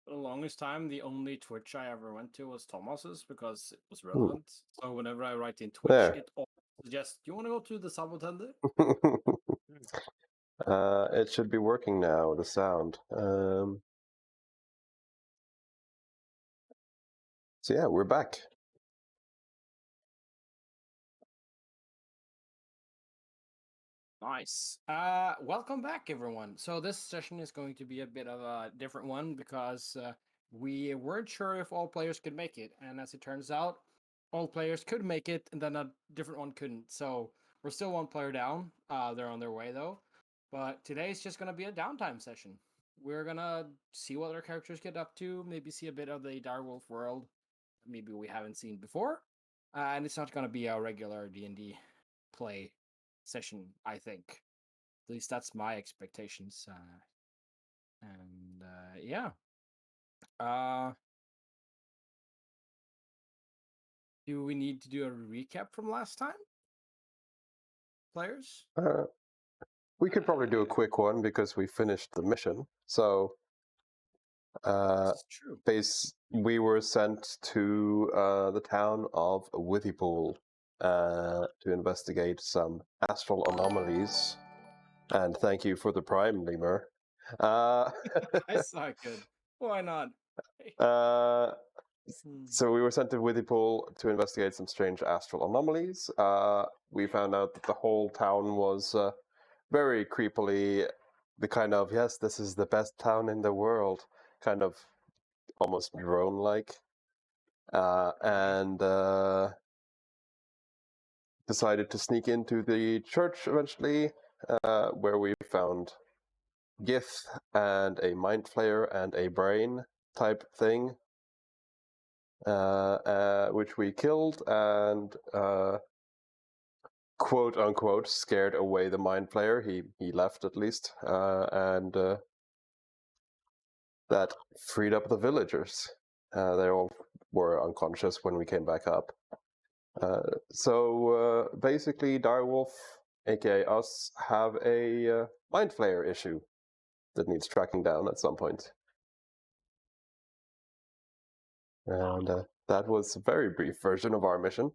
For the longest time, the only Twitch I ever went to was Thomas's because it was Hmm. relevant. So whenever I write in Twitch, There. it always suggests, "Do you want to go to the Sabotende?" It should be working now, the sound. So yeah, we're back. Nice. Welcome back, everyone. So this session is going to be a bit of a different one because we weren't sure if all players could make it, and as it turns out, all players could make it, and then a different one couldn't. So we're still one player down. They're on their way though. But today's just gonna be a downtime session. We're gonna see what our characters get up to, maybe see a bit of the Direwolf world, maybe we haven't seen before, and it's not gonna be a regular D&D play session, I think. At least that's my expectations. Yeah. Do we need to do a recap from last time, players? We could probably do a quick one because we finished the mission. So, This is true. we were sent to the town of Withypool to investigate some astral anomalies. And thank you for the prime, Lemur. I saw it good. Why not? So we were sent to Withypool to investigate some strange astral anomalies. We found out that the whole town was very creepily the kind of, yes, this is the best town in the world, kind of almost drone-like. And decided to sneak into the church eventually, where we found Gith and a mind flayer and a brain type thing, which we killed and quote unquote scared away the mind flayer. He left at least, and that freed up the villagers. They all were unconscious when we came back up. So basically, Direwolf, aka us, have a mind flayer issue that needs tracking down at some point. And that was a very brief version of our mission.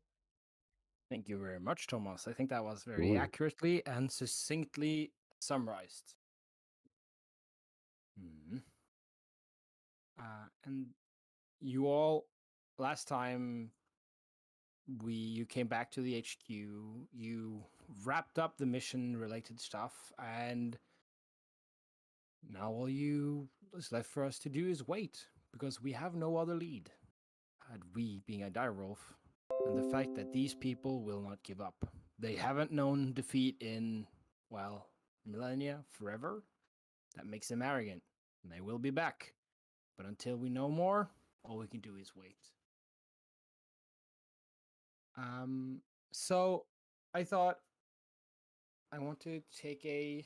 Thank you very much, Thomas. I think that was very accurately and succinctly summarized. And you all, last time you came back to the HQ, you wrapped up the mission related stuff, and now all you is left for us to do is wait, because we have no other lead. And we being a direwolf, and the fact that these people will not give up. They haven't known defeat in, well, millennia, forever. That makes them arrogant, and they will be back. But until we know more, all we can do is wait. So I thought I want to take a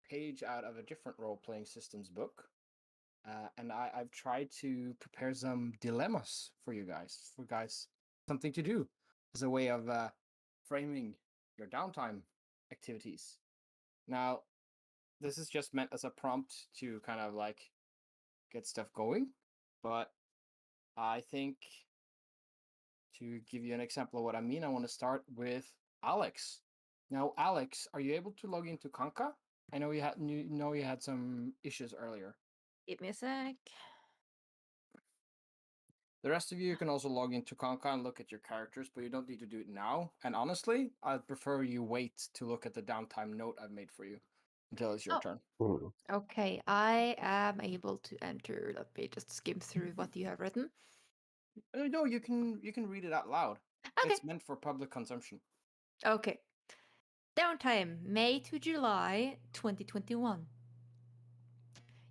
page out of a different role-playing systems book, and I've tried to prepare some dilemmas for you guys, something to do as a way of framing your downtime activities. Now, this is just meant as a prompt to kind of like get stuff going, but I think to give you an example of what I mean, I want to start with Alex. Now, Alex, are you able to log into Kanka? I know you had some issues earlier. Give me a sec. The rest of you can also log into Kanka and look at your characters, but you don't need to do it now. And honestly, I'd prefer you wait to look at the downtime note I've made for you until it's your turn. Okay, I am able to enter. Let me just skim through what you have written. No, you can read it out loud. Okay. It's meant for public consumption. Okay. Downtime, May to July 2021.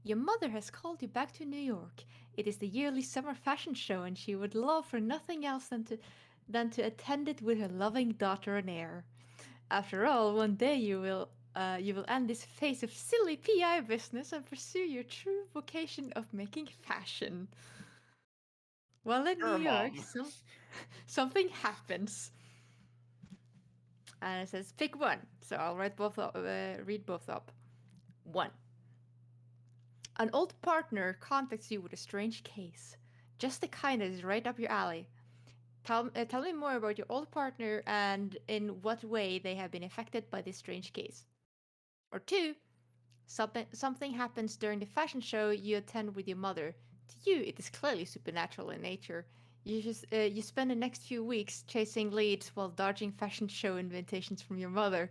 Your mother has called you back to New York. It is the yearly summer fashion show, and she would love for nothing else than to attend it with her loving daughter and heir. After all, one day you will end this phase of silly PI business and pursue your true vocation of making fashion. While in New York, something happens. And it says, pick one. So I'll read both up. 1. An old partner contacts you with a strange case. Just the kind that is right up your alley. Tell me more about your old partner and in what way they have been affected by this strange case. Or 2, something happens during the fashion show you attend with your mother. To you, it is clearly supernatural in nature. You spend the next few weeks chasing leads while dodging fashion show invitations from your mother.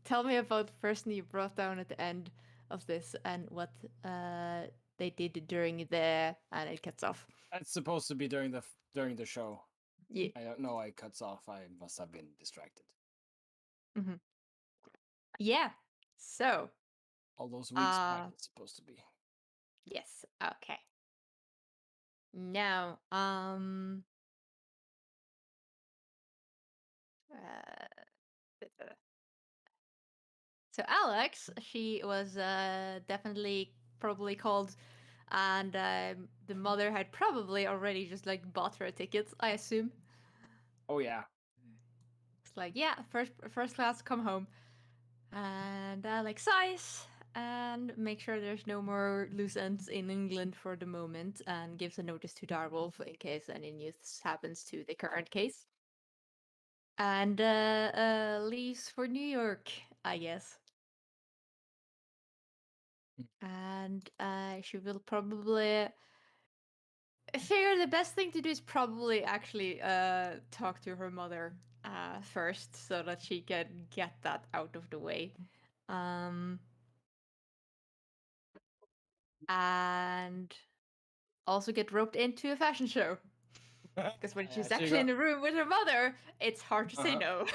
Tell me about the person you brought down at the end of this and what they did during the and it cuts off. It's supposed to be during the show. Yeah. I don't know. I cuts off. I must have been distracted. Mm-hmm. Yeah. So. All those weeks back, it's supposed to be. Yes. Okay. Now, so Alex, she was definitely probably called, and the mother had probably already just like bought her tickets, I assume. Oh yeah. It's like, yeah, first class, come home, and Alex sighs and make sure there's no more loose ends in England for the moment, and gives a notice to Direwolf in case any news happens to the current case. And leaves for New York, I guess. And she will probably figure the best thing to do is probably actually talk to her mother first, so that she can get that out of the way. And also get roped into a fashion show. Because when she's actually in the room with her mother, it's hard to say no.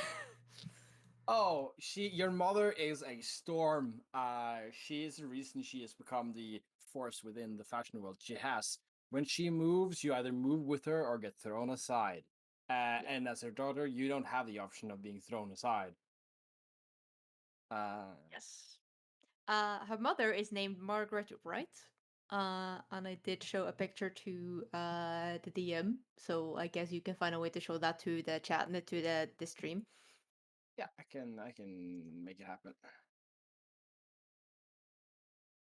Oh, your mother is a storm. She is the reason she has become the force within the fashion world. When she moves, you either move with her or get thrown aside. And as her daughter, you don't have the option of being thrown aside. Yes. Her mother is named Margaret Wright. And I did show a picture to the DM, so I guess you can find a way to show that to the chat, to the stream. Yeah, I can make it happen.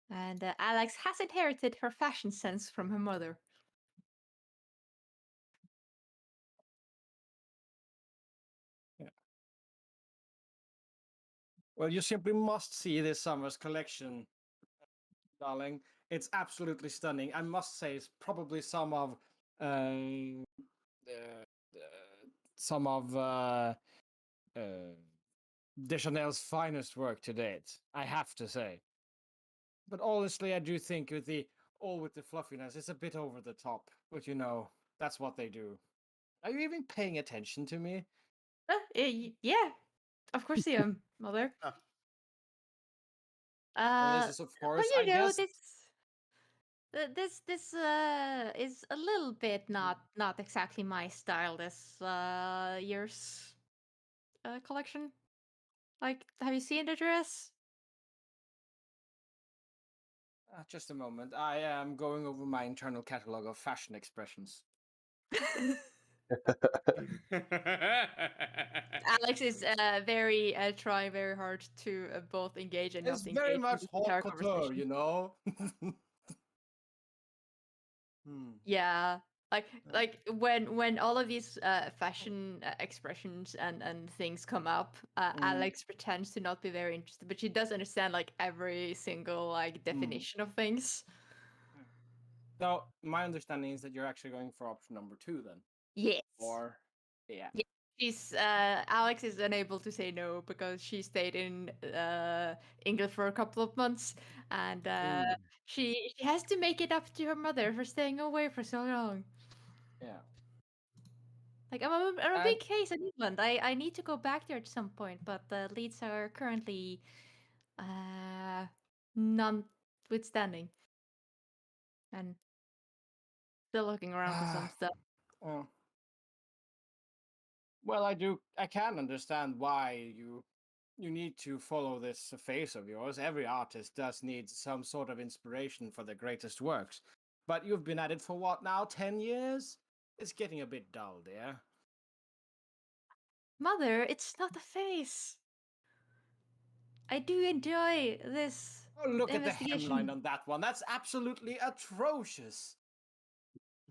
And Alex has inherited her fashion sense from her mother. Yeah. Well, you simply must see this summer's collection, darling. It's absolutely stunning. I must say, it's probably some of Deschanel's finest work to date. I have to say. But honestly, I do think with the fluffiness, it's a bit over the top. But that's what they do. Are you even paying attention to me? Yeah, of course I am, mother. This is, of course, well, I guess. This is a little bit not exactly my style. This year's collection. Like, have you seen the dress? Just a moment. I am going over my internal catalog of fashion expressions. Alex is very trying very hard to both engage and It's not engage very in much this haute entire couture, conversation. Yeah, like when all of these fashion expressions and things come up, Alex pretends to not be very interested, but she does understand like every single like definition of things. So my understanding is that you're actually going for option number 2 then. Yes. Or yeah. She's Alex is unable to say no because she stayed in England for a couple of months, and she has to make it up to her mother for staying away for so long. Yeah. Like I'm a big case in England. I need to go back there at some point, but the leads are currently notwithstanding, and still looking around for some stuff. Well, I can understand why you need to follow this phase of yours. Every artist does need some sort of inspiration for their greatest works. But you've been at it for what now, 10 years? It's getting a bit dull, dear. Mother, it's not a phase. I do enjoy this Oh, look at the investigation. hemline on that one. That's absolutely atrocious.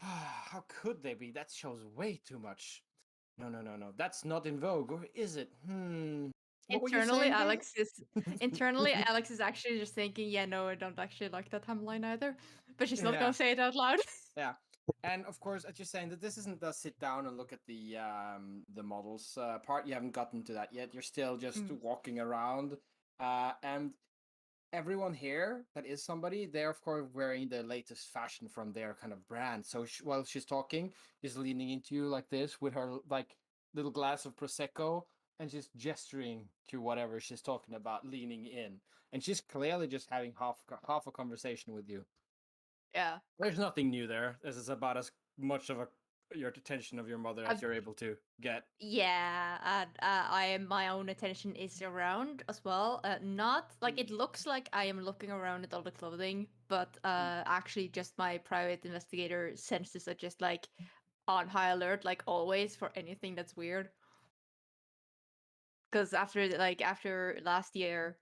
How could they be? That shows way too much. No. That's not in vogue, or is it? What were you Internally, saying, Dave? Alex is actually just thinking, yeah, no, I don't actually like that timeline either. But she's not Yeah. gonna say it out loud. Yeah. And of course, as you're saying, that this isn't the sit down and look at the models part. You haven't gotten to that yet. You're still just walking around, and everyone here that is somebody, they're of course wearing the latest fashion from their kind of brand. So while she's talking, she's leaning into you like this with her like little glass of prosecco, and she's gesturing to whatever she's talking about, leaning in, and she's clearly just having half a conversation with you. Yeah. There's nothing new there. This is about as much of your attention of your mother as you're able to get. Yeah, and my own attention is around as well. Not like it looks like I am looking around at all the clothing, but actually just my private investigator senses are just like on high alert, like always for anything that's weird. Because after last year,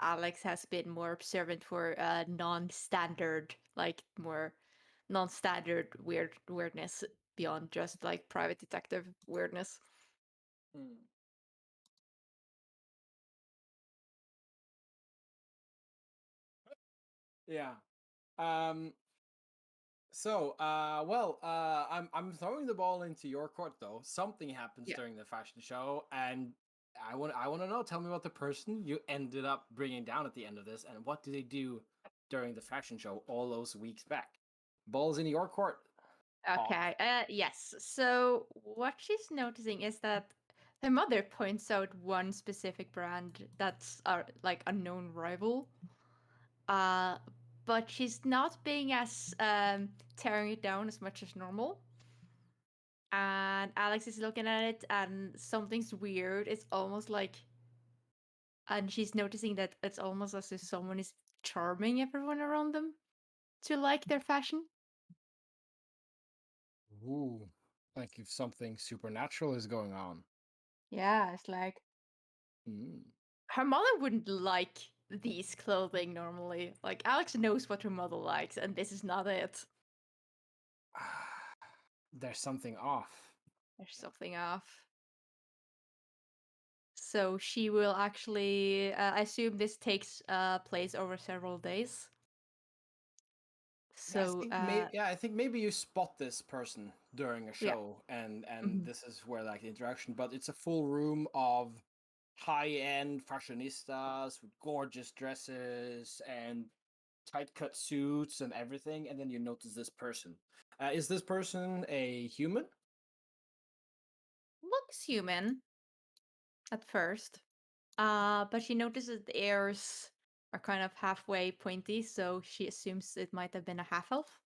Alex has been more observant for non-standard, like more non-standard weirdness beyond just like private detective weirdness. Yeah. I'm throwing the ball into your court though. Something happens Yeah. during the fashion show, and I want to know. Tell me about the person you ended up bringing down at the end of this, and what do they do during the fashion show all those weeks back? Ball's in your court. Okay. Yes. So what she's noticing is that her mother points out one specific brand that's like a known rival. Uh, but she's not being as tearing it down as much as normal. And Alex is looking at it, and something's weird. It's almost like, and she's noticing that it's almost as if someone is charming everyone around them to like their fashion. Ooh, like if something supernatural is going on. Yeah, it's like her mother wouldn't like these clothing normally. Like Alex knows what her mother likes, and this is not it. There's something off. There's something off. So she will actually, I assume this takes place over several days. So I think maybe you spot this person during a show, and this is where like the interaction. But it's a full room of high-end fashionistas with gorgeous dresses and tight cut suits and everything, and then you notice this person. Is this person a human? looks human at first, but she notices the ears are kind of halfway pointy, so she assumes it might have been a half elf.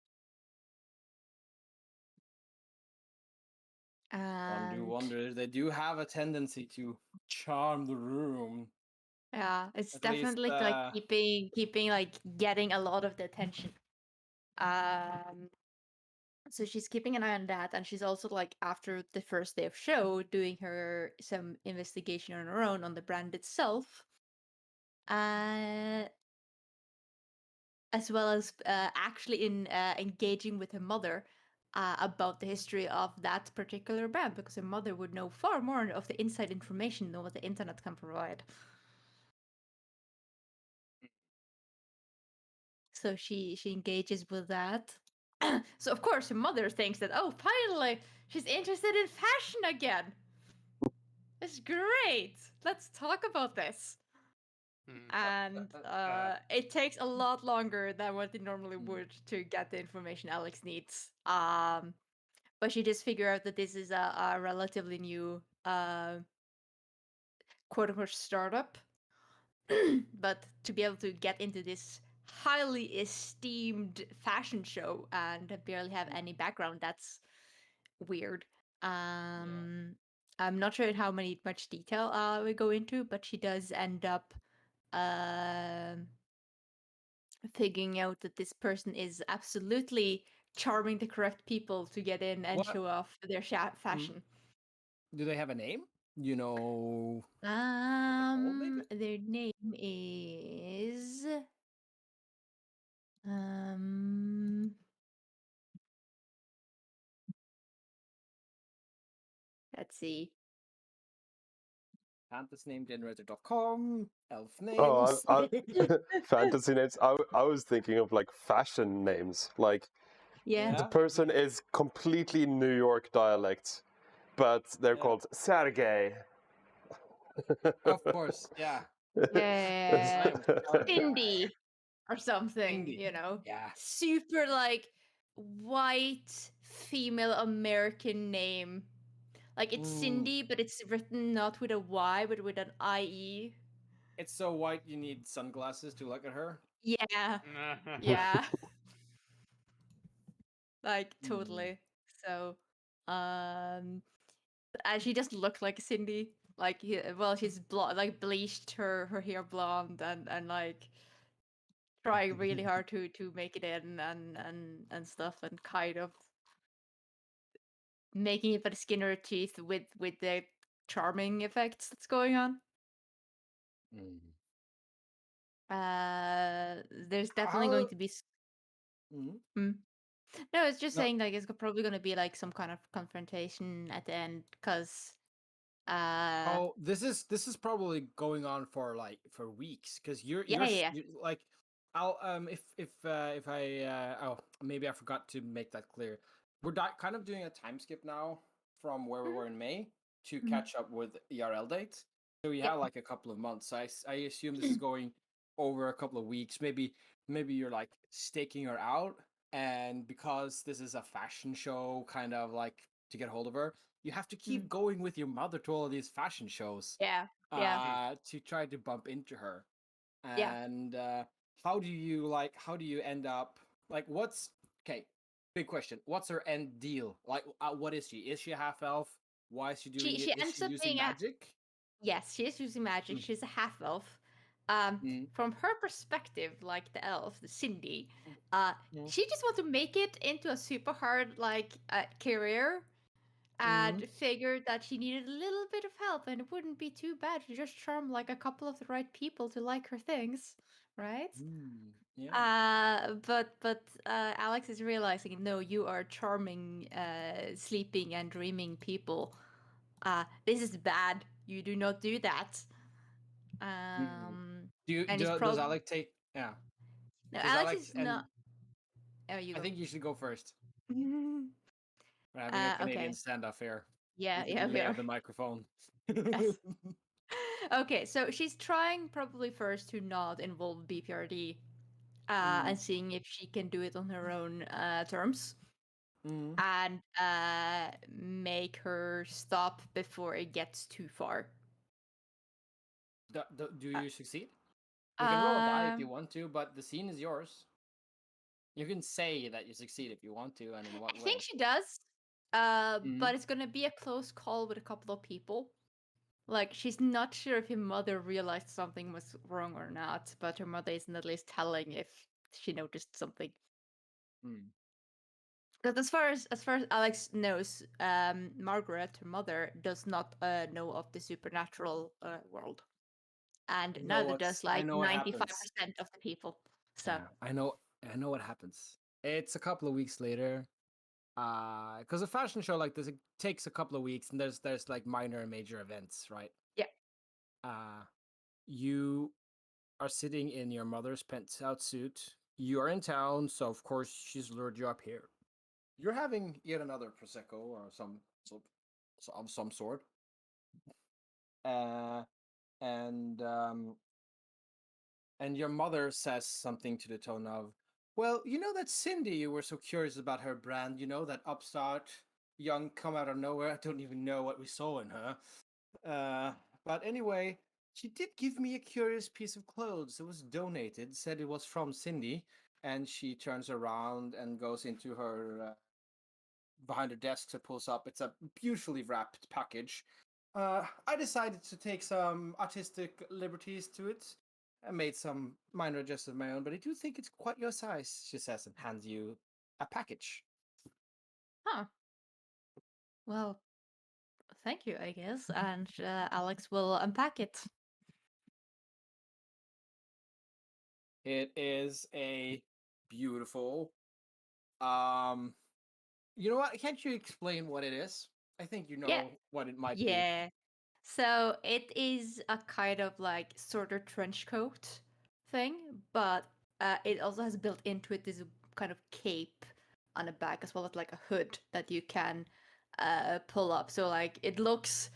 And Wonder. They do have a tendency to charm the room. yeah, it's At least, definitely like keeping like getting a lot of the attention. So she's keeping an eye on that, and she's also like after the first day of show doing some investigation on her own on the brand itself, uh, as well as actually in engaging with her mother about the history of that particular brand, because her mother would know far more of the inside information than what the internet can provide. So she engages with that. So of course her mother thinks that, oh, finally she's interested in fashion again. It's great. Let's talk about this. And it takes a lot longer than what it normally would to get the information Alex needs. But she just figure out that this is a relatively new quote unquote startup. But to be able to get into this highly esteemed fashion show and barely have any background, that's weird. I'm not sure how much detail we go into, but she does end up figuring out that this person is absolutely charming the correct people to get in and show off their fashion. Do they have a name? You know, maybe? Their name is let's see. fantasynamegenerator.com, elf Oh, names. fantasy names. I was thinking of like fashion names. Like Yeah. the person is completely New York dialect, but they're Yeah. called Sergey. Of course, yeah. Yeah. I'm Sergey. Cindy or something, Cindy. you know. Yeah. Super like white female American name. Like it's Cindy, but it's written not with a Y, but with an IE. It's so white you need sunglasses to look at her. Yeah. Yeah. Like totally. So and she doesn't look like Cindy. Like well, she's like bleached her hair blonde and like trying really hard to make it in and stuff and kind of making it for the skin of her teeth with the charming effects that's going on. There's definitely going to be no, it's just No. saying like it's probably going to be like some kind of confrontation at the end because Oh, this is probably going on for weeks because yeah. you're like I'll if I oh maybe I forgot to make that clear. We're kind of doing a time skip now from where we were in May to catch up with ERL dates. So we have like a couple of months. So I assume this is going over a couple of weeks. Maybe you're like staking her out, and because this is a fashion show, kind of like to get hold of her, you have to keep going with your mother to all of these fashion shows Yeah. to try to bump into her. Yeah. And how do you end up like what's okay, big question, what's her end deal, like what is she a half elf? Why is she doing it? She Is she ends up using being a magic? yes, she is using magic. She's a half elf. Mm. From her perspective, like the elf, the Cindy, Mm. she just wants to make it into a super hard career, and Mm. figured that she needed a little bit of help, and it wouldn't be too bad to just charm like a couple of the right people to like her things, right? Yeah. But Alex is realizing, no, you are charming, sleeping and dreaming people. This is bad. You do not do that. And it's Does probably Alex take, yeah, no. does Alex Alex is and not. Oh, you I go. think you should go first. We're having a Canadian Okay. standoff here Yeah, with the yeah, we delay are. of the microphone. Yes. Okay, so she's trying probably first to not involve BPRD, and seeing if she can do it on her own terms, and make her stop before it gets too far. Do you succeed? You can roll a die if you want to, but the scene is yours. You can say that you succeed if you want to, and in what I think way. she does, but it's gonna be a close call with a couple of people. Like, she's not sure if her mother realized something was wrong or not, but her mother isn't at least telling if she noticed something. Because as far as Alex knows, Margaret, her mother, does not know of the supernatural world, and neither does I like know what happens. 95% of the people. So Yeah, I know what happens. It's a couple of weeks later. Because a fashion show like this, it takes a couple of weeks, and there's like minor and major events, right? yeah, You are sitting in your mother's penthouse suit. You are in town, so of course she's lured you up here. You're having yet another prosecco or of some sort, uh, and your mother says something to the tone of, "Well, you know that Cindy, you were so curious about her brand. You know that upstart, young, come out of nowhere. I don't even know what we saw in her. But anyway, she did give me a curious piece of clothes. It was donated. Said it was from Cindy." And she turns around and goes into her behind her desk. So pulls up. It's a beautifully wrapped package. I decided to take some artistic liberties to it. I made some minor adjustments of my own, but I do think it's quite your size, she says, and hands you a package. huh? Well, thank you, I guess. And Alex will unpack it. It is a beautiful. You know what? Can't you explain what it is? I think you Yeah. know what it might be. Yeah. So it is a kind of like sort of trench coat thing, but it also has built into it this kind of cape on the back as well as like a hood that you can pull up. So like it looks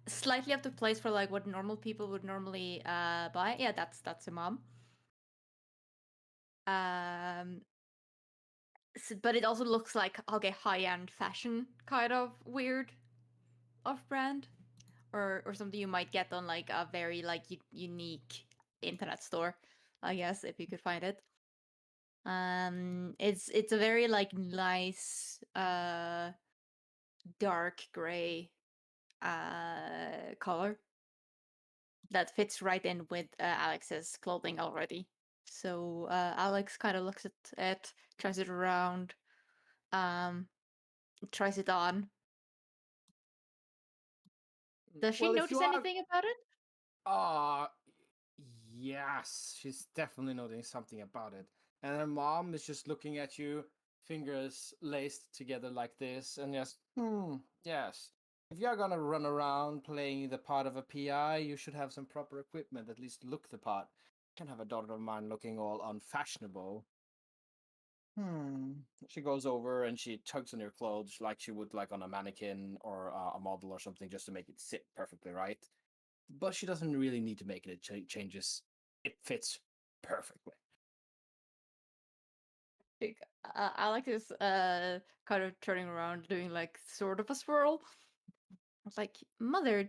slightly up to place for like what normal people would normally buy. Yeah, that's a mom. But it also looks like okay, high-end fashion kind of weird off-brand or something you might get on like a very like unique internet store, I guess, if you could find it. It's a very like nice dark gray color that fits right in with Alex's clothing already. So Alex kind of looks at it, tries it around, um, tries it on. Does she Well, if you notice are, anything about it? uh yes, she's definitely noticing something about it. And her mom is just looking at you, fingers laced together like this, and just, yes. If you're gonna run around playing the part of a PI, you should have some proper equipment, at least look the part. Can't have a daughter of mine looking all unfashionable. She goes over and she tugs on your clothes like she would like on a mannequin or a model or something just to make it sit perfectly right. But she doesn't really need to make it changes. It fits perfectly. Alex is kind of turning around, doing like sort of a swirl. I was like, "Mother,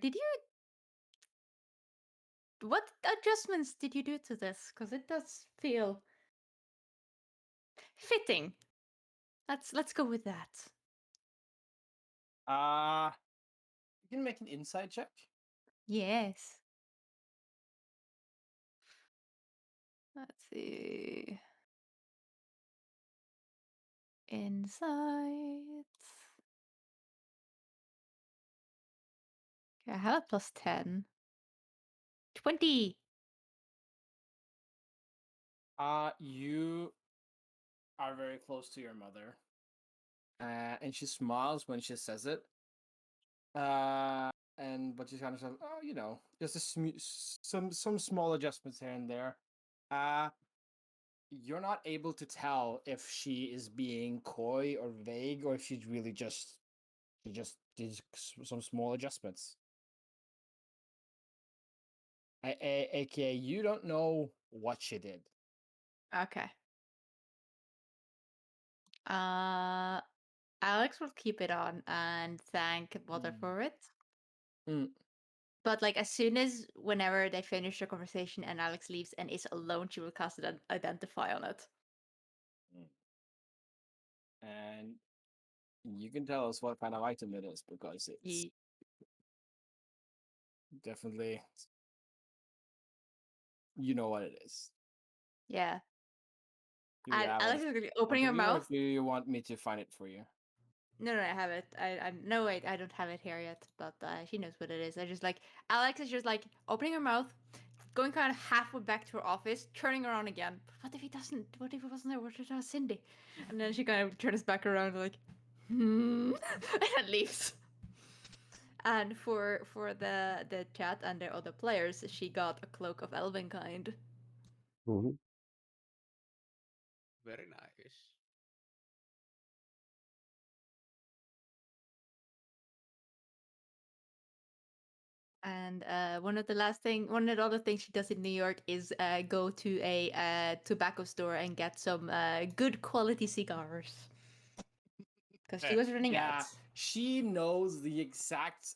what adjustments did you do to this? Because it does feel fitting. Let's go with that." Uh you can make an insight check. Yes. Let's see. Insights. Okay, I have a plus 10. 20. You are very close to your mother. And she smiles when she says it. And but she's kind of says, oh, just some small adjustments here and there. Uh, you're not able to tell if she is being coy or vague, or if she's really she just did some small adjustments. AKA, you don't know what she did. Okay. Alex will keep it on and thank Mother for it. Mm. But like as soon as whenever they finish the conversation and Alex leaves and is alone, she will cast an identify on it. And you can tell us what kind of item it is because it's definitely, you know what it is. Yeah. Do you have Alex it is in opening her front of you, or mouth. do you want me to find it for you? No, I have it. I no wait, I don't have it here yet, but she knows what it is. I just like Alex is just like opening her mouth, going kind of halfway back to her office, turning around again. What if he doesn't? What if he wasn't there? What if it was Cindy? And then she kind of turns back around like, and then leaves. And for the chat and the other players, she got a cloak of elven kind. Mm-hmm. Very nice. And one of the other things she does in New York is go to a tobacco store and get some good quality cigars. Because she was running out. She knows the exact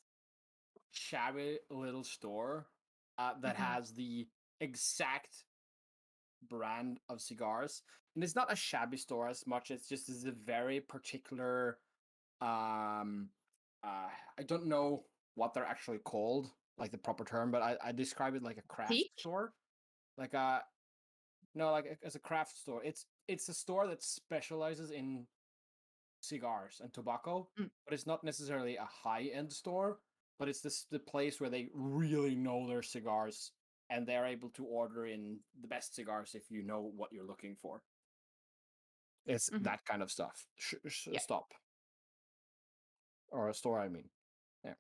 shabby little store that has the exact brand of cigars. And it's not a shabby store as much, it's just is a very particular I don't know what they're actually called, like the proper term, but I describe it like a craft Teak? store. Like a no, like as a craft store. It's a store that specializes in cigars and tobacco, but it's not necessarily a high-end store. but it's the place where they really know their cigars, and they're able to order in the best cigars if you know what you're looking for. It's that kind of stuff. Stop. Or a store, I mean. Yeah.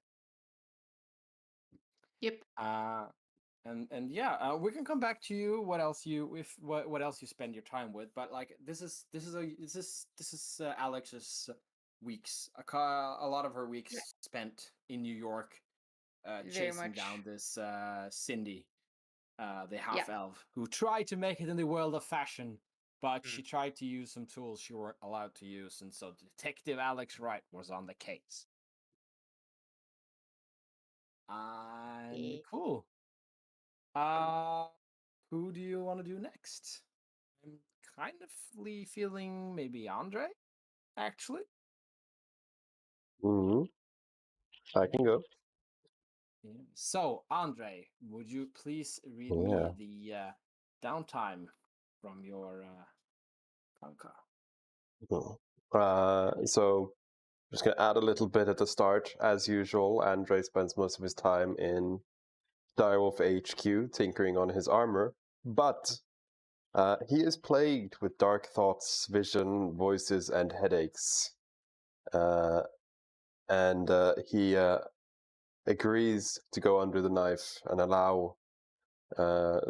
Yep. And yeah, we can come back to you. What else you spend your time with? But like this is Alex's weeks. A lot of her weeks spent in New York, chasing down this Cindy, the half elf, who tried to make it in the world of fashion, but she tried to use some tools she weren't allowed to use, and so Detective Alex Wright was on the case. And cool. Who do you want to do next? I'm kind of feeling maybe Andre, actually. I can go. Yeah. So, Andre, would you please read me the downtime from your Kanka? So, just going to add a little bit at the start. As usual, Andre spends most of his time in Direwolf HQ tinkering on his armor, but he is plagued with dark thoughts, vision, voices, and headaches. And he agrees to go under the knife and allow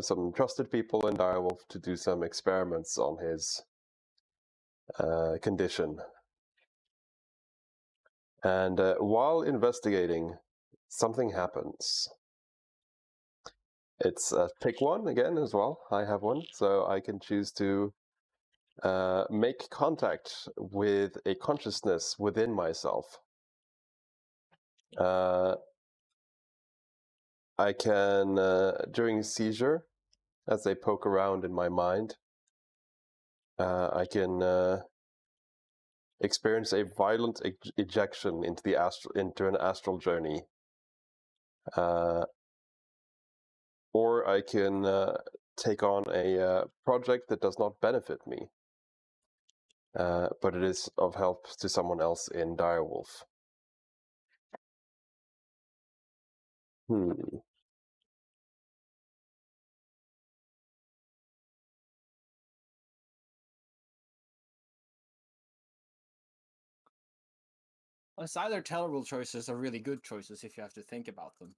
some trusted people in Direwolf to do some experiments on his condition. And while something happens. It's pick one again as well. I have one, so I can choose to make contact with a consciousness within myself. I can, during a seizure, as they poke around in my mind, I can experience a violent ejection into an astral journey. Or I can take on a project that does not benefit me, but it is of help to someone else in Direwolf. It's either terrible choices or really good choices if you have to think about them.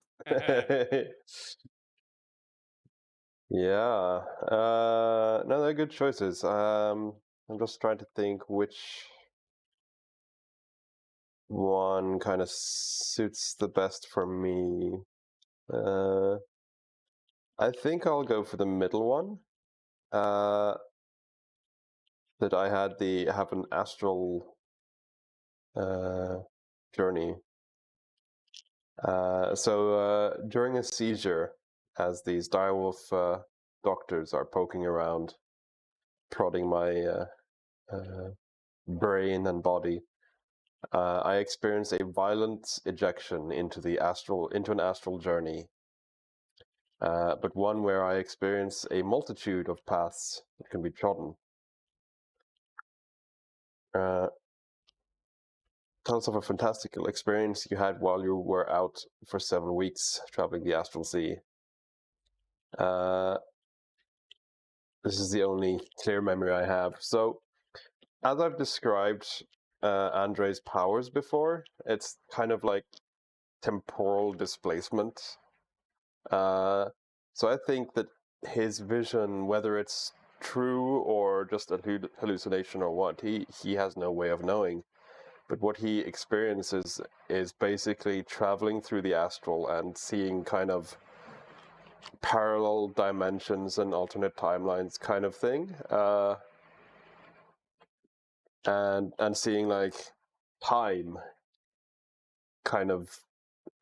Yeah. No, they're good choices. I'm just trying to think which one kind of suits the best for me. I think I'll go for the middle one. That I have an astral journey. So during a seizure, as these direwolf doctors are poking around, prodding my brain and body, I experience a violent ejection into an astral journey, but one where I experience a multitude of paths that can be trodden. Tell us of a fantastical experience you had while you were out for 7 weeks traveling the astral sea. This is the only clear memory I have. So, as I've described Andre's powers before, it's kind of like temporal displacement. So I think that his vision, whether it's true or just a hallucination or what, he has no way of knowing. But what he experiences is basically traveling through the astral and seeing kind of parallel dimensions and alternate timelines kind of thing. And seeing like time kind of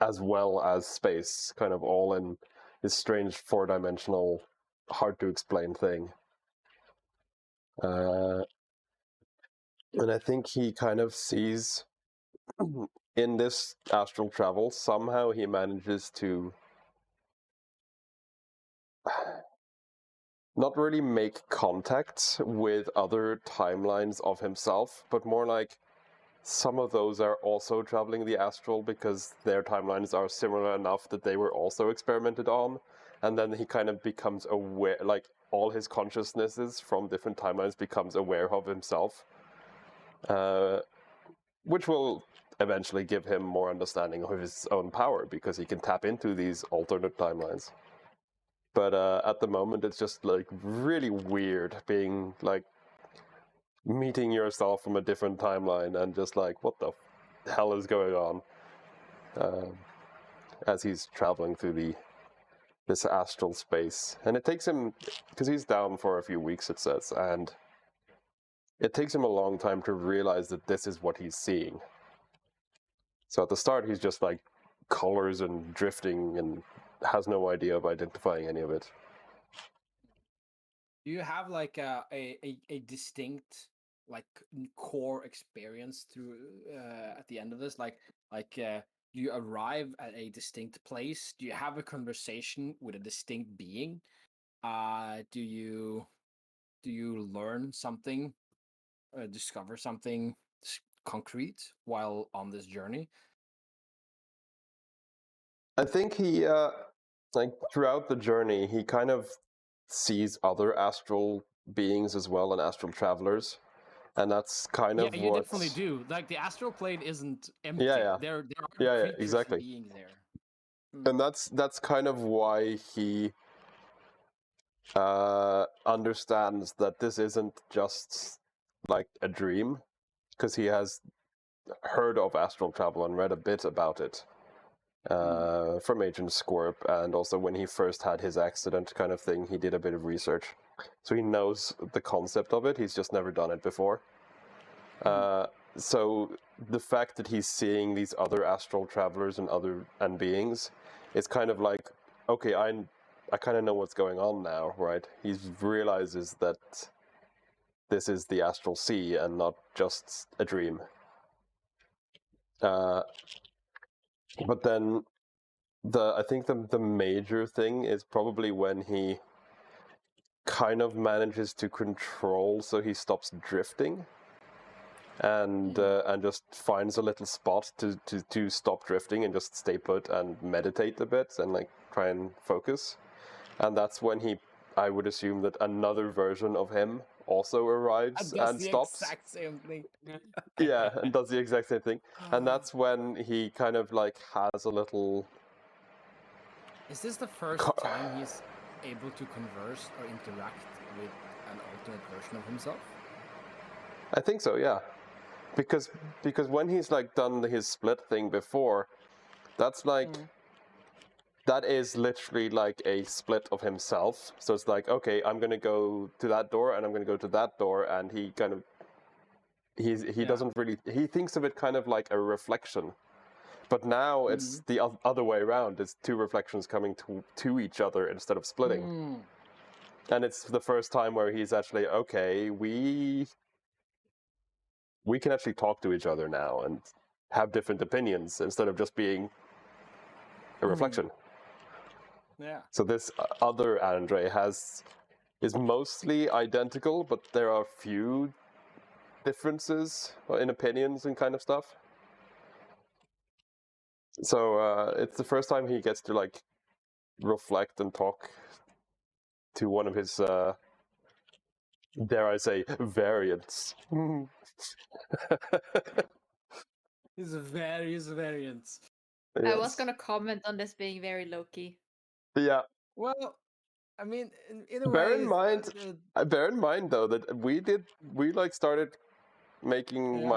as well as space kind of all in this strange four-dimensional, hard to explain thing. And I think he kind of sees in this astral travel, somehow he manages to not really make contact with other timelines of himself, but more like some of those are also traveling the astral because their timelines are similar enough that they were also experimented on. And then he kind of becomes aware, like all his consciousnesses from different timelines becomes aware of himself, which will eventually give him more understanding of his own power because he can tap into these alternate timelines. But at the moment, it's just like really weird being like meeting yourself from a different timeline and just like, what the hell is going on? As he's traveling through this astral space. And it takes him, because he's down for a few weeks, it says, and it takes him a long time to realize that this is what he's seeing. So at the start, he's just like colors and drifting and has no idea of identifying any of it. Do you have like a distinct like core experience through at the end of this? Do you arrive at a distinct place? Do you have a conversation with a distinct being? Do you learn something, discover something concrete while on this journey? I think he, like throughout the journey, he kind of sees other astral beings as well and astral travelers, and that's kind of you what. definitely do. Like the astral plane isn't empty. Yeah. There are Yeah, creatures exactly. and beings there. And that's kind of why he understands that this isn't just like a dream, because he has heard of astral travel and read a bit about it from Agent Scorp, and also when he first had his accident kind of thing, he did a bit of research. So he knows the concept of it, he's just never done it before. So the fact that he's seeing these other astral travelers and beings, it's kind of like, okay, I kind of know what's going on now, right? He realizes that this is the astral sea and not just a dream. But then I think the major thing is probably when he kind of manages to control, so he stops drifting and just finds a little spot to stop drifting and just stay put and meditate a bit and like try and focus. And that's when I would assume that another version of him also arrives and stops. Exact same thing. Yeah, and does the exact same thing. And that's when he kind of like has a little. Is this the first time he's able to converse or interact with an alternate version of himself? I think so, yeah. Because when he's like done his split thing before, that's like that is literally like a split of himself. So it's like, okay, I'm gonna go to that door and I'm gonna go to that door, and he kind of he doesn't really, he thinks of it kind of like a reflection. But now it's the other way around. It's two reflections coming to each other instead of splitting. And it's the first time where he's actually, okay, we can actually talk to each other now and have different opinions instead of just being a reflection. Yeah. So this other Andre is mostly identical, but there are a few differences in opinions and kind of stuff. So it's the first time he gets to like reflect and talk to one of his, dare I say, variants. His various variants. Yes. I was gonna comment on this being very low-key. Yeah. Well, I mean, in a bear way, in mind though that we like started making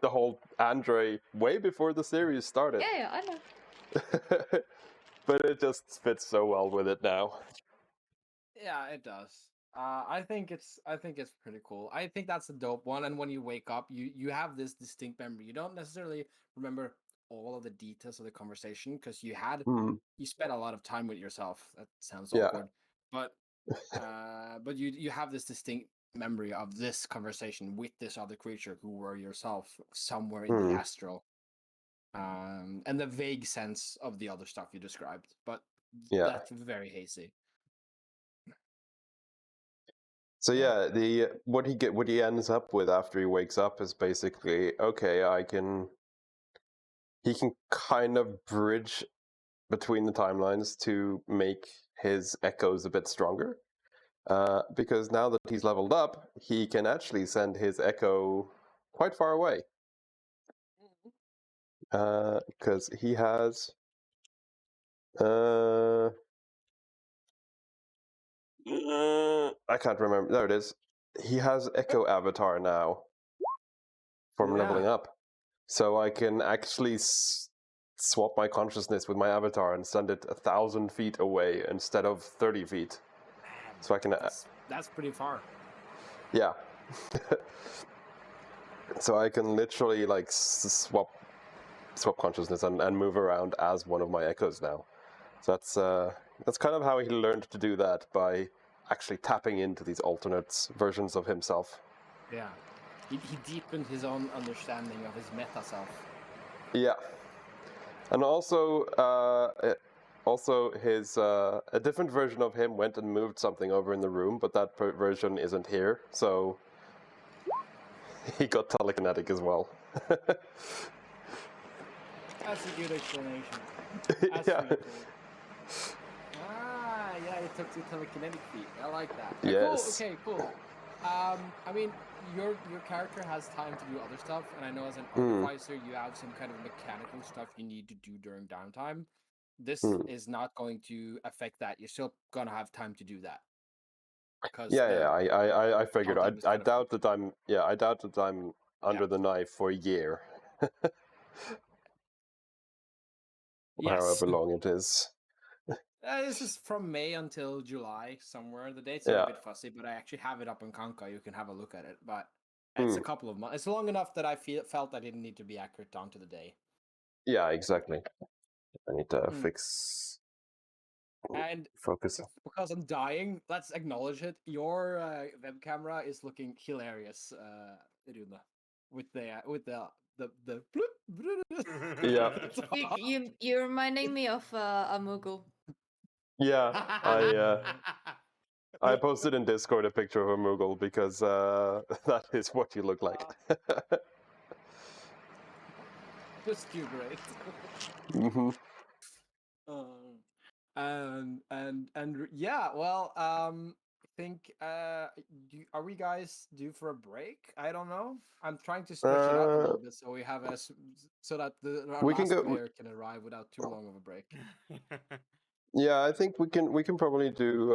the whole Andre way before the series started. Yeah, I know. But it just fits so well with it now. Yeah, it does. I think it's pretty cool. I think that's a dope one. And when you wake up, you have this distinct memory. You don't necessarily remember all of the details of the conversation because you spent a lot of time with yourself. That sounds awkward, but you have this distinct memory of this conversation with this other creature who were yourself somewhere in the astral, and the vague sense of the other stuff you described. But that's very hazy. So Yeah. what he ends up with after he wakes up is basically, okay, he can kind of bridge between the timelines to make his echoes a bit stronger. Because now that he's leveled up, he can actually send his echo quite far away. Because he has I can't remember. There it is. He has Echo Avatar now from leveling up. So I can actually swap my consciousness with my avatar and send it 1,000 feet away instead of 30 feet. So I can. That's pretty far. Yeah. So I can literally like swap consciousness and move around as one of my echoes now. So that's kind of how he learned to do that, by actually tapping into these alternate versions of himself. Yeah. He deepened his own understanding of his meta self. Yeah. And also his a different version of him went and moved something over in the room, but that version isn't here, so he got telekinetic as well. That's a good explanation. That's Yeah. pretty cool. Yeah, it took the telekinetic feat. I like that. Yes. Cool. Okay, cool. I mean, your character has time to do other stuff, and I know as an artificer, you have some kind of mechanical stuff you need to do during downtime. This is not going to affect that. You're still gonna have time to do that. I figured. I doubt that I'm under the knife for a year. Yes. However long it is. This is from May until July somewhere. The dates are a bit fussy, but I actually have it up on Kanka. You can have a look at it. But it's a couple of months. It's long enough that I felt I didn't need to be accurate down to the day. Yeah, exactly. I need to focus. Because I'm dying, let's acknowledge it. Your web camera is looking hilarious, Rune, with the Yeah. You're reminding me of a Moogle. Yeah, I posted in Discord a picture of a Moogle because that is what you look like. Just too great. Mm-hmm. And yeah, well, I think are we guys due for a break? I don't know. I'm trying to stretch it out a little bit so we have so that our last player can arrive without too long of a break. Yeah, I think we can probably do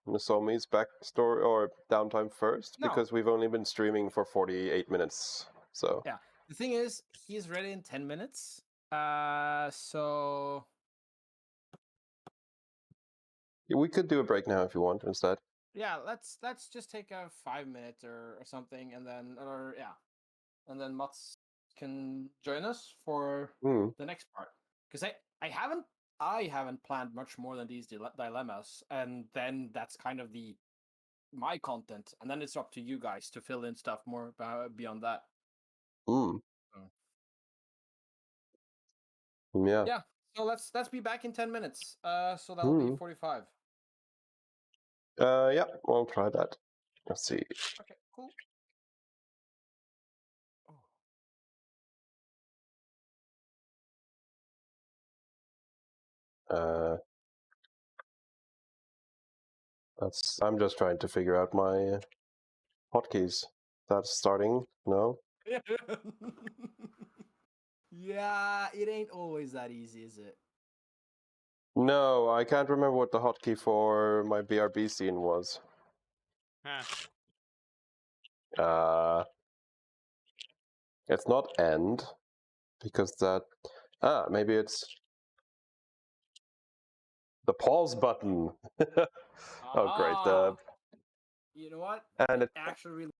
Nozomi's backstory or downtime first, because we've only been streaming for 48 minutes. So yeah, the thing is, he's ready in 10 minutes. So we could do a break now if you want instead. Yeah, let's just take a 5 minute or something, and then and then Mats can join us for the next part, because I haven't planned much more than these dilemmas, and then that's kind of my content, and then it's up to you guys to fill in stuff more beyond that. Yeah. Yeah. So let's be back in 10 minutes. So that'll be 45. Yeah, we'll try that. Let's see. Okay, cool. I'm just trying to figure out my hotkeys. That's starting. No. Yeah, it ain't always that easy, is it? No, I can't remember what the hotkey for my BRB scene was. It's not end, because that... maybe it's the pause button. Oh, great. You know what? And it actually really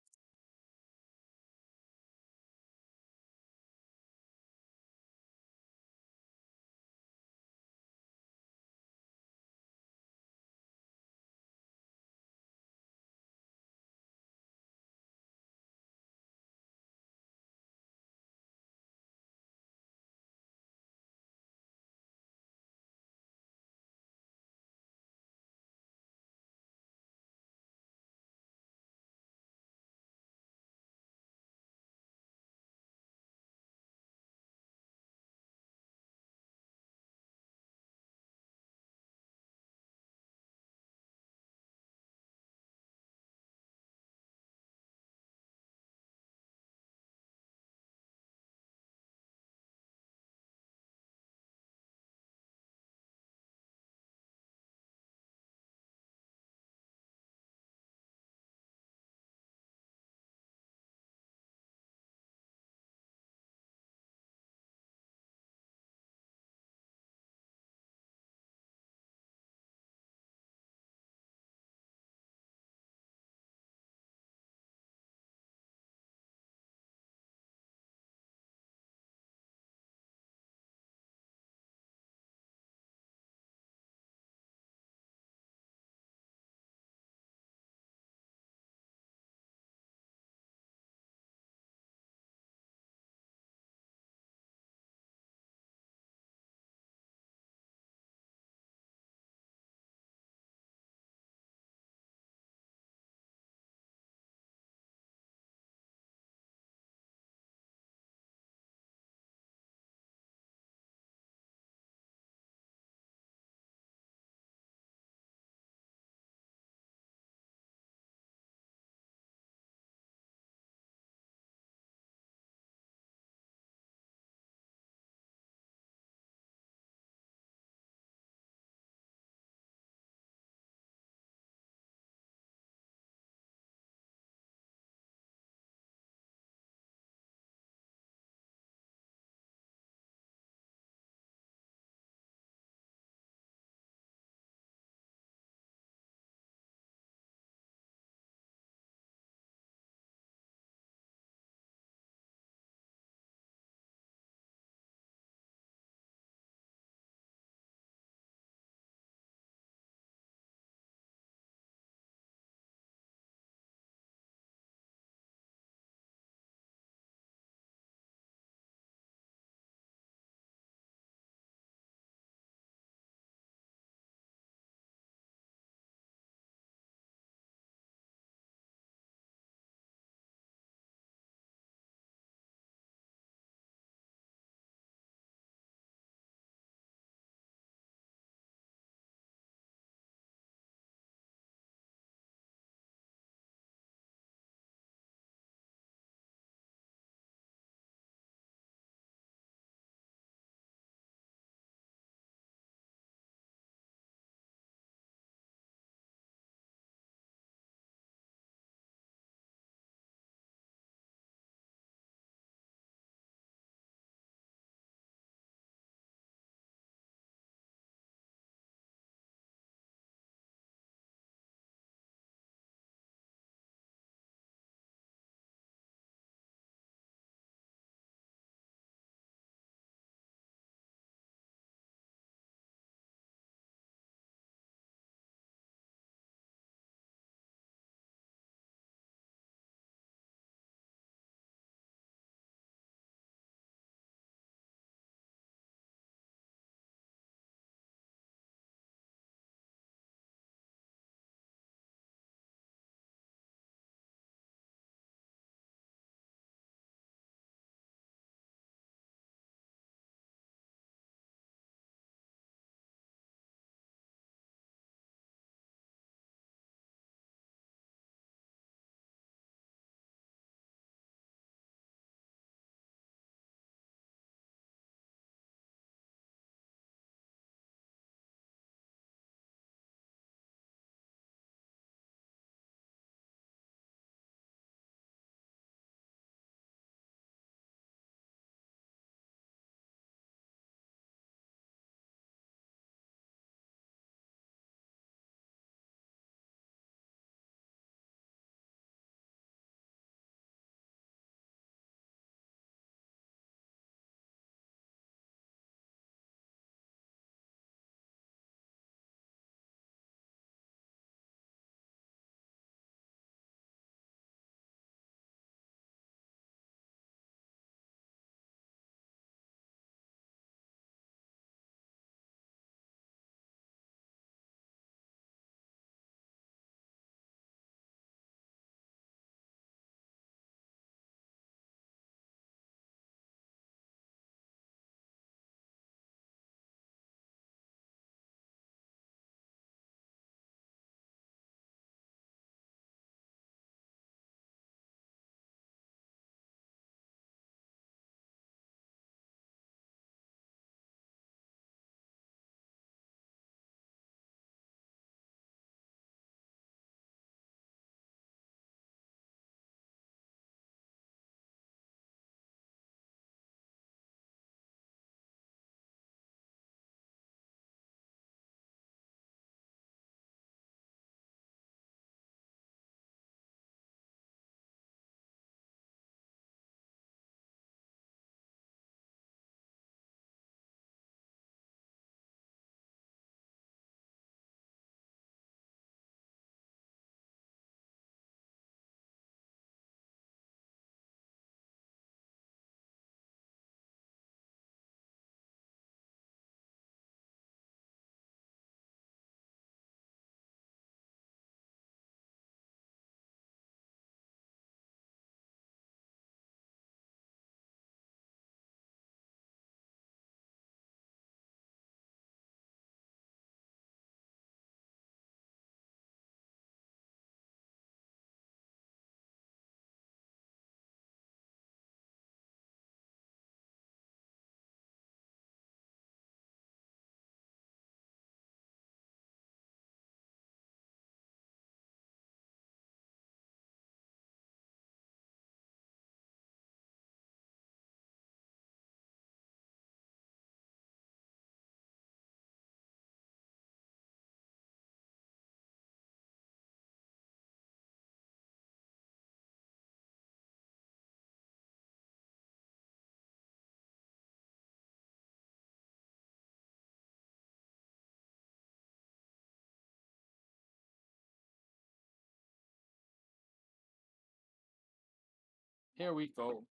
Here we go.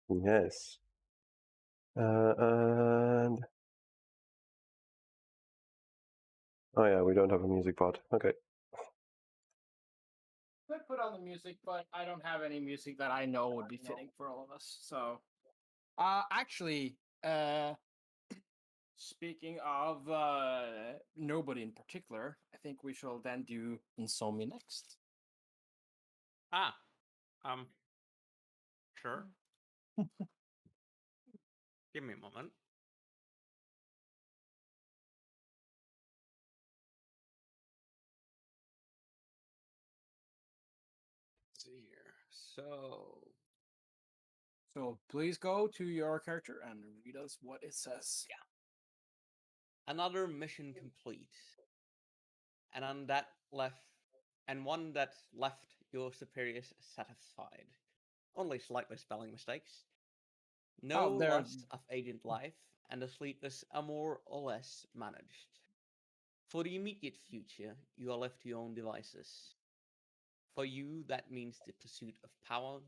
Yes. And oh yeah, we don't have a music part. Okay. I put on the music, but I don't have any music that I know would be fitting for all of us. So, actually, speaking of nobody in particular, I think we shall then do Insomnia next. Sure. Give me a moment. Let's see here. So please go to your character and read us what it says. Another mission complete. And on that left and one that left your superiors satisfied. Only slightly spelling mistakes. No Oh, there. loss of agent life, and the sleep is a more or less managed. For the immediate future, you are left to your own devices. For you, that means the pursuit of power,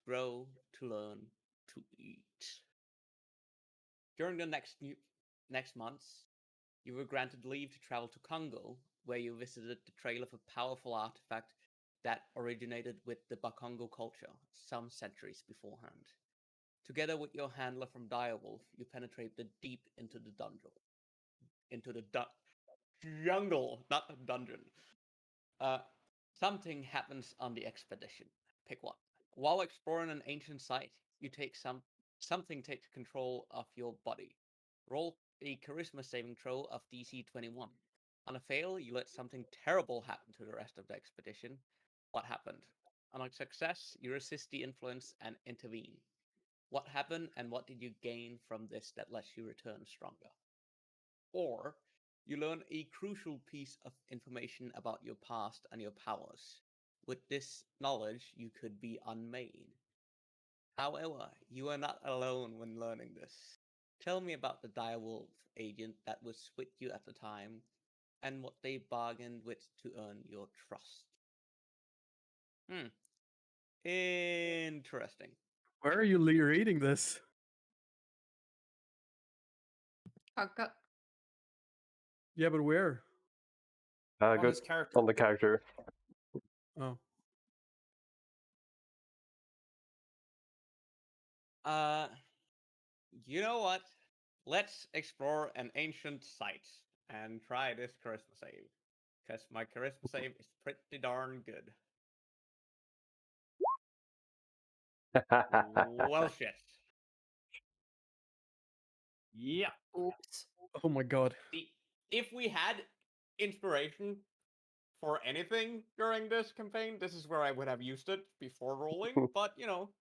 grow, to learn, to eat. During the next months, you were granted leave to travel to Congo, where you visited the trail of a powerful artifact that originated with the Bakongo culture some centuries beforehand. Together with your handler from DIREWOLF, you penetrate deep into the dungeon. Into the jungle, not a dungeon. Something happens on the expedition. Pick one. While exploring an ancient site, you take something takes control of your body. Roll a charisma saving throw of DC 21. On a fail, you let something terrible happen to the rest of the expedition. What happened? On a success, you resist the influence and intervene. What happened and what did you gain from this that lets you return stronger? Or you learn a crucial piece of information about your past and your powers. With this knowledge, you could be unmade. However, you are not alone when learning this. Tell me about the direwolf agent that was with you at the time and what they bargained with to earn your trust. Interesting. Where are you reading this? Yeah, but where? On Good. his character. On the character. Oh. You know what? Let's explore an ancient site and try this charisma save. Because my charisma save is pretty darn good. Well, shit. Yeah. Oops. Oh my god. See, if we had inspiration for anything during this campaign, this is where I would have used it before rolling, but you know.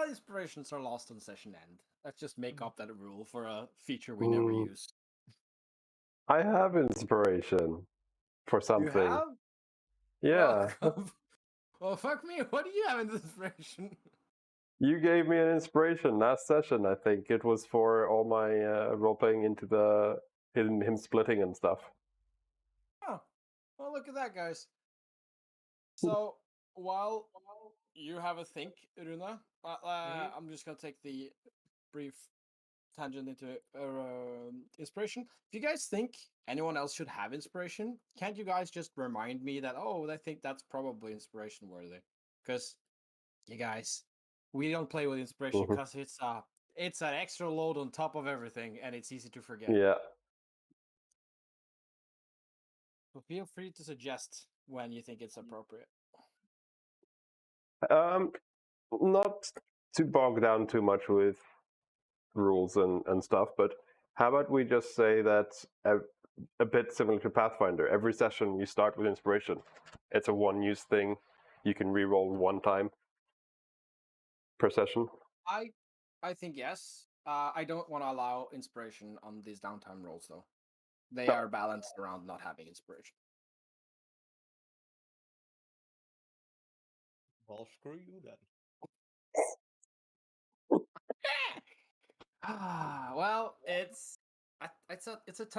Inspirations are lost on session end. Let's just make up that rule for a feature we never use. I have inspiration for something. You have? Yeah. Well, fuck me. What do you have in inspiration? You gave me an inspiration last session, I think. It was for all my role-playing into the him splitting and stuff. Oh, well, look at that, guys. So, while you have a think, Runa, I'm just going to take the brief tangent into inspiration. If you guys think anyone else should have inspiration, can't you guys just remind me that, oh, I think that's probably inspiration worthy? Because, you guys, we don't play with inspiration because it's an extra load on top of everything, and it's easy to forget. Yeah. So feel free to suggest when you think it's appropriate. Not to bog down too much with rules and stuff, but how about we just say that a bit similar to Pathfinder, every session you start with inspiration. It's a one-use thing. You can re-roll one time per session. I think yes. I don't want to allow inspiration on these downtime rolls, though. They No. are balanced around not having inspiration. Well, screw you then. Well, it's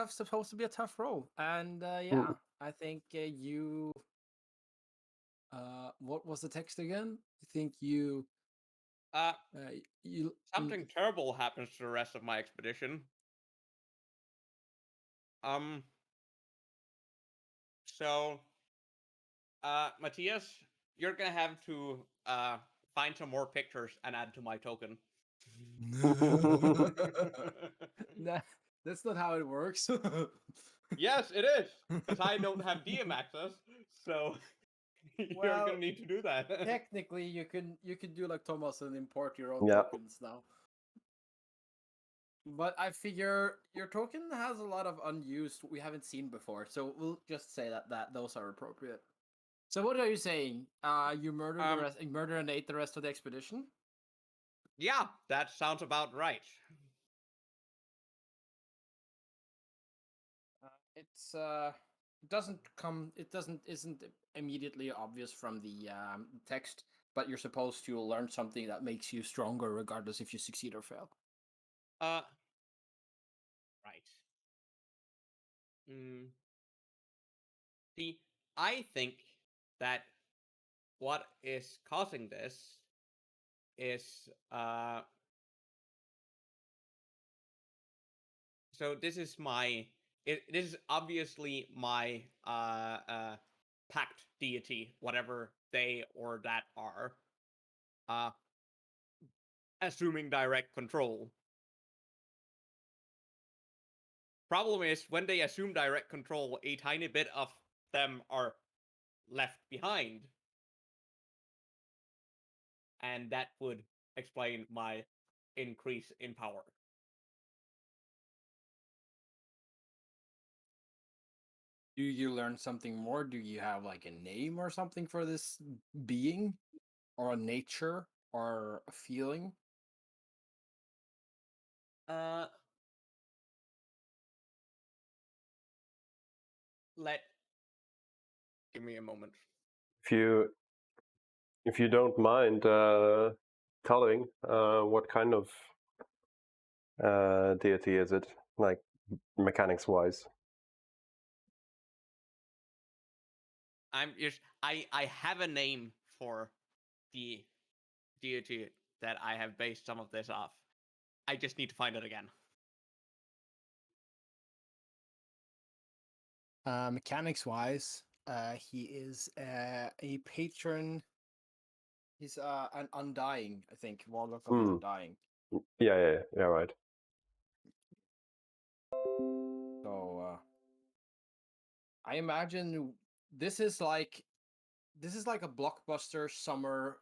supposed to be a tough role, and yeah, I think you What was the text again? I think you Uh, you something terrible happens to the rest of my expedition. So, Matthias, you're gonna have to find some more pictures and add to my token. Nah, that's not how it works. Yes, it is, because I don't have DM access, so you're Well, gonna need to do that. Technically, you can do like Thomas and import your own Yeah. tokens now. But I figure your token has a lot of unused we haven't seen before, so we'll just say that those are appropriate. So what are you saying? You murdered the rest, you murdered and ate the rest of the expedition? Yeah, that sounds about right. It's isn't immediately obvious from the text, but you're supposed to learn something that makes you stronger regardless if you succeed or fail. Right. See, I think that what is causing this is so this is this is obviously my pact deity, whatever they or that are, assuming direct control. Problem is, when they assume direct control, a tiny bit of them are left behind, and that would explain my increase in power. Do you learn something more? Do you have like a name or something for this being? Or a nature? Or a feeling? Give me a moment. If you don't mind telling, what kind of deity is it? Like mechanics wise? I have a name for the deity that I have based some of this off. I just need to find it again. Mechanics wise, he is a patron. He's an undying, I think. Warlock of the Undying. Yeah, right. So I imagine this is like a blockbuster summer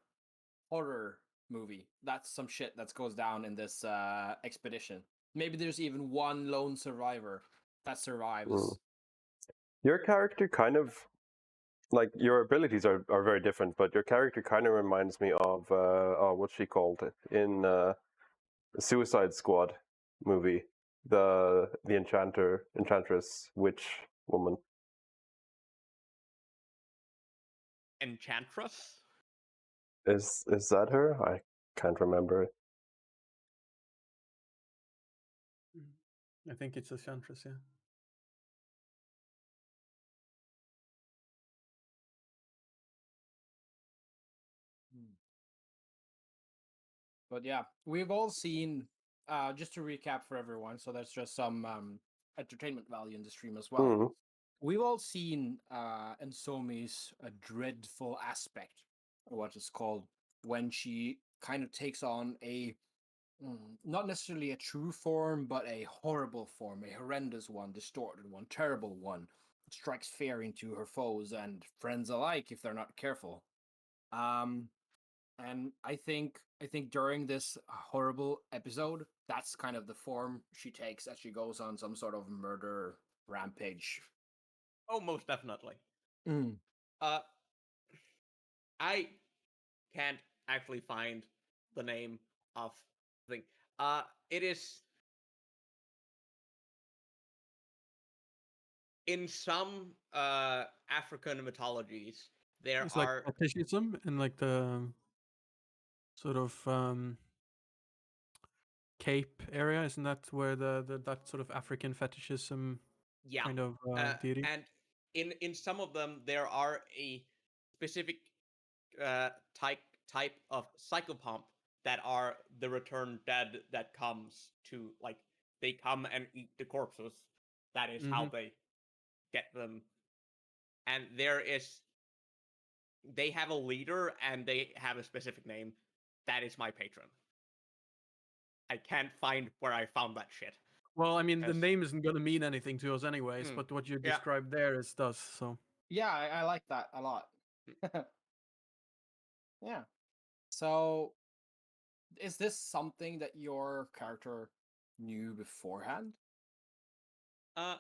horror movie. That's some shit that goes down in this expedition. Maybe there's even one lone survivor that survives. Your character kind of, like, your abilities are very different, but your character kind of reminds me of what's she called in the Suicide Squad movie, the enchantress witch woman. Enchantress? Is that her? I can't remember. I think it's a Enchantress, yeah. But yeah, we've all seen, just to recap for everyone, so that's just some entertainment value in the stream as well. We've all seen Ensomi's dreadful aspect, or what is called, when she kind of takes on a, not necessarily a true form, but a horrible form, a horrendous one, distorted one, terrible one, strikes fear into her foes and friends alike if they're not careful. And I think during this horrible episode, that's kind of the form she takes as she goes on some sort of murder rampage. Oh, most definitely. Mm. I can't actually find the name of the thing. It is in some African mythologies. It's like fetishism and like the sort of Cape area, isn't that where the that sort of African fetishism kind of deity? And in some of them there are a specific type of psychopomp that are the returned dead that comes to like they come and eat the corpses. That is how they get them. And they have a leader and they have a specific name. That is my patron. I can't find where I found that shit. Well, I mean, the Yes. name isn't gonna mean anything to us anyways, Hmm. but what you Yeah. described there is does, so. Yeah, I like that a lot. Yeah. So, is this something that your character knew beforehand, Uh,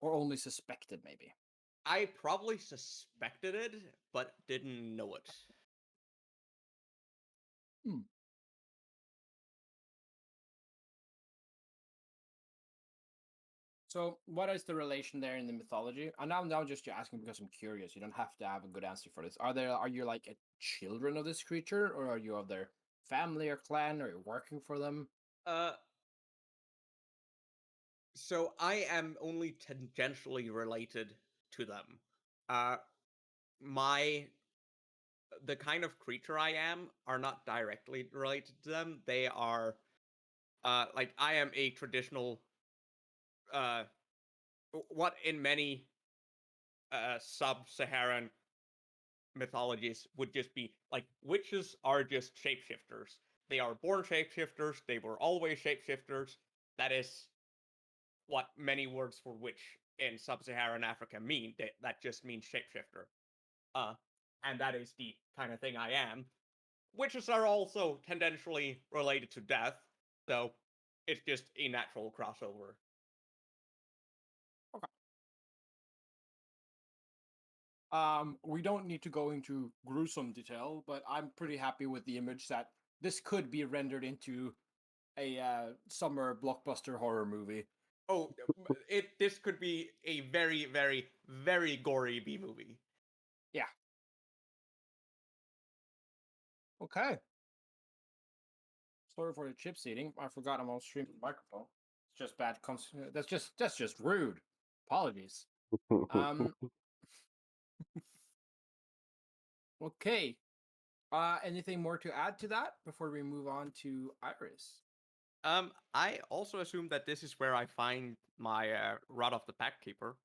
or only suspected, maybe? I probably suspected it, but didn't know it. So, what is the relation there in the mythology? And now just asking because I'm curious. You don't have to have a good answer for this. Are you like a children of this creature, or are you of their family or clan, or you're working for them? So I am only tangentially related to them. Uh, the kind of creature I am are not directly related to them. They are, like I am a traditional, what in many sub-Saharan mythologies would just be like witches are just shapeshifters. They are born shapeshifters. They were always shapeshifters. That is what many words for witch in sub-Saharan Africa mean. That just means shapeshifter. And that is the kind of thing I am. Witches are also tendentially related to death, so it's just a natural crossover. We don't need to go into gruesome detail, but I'm pretty happy with the image that this could be rendered into a summer blockbuster horror movie. Oh, this could be a very, very, very gory B movie. Yeah. Okay. Sorry for the chips eating. I forgot I'm on stream with the microphone. It's just bad. That's just rude. Apologies. Okay. Anything more to add to that before we move on to Iris? I also assume that this is where I find my Rod of the Pack Keeper.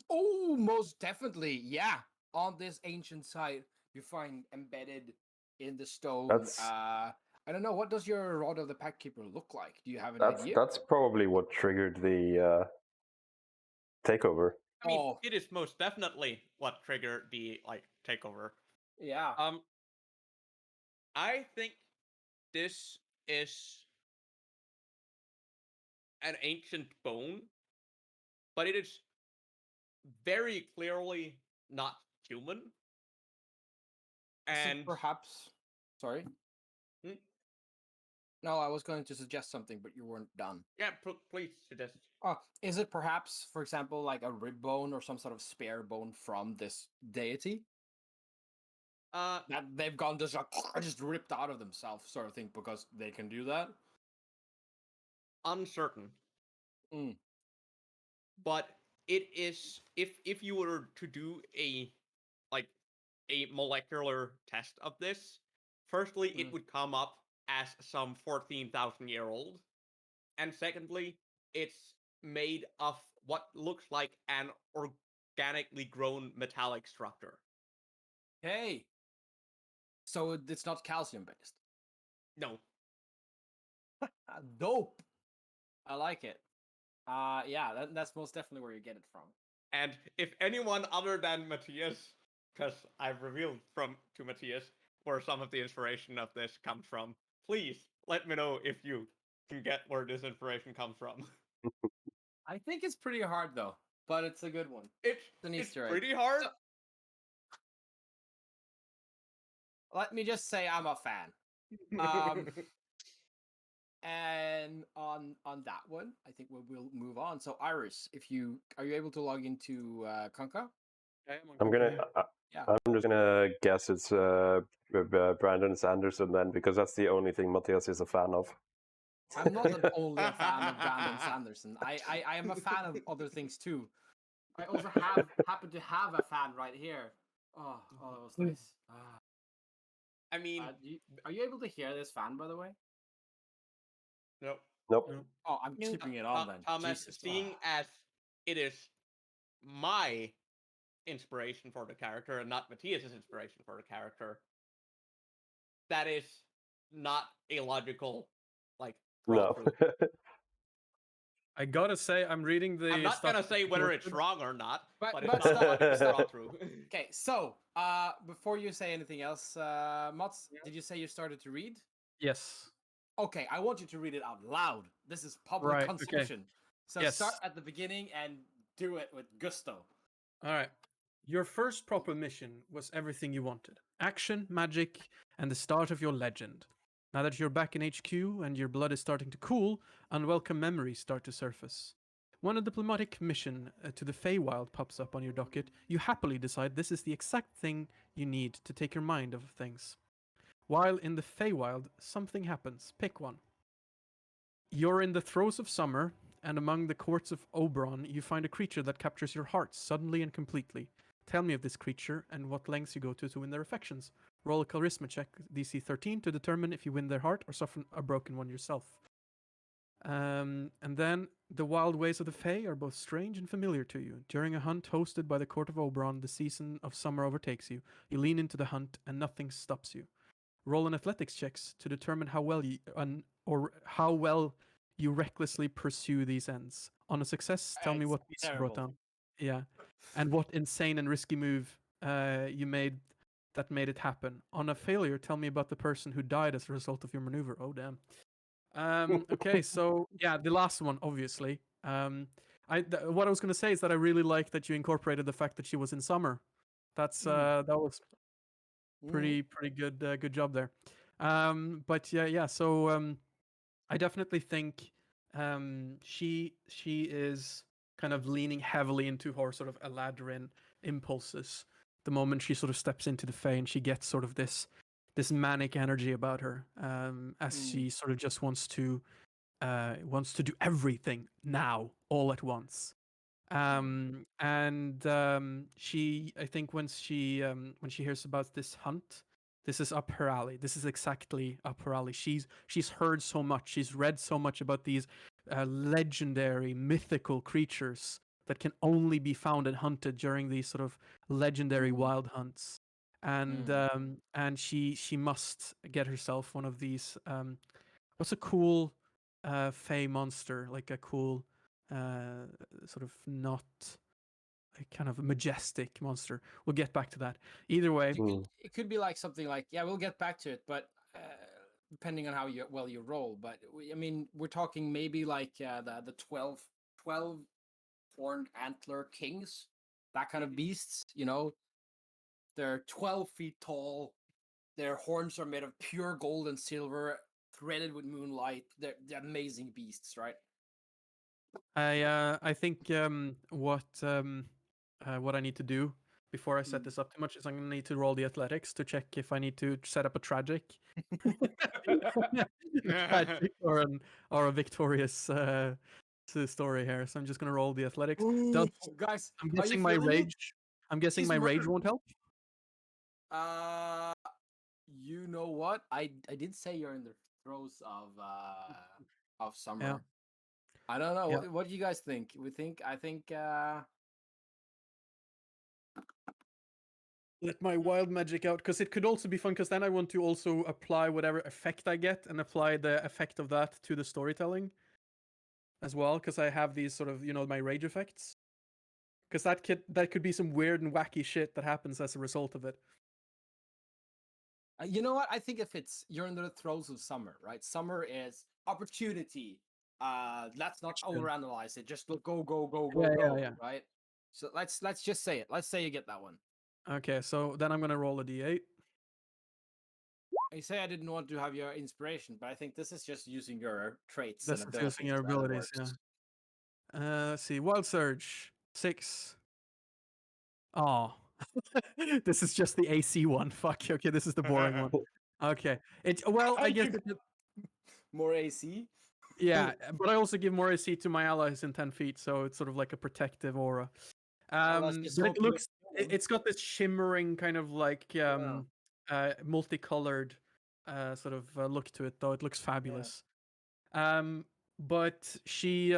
Oh, most definitely. Yeah. On this ancient site, you find embedded in the stone. That's I don't know. What does your Rod of the Pack Keeper look like? Do you have an idea? that's probably what triggered the takeover. I mean, it is most definitely what triggered the takeover. Yeah. I think this is an ancient bone, but it is very clearly not human. And perhaps, sorry. No, I was going to suggest something, but you weren't done. Yeah, please suggest. Is it perhaps, for example, like a rib bone or some sort of spare bone from this deity? That they've gone just ripped out of themselves, sort of thing, because they can do that? Uncertain. But it is if you were to do a molecular test of this, firstly, it would come up as some 14,000-year-old, and secondly, it's made of what looks like an organically grown metallic structure. Hey, so it's not calcium based? No. Dope. I like it. Yeah, that's most definitely where you get it from. And if anyone other than Matthias, because I've revealed to Matthias where some of the inspiration of this comes from, please let me know if you can get where this inspiration comes from. I think it's pretty hard though, but it's a good one. It's pretty hard. So, let me just say I'm a fan. And on that one, I think we'll move on. So Iris, are you able to log into Kanka? I'm just gonna guess it's Brandon Sanderson then, because that's the only thing Matthias is a fan of. I'm not only a fan of Brandon Sanderson. I am a fan of other things too. I also happen to have a fan right here Oh, that was nice. I mean, Are you able to hear this fan, by the way? no. Nope. No. Oh, I'm Nope. keeping it on then. Thomas, Jesus. seeing as it is my inspiration for the character and not Matthias's inspiration for the character, that is not a logical like No. through. I gotta say, I'm reading the. I'm not stuff gonna say you whether it's posted. wrong or not, But- but it's but not stop- logical stop. through. Okay, so before you say anything else, Mats, did you say you started to read? Yes. Okay, I want you to read it out loud. This is public Right, okay. consumption. So Yes. start at the beginning and do it with gusto. All right. Your first proper mission was everything you wanted: action, magic, and the start of your legend. Now that you're back in HQ and your blood is starting to cool, unwelcome memories start to surface. When a diplomatic mission to the Feywild pops up on your docket, you happily decide this is the exact thing you need to take your mind off of things. While in the Feywild, something happens. Pick one. You're in the throes of summer, and among the courts of Oberon, you find a creature that captures your heart suddenly and completely. Tell me of this creature and what lengths you go to win their affections. Roll a charisma check, DC 13, to determine if you win their heart or suffer a broken one yourself. And then the wild ways of the Fae are both strange and familiar to you. During a hunt hosted by the court of Oberon, the season of summer overtakes you. You lean into the hunt, and nothing stops you. Roll an athletics checks to determine how well you recklessly pursue these ends. On a success, tell me It's what piece you brought terrible. down. Yeah, and what insane and risky move you made that made it happen. On a failure, tell me about the person who died as a result of your maneuver. Oh damn. Okay, so yeah, the last one, obviously. What I was gonna say is that I really like that you incorporated the fact that she was in summer. That's that was pretty good good job there. But yeah. So I definitely think she is kind of leaning heavily into her sort of Eladrin impulses the moment she sort of steps into the Fae, and she gets sort of this manic energy about her, as she sort of just wants to do everything now, all at once. She, I think, when she hears about this hunt, this is up her alley. This is exactly up her alley. She's heard so much. She's read so much about these legendary, mythical creatures that can only be found and hunted during these sort of legendary wild hunts. And she must get herself one of these. What's a cool Fey monster? Like a cool sort of not a kind of majestic monster. We'll get back to that. Either way, It could be like something like, yeah, we'll get back to it, but depending on how well you roll. But I mean, we're talking maybe like the 12 horned antler kings, that kind of beasts. You know, they're 12 feet tall. Their horns are made of pure gold and silver, threaded with moonlight. They're amazing beasts, right? I think what I need to do before I set this up too much is I'm gonna need to roll the athletics to check if I need to set up a tragic, or a victorious story here. So I'm just gonna roll the athletics. Guys, I'm are you guessing my feeling it? rage. I'm guessing She's my rage murdered. won't help. You know what? I did say you're in the throes of summer. Yeah. I don't know. Yeah. What do you guys think? I think Let my wild magic out, because it could also be fun, because then I want to also apply whatever effect I get and apply the effect of that to the storytelling as well, because I have these sort of, my rage effects. Because that could be some weird and wacky shit that happens as a result of it. you know what? I think if you're in the throes of summer, right? Summer is opportunity. Let's not overanalyze it. Just go, Yeah. right? So let's just say it. Let's say you get that one. Okay, so then I'm gonna roll a d8. I say I didn't want to have your inspiration, but I think this is just using your traits This and is using your abilities. abilities, yeah. Let's see, wild surge 6. Oh, this is just the AC one. Fuck. Okay, this is the boring one. Okay, I guess more AC. Yeah, but I also give more AC to my allies in 10 feet, so it's sort of like a protective aura. Let's just But hope It's got this shimmering kind of like multicolored sort of look to it, though. It looks fabulous. But she's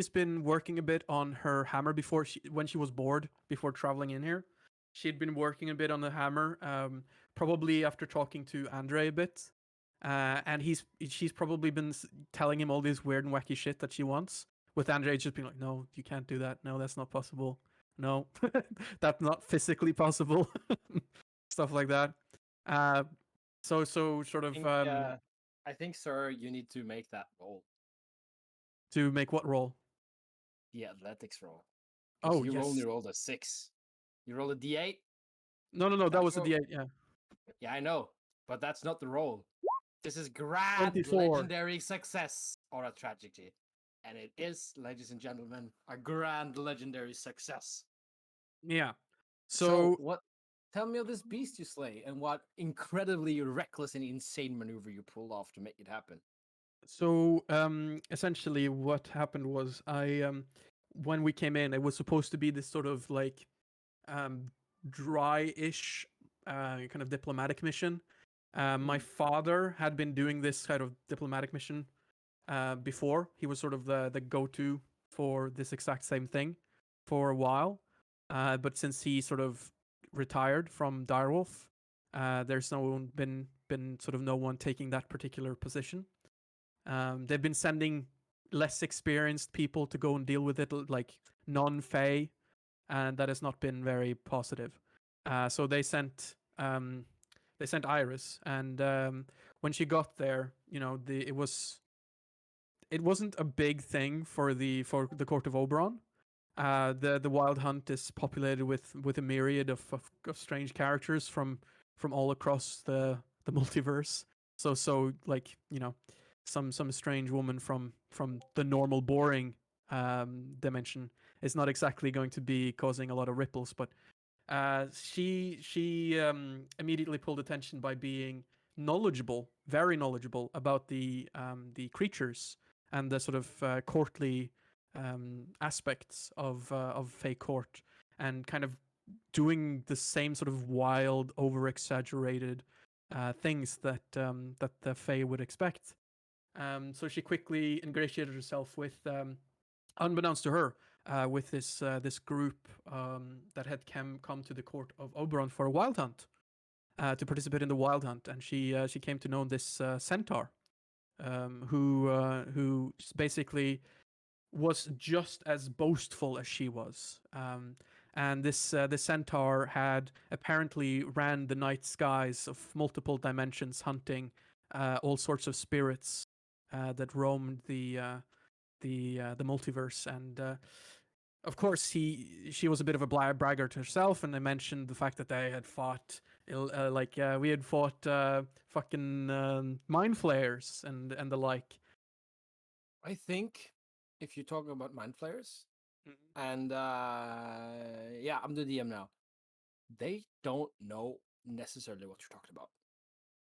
been working a bit on her hammer before when she was bored before traveling in here. She'd been working a bit on the hammer, probably after talking to Andre a bit, and she's probably been telling him all this weird and wacky shit that she wants. With Andre just being like, "No, you can't do that. No, that's not possible. No, that's not physically possible." Stuff like that. So sort of I think, sir, you need to make that roll. to make what roll? The athletics roll. 'Cause Oh, you yes. only rolled a 6. You rolled a D8. No, that That's was a what- D8. Yeah. Yeah, I know, but that's not the roll. This is grand 24. legendary success or a tragedy, and it is, ladies and gentlemen, a grand legendary success. Yeah. So So what? Tell me of this beast you slay, and what incredibly reckless and insane maneuver you pulled off to make it happen. essentially what happened was when we came in, it was supposed to be this sort of like dry-ish kind of diplomatic mission. My father had been doing this kind of diplomatic mission before. He was sort of the go-to for this exact same thing for a while. But since he sort of retired from Direwolf, there's been sort of no one taking that particular position. They've been sending less experienced people to go and deal with it, like non-Fey, and that has not been very positive. So they sent Iris, and when she got there, it wasn't a big thing for the court of Oberon. The Wild Hunt is populated with a myriad of strange characters from all across the multiverse. So like some strange woman from the normal boring dimension is not exactly going to be causing a lot of ripples, but she immediately pulled attention by being knowledgeable, very knowledgeable about the creatures and the sort of courtly aspects of Fey court, and kind of doing the same sort of wild, over exaggerated things that the Fey would expect. So she quickly ingratiated herself with, unbeknownst to her, with this group that had come to the court of Oberon for a wild hunt, to participate in the wild hunt, and she came to know this centaur, who basically was just as boastful as she was. And this centaur had apparently ran the night skies of multiple dimensions, hunting all sorts of spirits that roamed the multiverse. And of course, she was a bit of a braggart herself, and they mentioned the fact that they had fought, we had fought fucking mind flayers and the like. I think if you're talking about mind flayers, and yeah, I'm the DM now. They don't know necessarily what you're talking about.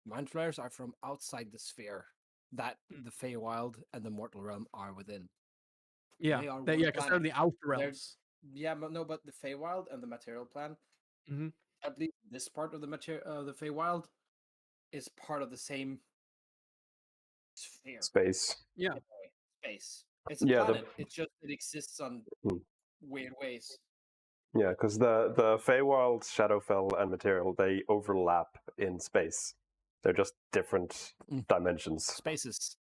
Mind flayers are from outside the sphere that the Feywild and the mortal realm are within. Yeah, They are because they're the outer realms. Yeah, but no, but the Feywild and the material plane, at least this part of the the Feywild, is part of the same sphere. Space. Yeah. Space. It's a Yeah, planet. It's just it exists on weird ways. Yeah, because the Feywild, Shadowfell, and Material, they overlap in space. They're just different dimensions. Spaces.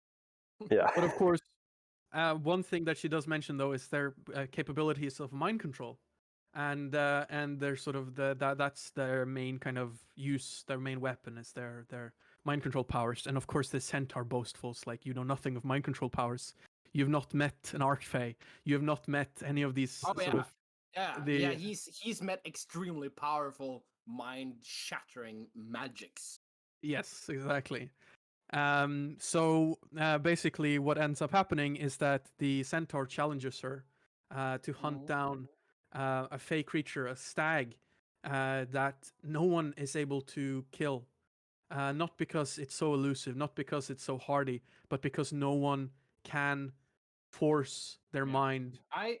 Yeah. But of course, one thing that she does mention though is their capabilities of mind control, and their sort of that's their main kind of use. Their main weapon is their mind control powers. And of course, the centaur boastfuls, like, you know nothing of mind control powers. You've not met an Archfey. You have not met any of these Yeah, he's met extremely powerful, mind-shattering magics. Yes, exactly. So basically, what ends up happening is that the centaur challenges her to hunt down a fey creature, a stag, that no one is able to kill. Not because it's so elusive, not because it's so hardy, but because no one can force their mind. I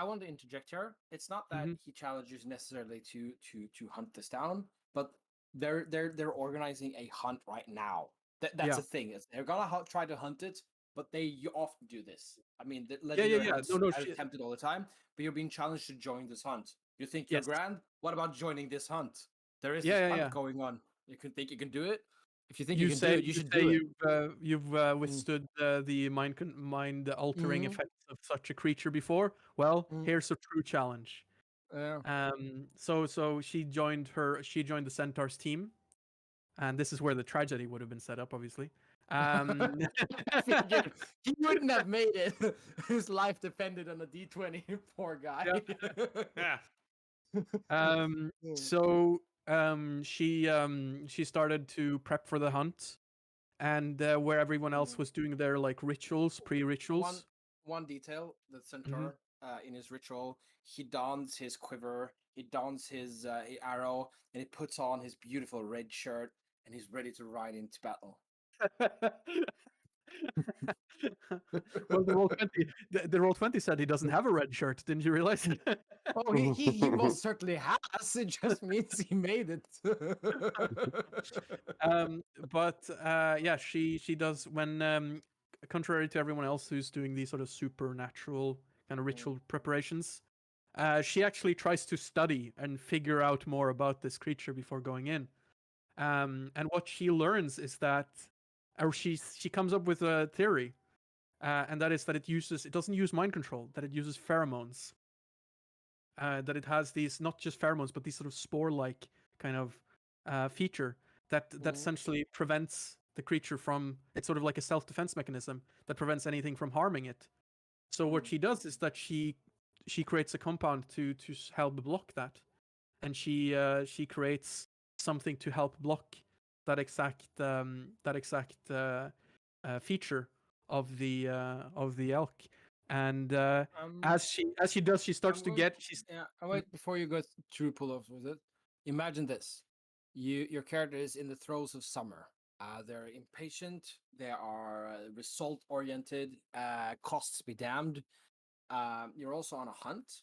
I want to interject here. It's not that Mhm. he challenges necessarily to hunt this down, but they're organizing a hunt right now. That's Yeah. a thing. They're gonna try to hunt it, but they often do this. I mean, the Yeah, legendary yeah. hunts No, no, are she, attempted all the time, but you're being challenged to join this hunt. You think you're yes. grand? What about joining this hunt? There is Yeah, this yeah, hunt yeah. going on. You can think you can do it. If you think you can do it, you You should say do it. you've withstood the mind altering Mhm. effects of such a creature before. Well, Mhm. here's a true challenge. Yeah. So she joined the Centaur's team, and this is where the tragedy would have been set up, obviously. I figured he wouldn't have made it. His life depended on a D20. Poor guy. Yeah. So she started to prep for the hunt, and where everyone else was doing their like rituals, one pre-rituals. one detail: the Mhm. centaur, in his ritual, he dons his quiver, he dons his arrow, and he puts on his beautiful red shirt, and he's ready to ride into battle. Well, the roll 20 said he doesn't have a red shirt. Didn't you realize? Oh, he most certainly has. It just means he made it. But yeah, she does when contrary to everyone else who's doing these sort of supernatural kind of ritual preparations, she actually tries to study and figure out more about this creature before going in. And what she learns is that, or she comes up with a theory, and that is that it doesn't use mind control, that it uses pheromones. That it has these not just pheromones, but these sort of spore-like kind of feature that essentially prevents the creature from. It's sort of like a self-defense mechanism that prevents anything from harming it. So what she does is that she creates a compound to help block that, and she creates something to help block that exact feature of the elk. And as she does, she starts I'm to going. get she's Yeah, wait before you go through pull-ups with it. Imagine this: your character is in the throes of summer. They're impatient. They are result-oriented. Costs be damned. You're also on a hunt,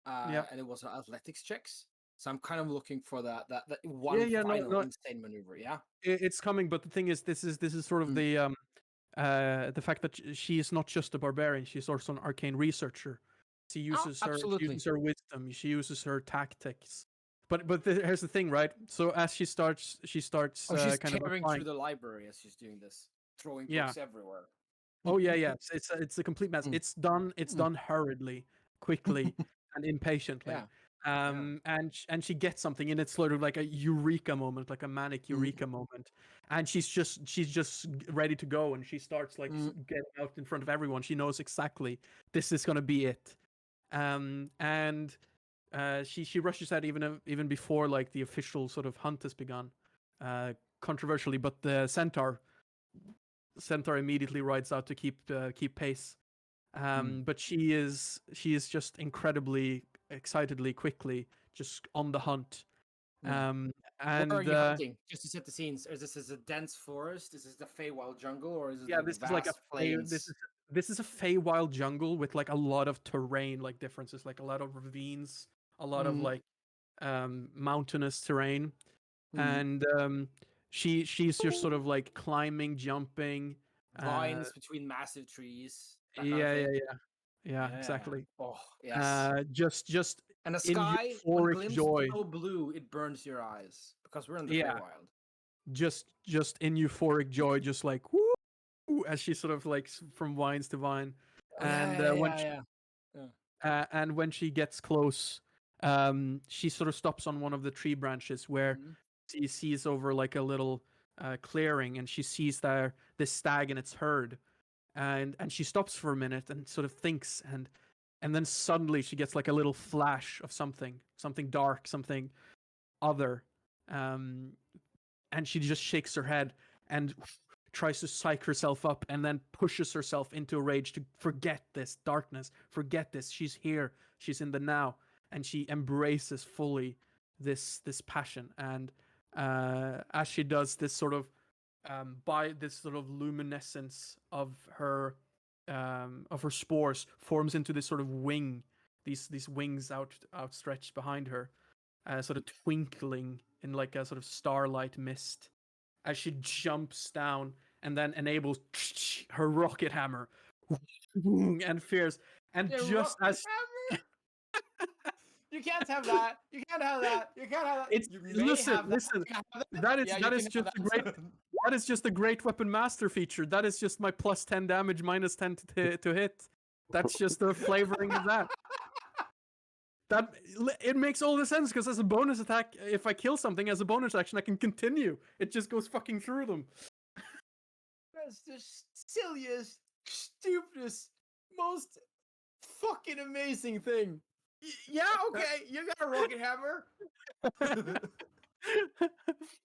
yeah. and it was athletics checks. So I'm kind of looking for that Yeah, one yeah, no, final no, insane maneuver. Yeah. it's coming. But the thing is, this is sort of the fact that she is not just a barbarian; she's also an arcane researcher. She uses Absolutely. wisdom. She uses her tactics. But here's the thing, right? So as she starts Oh, she's kind of tearing applying. through the library as she's doing this, throwing Yeah. books everywhere. Oh yeah, yeah. It's a complete mess. Mm. It's done hurriedly, quickly, and impatiently. Yeah. Yeah. And she gets something, and it's sort of like a eureka moment, like a manic eureka moment. And she's just ready to go, and she starts like getting out in front of everyone. She knows exactly this is gonna be it. And she rushes out even before like the official sort of hunt has begun. Controversially, but the centaur immediately rides out to keep pace. But she is just incredibly excitedly quickly just on the hunt. And Where are you hunting? Just to set the scenes. Is this a dense forest? Is this the Feywild jungle, or is it yeah, like this is like vast plains? this is a Feywild jungle with like a lot of terrain like differences, like a lot of ravines, a lot of like mountainous terrain, and she's just sort of like climbing, jumping, Vines between massive trees, that kind of yeah, thing. yeah, exactly. Oh, yes. Just And the in sky, when euphoric glimpsed joy. so blue, it burns your eyes because we're in the Yeah, Feywild. just in euphoric joy, just like woo, as she sort of like from vines to vine, Oh, and and when she gets close, she sort of stops on one of the tree branches where she sees over like a little clearing, and she sees there this stag and its herd, and she stops for a minute and sort of thinks, and then suddenly she gets like a little flash of something dark, something other, and she just shakes her head and tries to psych herself up, and then pushes herself into a rage to forget this darkness, forget this. She's here, she's in the now, and she embraces fully this passion. And as she does, this sort of by this sort of luminescence of her spores forms into this sort of wing these wings outstretched behind her, sort of twinkling in like a sort of starlight mist as she jumps down and then enables her rocket hammer and fierce. And The just rocket as hammer? You can't have that. You can't have that. You can't have that. it's You may listen, have that. listen, You can have that. that is Yeah, that you is can just have a great that. that is just a great weapon master feature. That is just my plus 10 damage, minus 10 to hit. That's just the flavoring of that. It makes all the sense because as a bonus attack, if I kill something as a bonus action, I can continue. It just goes fucking through them. That's the silliest, stupidest, most fucking amazing thing. Yeah, okay, you got a rocket hammer.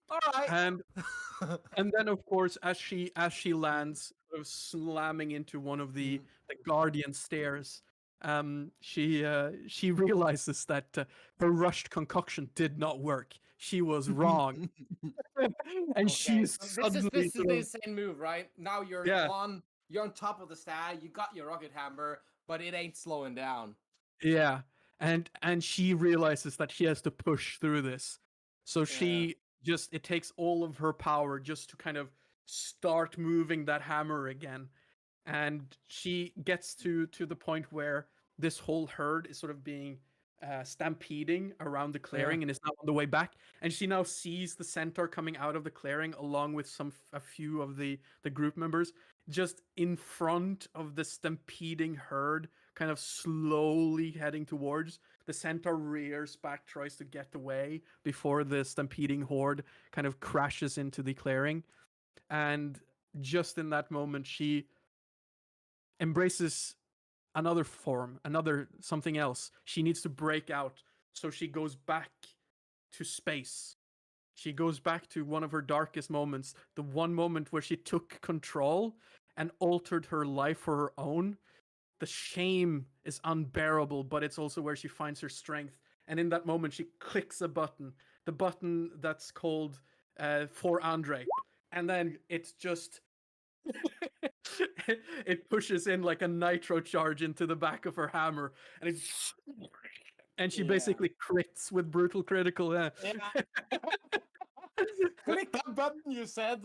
All right. And then of course as she lands, sort of slamming into one of the guardian stairs, she realizes that her rushed concoction did not work. She was wrong. And she's so suddenly this is sort the of, insane move, right? Now you're Yeah. on top of the stag, you got your rocket hammer, but it ain't slowing down. yeah, and she realizes that she has to push through this. So she just, it takes all of her power just to kind of start moving that hammer again. And she gets to the point where this whole herd is sort of being stampeding around the clearing and is now on the way back. And she now sees the centaur coming out of the clearing along with a few of the group members just in front of the stampeding herd, kind of slowly heading towards. The centaur rears back, tries to get away before the stampeding horde kind of crashes into the clearing. And just in that moment, she embraces another form, another something else. She needs to break out. So she goes back to space. She goes back to one of her darkest moments, the one moment where she took control and altered her life for her own. The shame is unbearable, but it's also where she finds her strength. And in that moment, she clicks a button, the button that's called for Andre. And then it's just it pushes in like a nitro charge into the back of her hammer, and she basically crits with brutal critical. Yeah. Click that button, you said.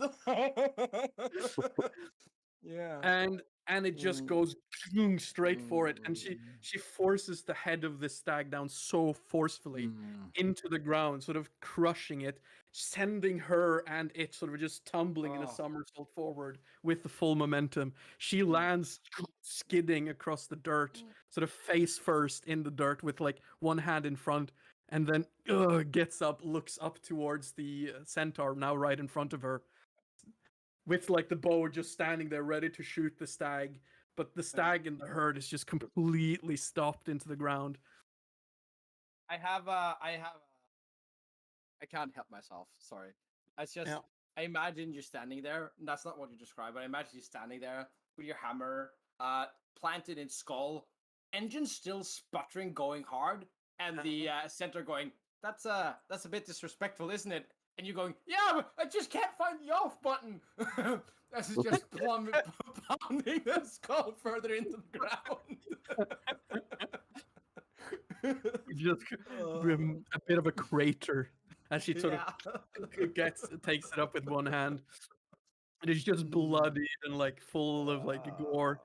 Yeah. And it just goes straight for it, and she forces the head of the stag down so forcefully into the ground, sort of crushing it, sending her and it sort of just tumbling in a somersault forward with the full momentum. She lands skidding across the dirt, sort of face first in the dirt with like one hand in front, and then gets up, looks up towards the centaur now right in front of her, with like the bow just standing there ready to shoot the stag, but the stag in the herd is just completely stopped into the ground. I can't help myself. Sorry. It's just I imagine you're standing there. And that's not what you described, but I imagine you standing there with your hammer planted in skull, engine still sputtering, going hard, and the center going, that's a bit disrespectful, isn't it? And you're going, yeah, but I just can't find the off button. This is just pounding the skull further into the ground. Just a bit of a crater as she sort of takes it up with one hand, and it's just bloody and like full of like gore,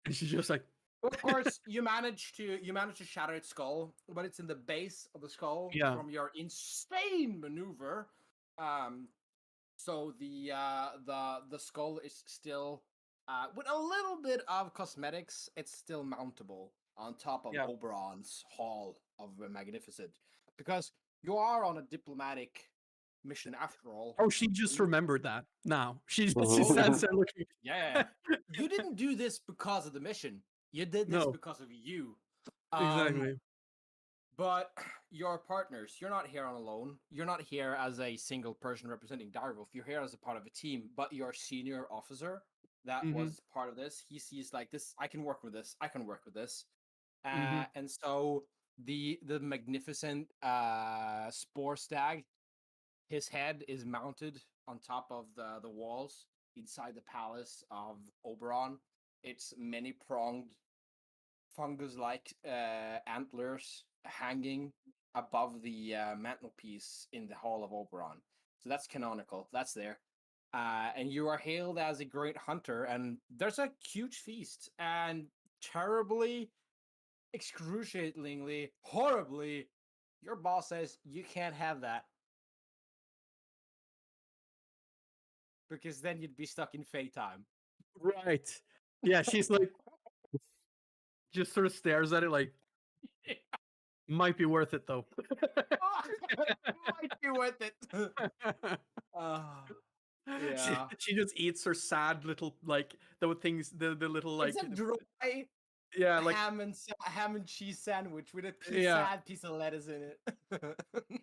and she's just like, of course, you manage to shatter its skull, but it's in the base of the skull from your insane maneuver. So the skull is still with a little bit of cosmetics, it's still mountable on top of Oberon's Hall of Magnificent, because you are on a diplomatic mission after all. Oh, she just remembered that now. She stands there looking. Yeah. You didn't do this because of the mission. You did this because of you. Exactly. But your partners, you're not here on alone. You're not here as a single person representing Direwolf. You're here as a part of a team. But your senior officer that was part of this, he sees like this. I can work with this. I can work with this. And so the magnificent spore stag, his head is mounted on top of the walls inside the palace of Oberon. Its many pronged fungus-like antlers hanging above the mantelpiece in the Hall of Oberon. So that's canonical. That's there. And you are hailed as a great hunter, and there's a huge feast. And terribly, excruciatingly, horribly, your boss says you can't have that. Because then you'd be stuck in Fey time. Right. Yeah, she's like, just sort of stares at it like, might be worth it though. Might be worth it. Yeah. She just eats her sad little like the things the little like It's a dry yeah like ham and cheese sandwich with a Yeah. sad piece of lettuce in it.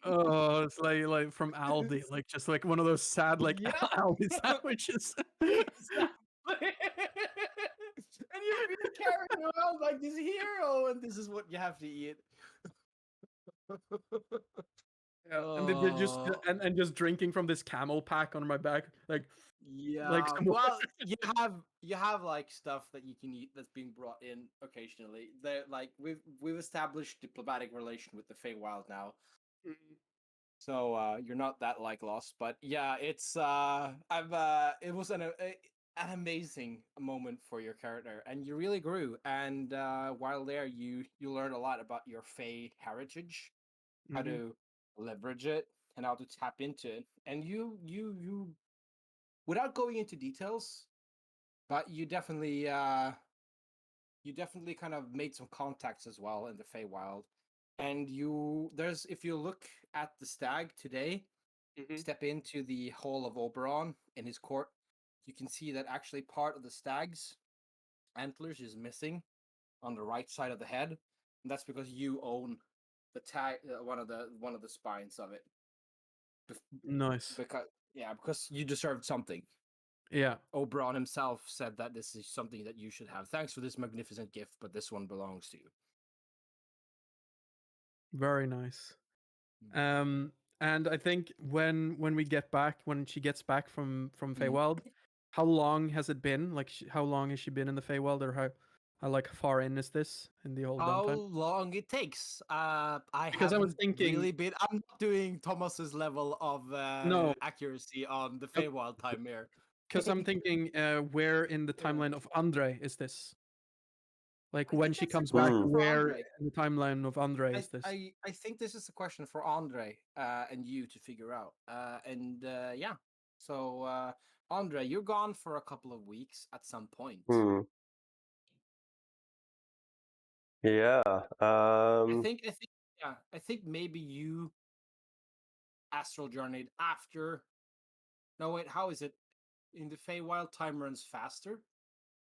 oh it's like from Aldi like just like one of those sad like Yeah. Aldi sandwiches. Exactly. And you're being carried around like this hero, and this is what you have to eat. Yeah, and then they're just Oh. and just drinking from this camel pack on my back like Yeah, some- well, you have like stuff that you can eat that's being brought in occasionally. They're like we've established diplomatic relation with the Feywild now, so you're not that like lost. But yeah, it's it was an amazing moment for your character, and you really grew. And while there, you learned a lot about your Fey heritage, how Mhm. to leverage it, and how to tap into it. And you without going into details, but you definitely kind of made some contacts as well in the Feywild. And there's if you look at the stag today, Mhm. step into the Hall of Oberon in his court, you can see that actually part of the stag's antlers is missing on the right side of the head, and that's because you own the tag, one of the spines of it. Nice. Because you deserved something. Yeah. Oberon himself said that this is something that you should have. Thanks for this magnificent gift, but this one belongs to you. Very nice. And I think when we get back, when she gets back from Feywild, how long has it been? Like, how long has she been in the Feywild, or how like far in is this in the whole How downtime? long it takes? Because I was haven't thinking, really been. I'm not doing Thomas's level of no, accuracy on the Uh, Feywild time here. because I'm thinking, where in the Yeah. timeline of Andre is this? Like I when think she that's a comes back, question for where Andre. in the timeline of Andre is this? I think this is a question for Andre and you to figure out. Yeah. So Andre, you're gone for a couple of weeks at some point. Yeah. I think maybe you astral journeyed after. No, wait, how is it? In the Feywild, time runs faster,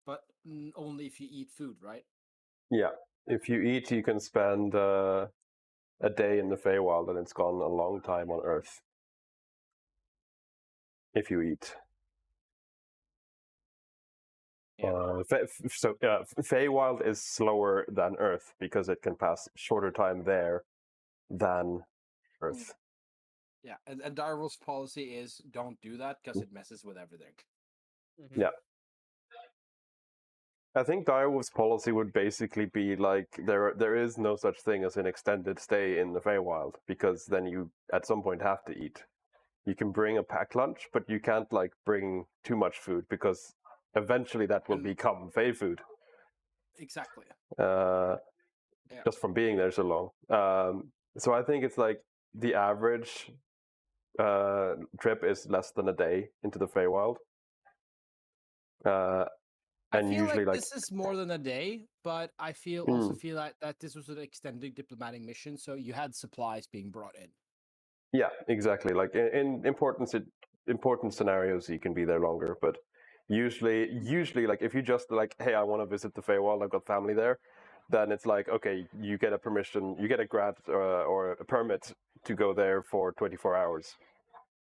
but only if you eat food, right? Yeah. If you eat, you can spend a day in the Feywild, and it's gone a long time on Earth. If you eat. Yeah. Feywild is slower than Earth because it can pass shorter time there than Earth. Yeah, and DIREWOLF's policy is don't do that because it messes with everything. Yeah. I think Direwolf's policy would basically be like there is no such thing as an extended stay in the Feywild, because then you at some point have to eat. You can bring a packed lunch, but you can't like bring too much food because eventually that will become Fey food. Exactly. Just from being there so long. So I think it's like the average trip is less than a day into the Feywild. And I feel usually like this is more than a day, but I also feel that this was an extended diplomatic mission, so you had supplies being brought in. Yeah, exactly. Like in important scenarios, you can be there longer, but usually, like if you just like, hey, I want to visit the Feywild, I've got family there, then it's like, okay, you get a permission, you get a grant or a permit to go there for 24 hours.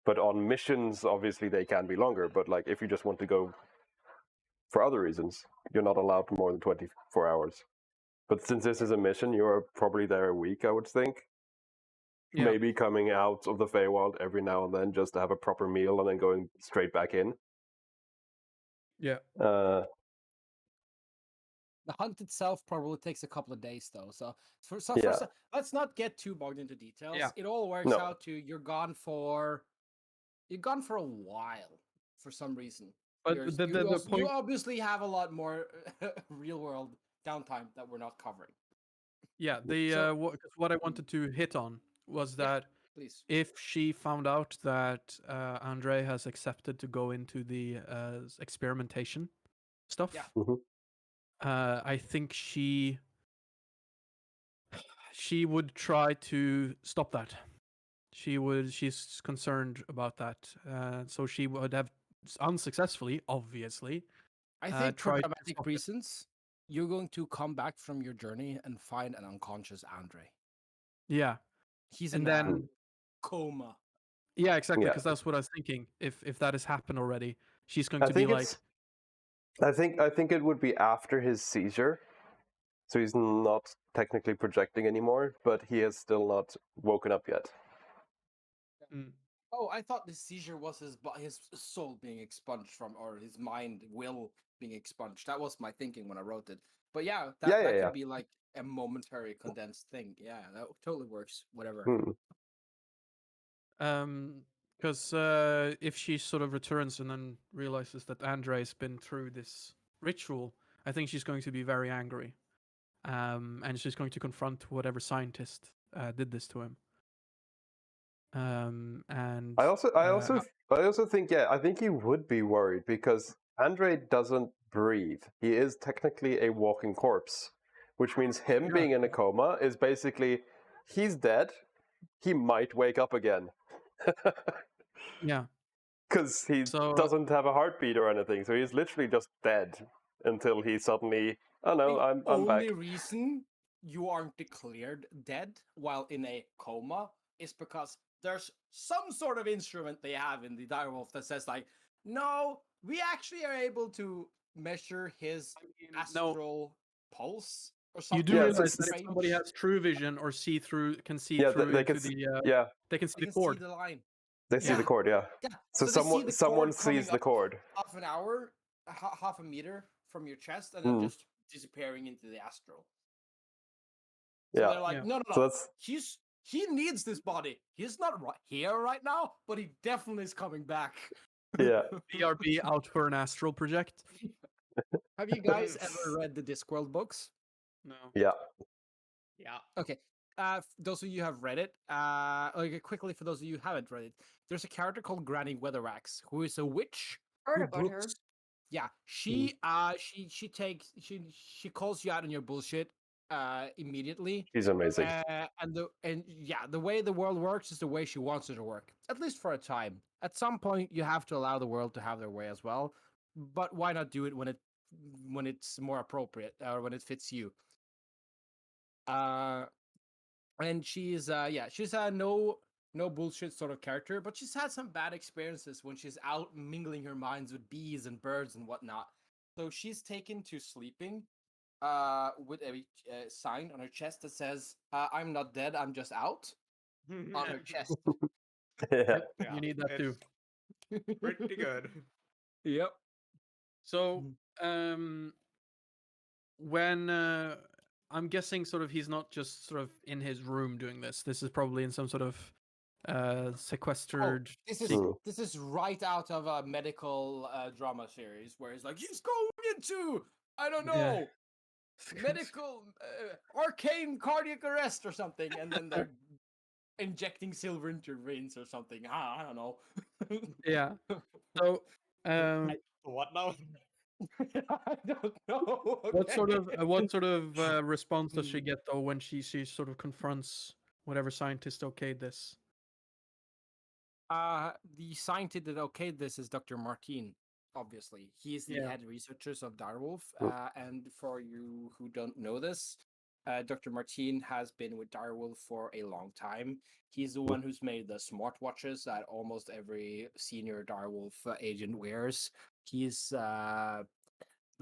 But on missions, obviously, they can be longer. But like if you just want to go for other reasons, you're not allowed more than 24 hours. But since this is a mission, you're probably there a week, I would think. Yeah. Maybe coming out of the Feywild every now and then just to have a proper meal and then going straight back in. Yeah. The hunt itself probably takes a couple of days, though. So Yeah. let's not get too bogged into details. Yeah. It all works No. out to you're gone for a while for some reason. But You're- the you, also- you point, obviously have a lot more real world downtime that we're not covering. yeah, So- what I wanted to hit on was Yeah. that Please. if she found out that Andre has accepted to go into the experimentation stuff, Yeah. Mhm. I think she would try to stop that. She's concerned about that, so she would have unsuccessfully, obviously. I think for try to dramatic stop it. reasons, you're going to come back from your journey and find an unconscious Andre. Yeah, He's and in a then coma. yeah, exactly, Yeah. because that's what I was thinking. If that has happened already, she's going I to be think like, it's. I think it would be after his seizure, so he's not technically projecting anymore, but he has still not woken up yet. mm, Oh, I thought the seizure was his soul being expunged from, or his will being expunged. That was my thinking when I wrote it. But yeah, that Yeah. could be like a momentary condensed thing. Yeah, that totally works. Whatever. Hmm. because if she sort of returns and then realizes that Andre's been through this ritual, I think she's going to be very angry, and she's going to confront whatever scientist did this to him. And I also think I think he would be worried because Andre doesn't breathe. He is technically a walking corpse, which means him Yeah. being in a coma is basically he's dead. He might wake up again yeah, because he So- doesn't have a heartbeat or anything. So he's literally just dead until he suddenly, oh no, The I'm back. only reason you aren't declared dead while in a coma is because there's some sort of instrument they have in the direwolf that says like, no, we actually are able to measure his no, astral pulse or you something. do Yeah, realize it's- that if strange. somebody has true vision or can see Yeah, through they into can s- the Yeah, they can see They the can cord. see the line. they see Yeah. the cord. Yeah. Yeah. So they see the someone cord coming sees the up cord. half an hour, half a meter from your chest, and then Mm. just disappearing into the astral. So Yeah. they're like, Yeah. no. So that's He needs this body. He's not right here right now, but he definitely is coming back. yeah. BRB out for an astral project. Have you guys ever read the Discworld books? No. Yeah. Yeah. Okay. Those of you who have read it, quickly for those of you who haven't read it, there's a character called Granny Weatheraxe who is a witch. Heard who about her. Yeah, she calls you out on your bullshit immediately. She's amazing. The way the world works is the way she wants it to work, at least for a time. At some point, you have to allow the world to have their way as well. But why not do it when it's more appropriate or when it fits you? And she's no bullshit sort of character, but she's had some bad experiences when she's out mingling her minds with bees and birds and whatnot. So she's taken to sleeping with a sign on her chest that says, "I'm not dead, I'm just out," on her chest. Yeah. Yeah, You need that too. Pretty good. Yep. So, when I'm guessing, sort of, he's not just sort of in his room doing this. This is probably in some sort of sequestered. This is right out of a medical drama series where he's like, he's going into, I don't know, medical arcane cardiac arrest or something, and then they're injecting silver into your veins or something. I don't know. Yeah. So, What now? I don't know. what sort of okay. response does she get though when she sort of confronts whatever scientist okayed this? The scientist that okayed this is Dr. Martin. Obviously, he is the Yeah. head researchers of DIREWOLF. And for you who don't know this, Dr. Martin has been with DIREWOLF for a long time. He's the one who's made the smartwatches that almost every senior DIREWOLF agent wears. He's the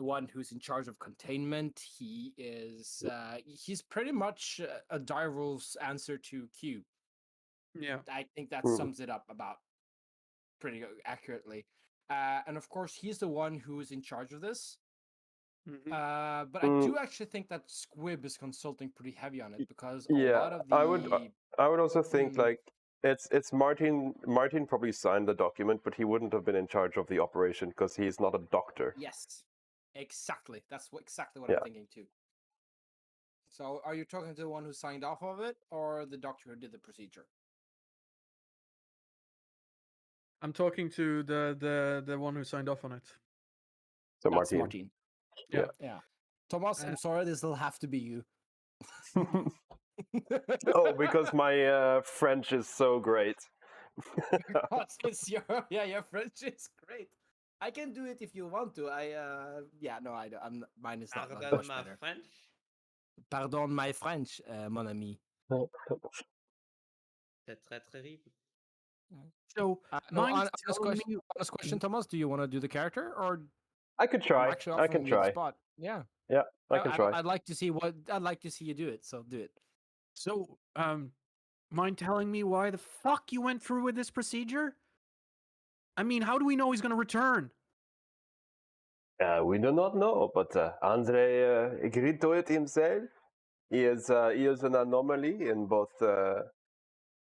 one who's in charge of containment. He is he's pretty much a DIREWOLF's answer to Q. Yeah. I think that Hmm. sums it up about pretty accurately. And of course, he's the one who is in charge of this. Mhm. But I do actually think that Squib is consulting pretty heavy on it because a Yeah, lot of the I would also think Mm. like it's Martin. Martin probably signed the document, but he wouldn't have been in charge of the operation because he's not a doctor. yes, exactly. That's exactly what Yeah. I'm thinking too. So, are you talking to the one who signed off of it, or the doctor who did the procedure? I'm talking to the one who signed off on it. So That's Martin. Martin. Yeah. Yeah. Thomas, I'm sorry, this will have to be you. Oh, because my French is so great. Because it's your French is great. I can do it if you want to. Mine is not much Pardon my better. French. Pardon my French, mon ami. C'est très terrible. So No, mine's honest telling me question, Thomas. Do you want to do the character, or I could I'm try. actually I can offering you the try. spot? Yeah, Yeah, I can try. I'd like to see you do it. So do it. So, mind telling me why the fuck you went through with this procedure? I mean, how do we know he's gonna return? We do not know, but Andre agreed to it himself. He is an anomaly in both the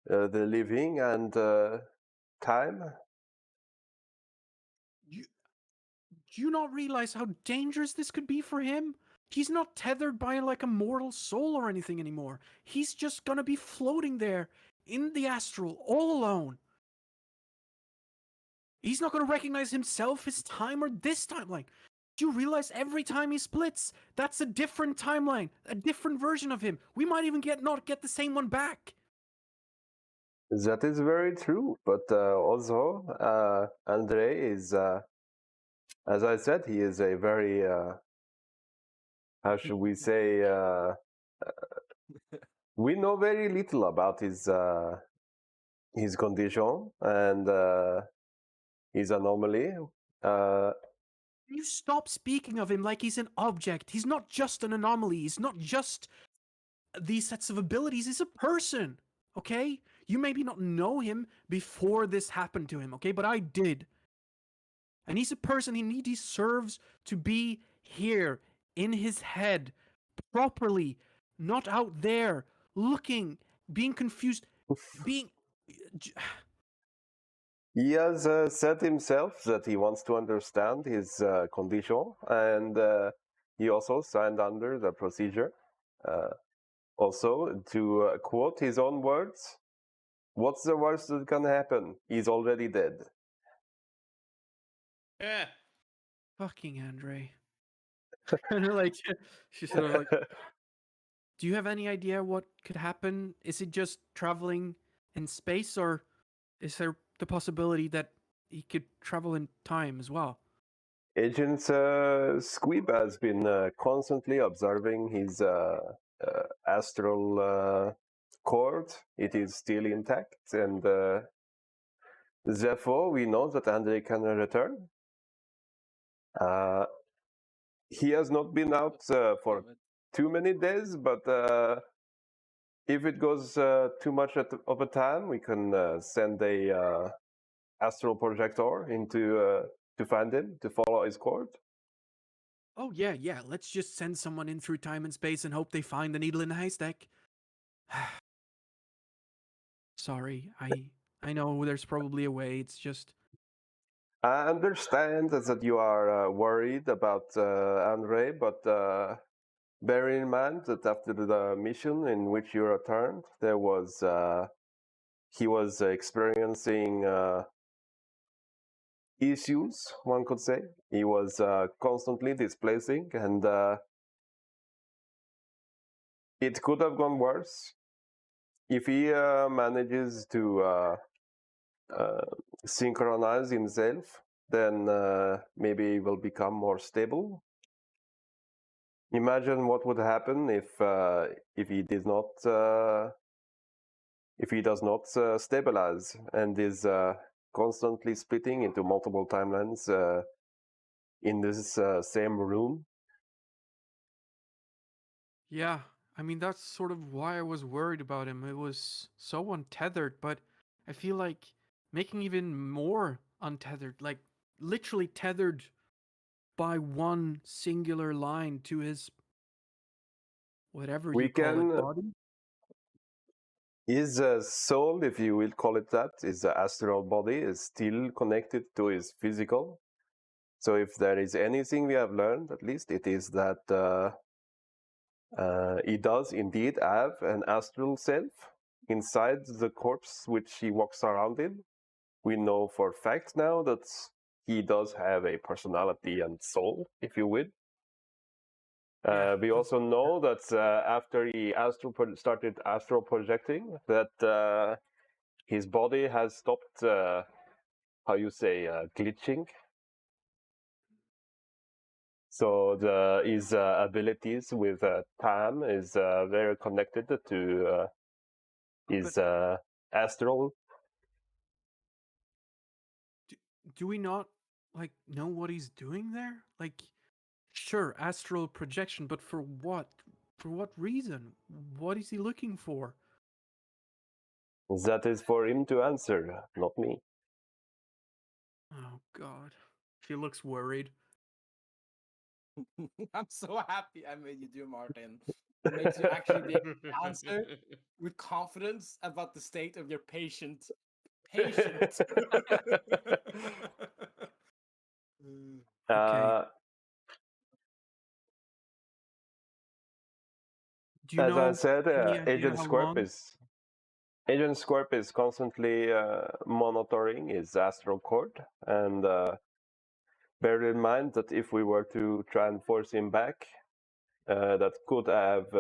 living and time. Do you not realize how dangerous this could be for him? He's not tethered by like a mortal soul or anything anymore. He's just gonna be floating there in the astral all alone. He's not gonna recognize himself, his time, or this timeline. Do you realize every time he splits, that's a different timeline, a different version of him? We might even not get the same one back. That is very true, but also Andre is, as I said, he is a very how should we say? We know very little about his condition and his anomaly. You stop speaking of him like he's an object. He's not just an anomaly. He's not just these sets of abilities. He's a person, okay? You maybe not know him before this happened to him, okay? But I did. And he's a person. He deserves to be here in his head properly, not out there looking, being confused, being. He has said himself that he wants to understand his condition, and he also signed under the procedure. Also, to quote his own words, "What's the worst that can happen? He's already dead." Yeah. Fucking Andre. And like, she's sort of like, do you have any idea what could happen? Is it just traveling in space, or is there the possibility that he could travel in time as well? Agent Squib has been constantly observing his astral cord. It is still intact, and therefore we know that Andre can return. He has not been out for too many days, but if it goes too much of a time, we can send a astral projector into to find him, to follow his cord. Oh yeah. Let's just send someone in through time and space and hope they find the needle in the haystack. Sorry, I know there's probably a way. It's just I understand that you are worried about Andre, but bear in mind that after the mission in which you returned, there was he was experiencing issues. One could say he was constantly displacing, and it could have gone worse if he manages to synchronize himself. Then maybe he will become more stable. Imagine what would happen if he did not if he does not stabilize and is constantly splitting into multiple timelines in this same room. yeah. I mean, that's sort of why I was worried about him. It was so untethered, but I feel like making even more untethered, like literally tethered by one singular line to his whatever We you call it can body? his soul, if you will call it that, his astral body is still connected to his physical. So if there is anything we have learned, at least, it is that he does indeed have an astral self inside the corpse which he walks around in. We know for fact now that he does have a personality and soul, if you will. Yeah, We also know that after he started astral projecting, that his body has stopped, glitching. So his abilities with time is very connected to his astral. Do we not like know what he's doing there? Like, sure, astral projection, but for what? For what reason? What is he looking for? That is for him to answer, not me. Oh God, she looks worried. I'm so happy I made you do, Martin. It makes you actually be able to answer with confidence about the state of your patient. Patient. Okay. Do you As I know said, any idea how long? Agent Scorp is constantly monitoring his astral cord, and bear in mind that if we were to try and force him back, that could have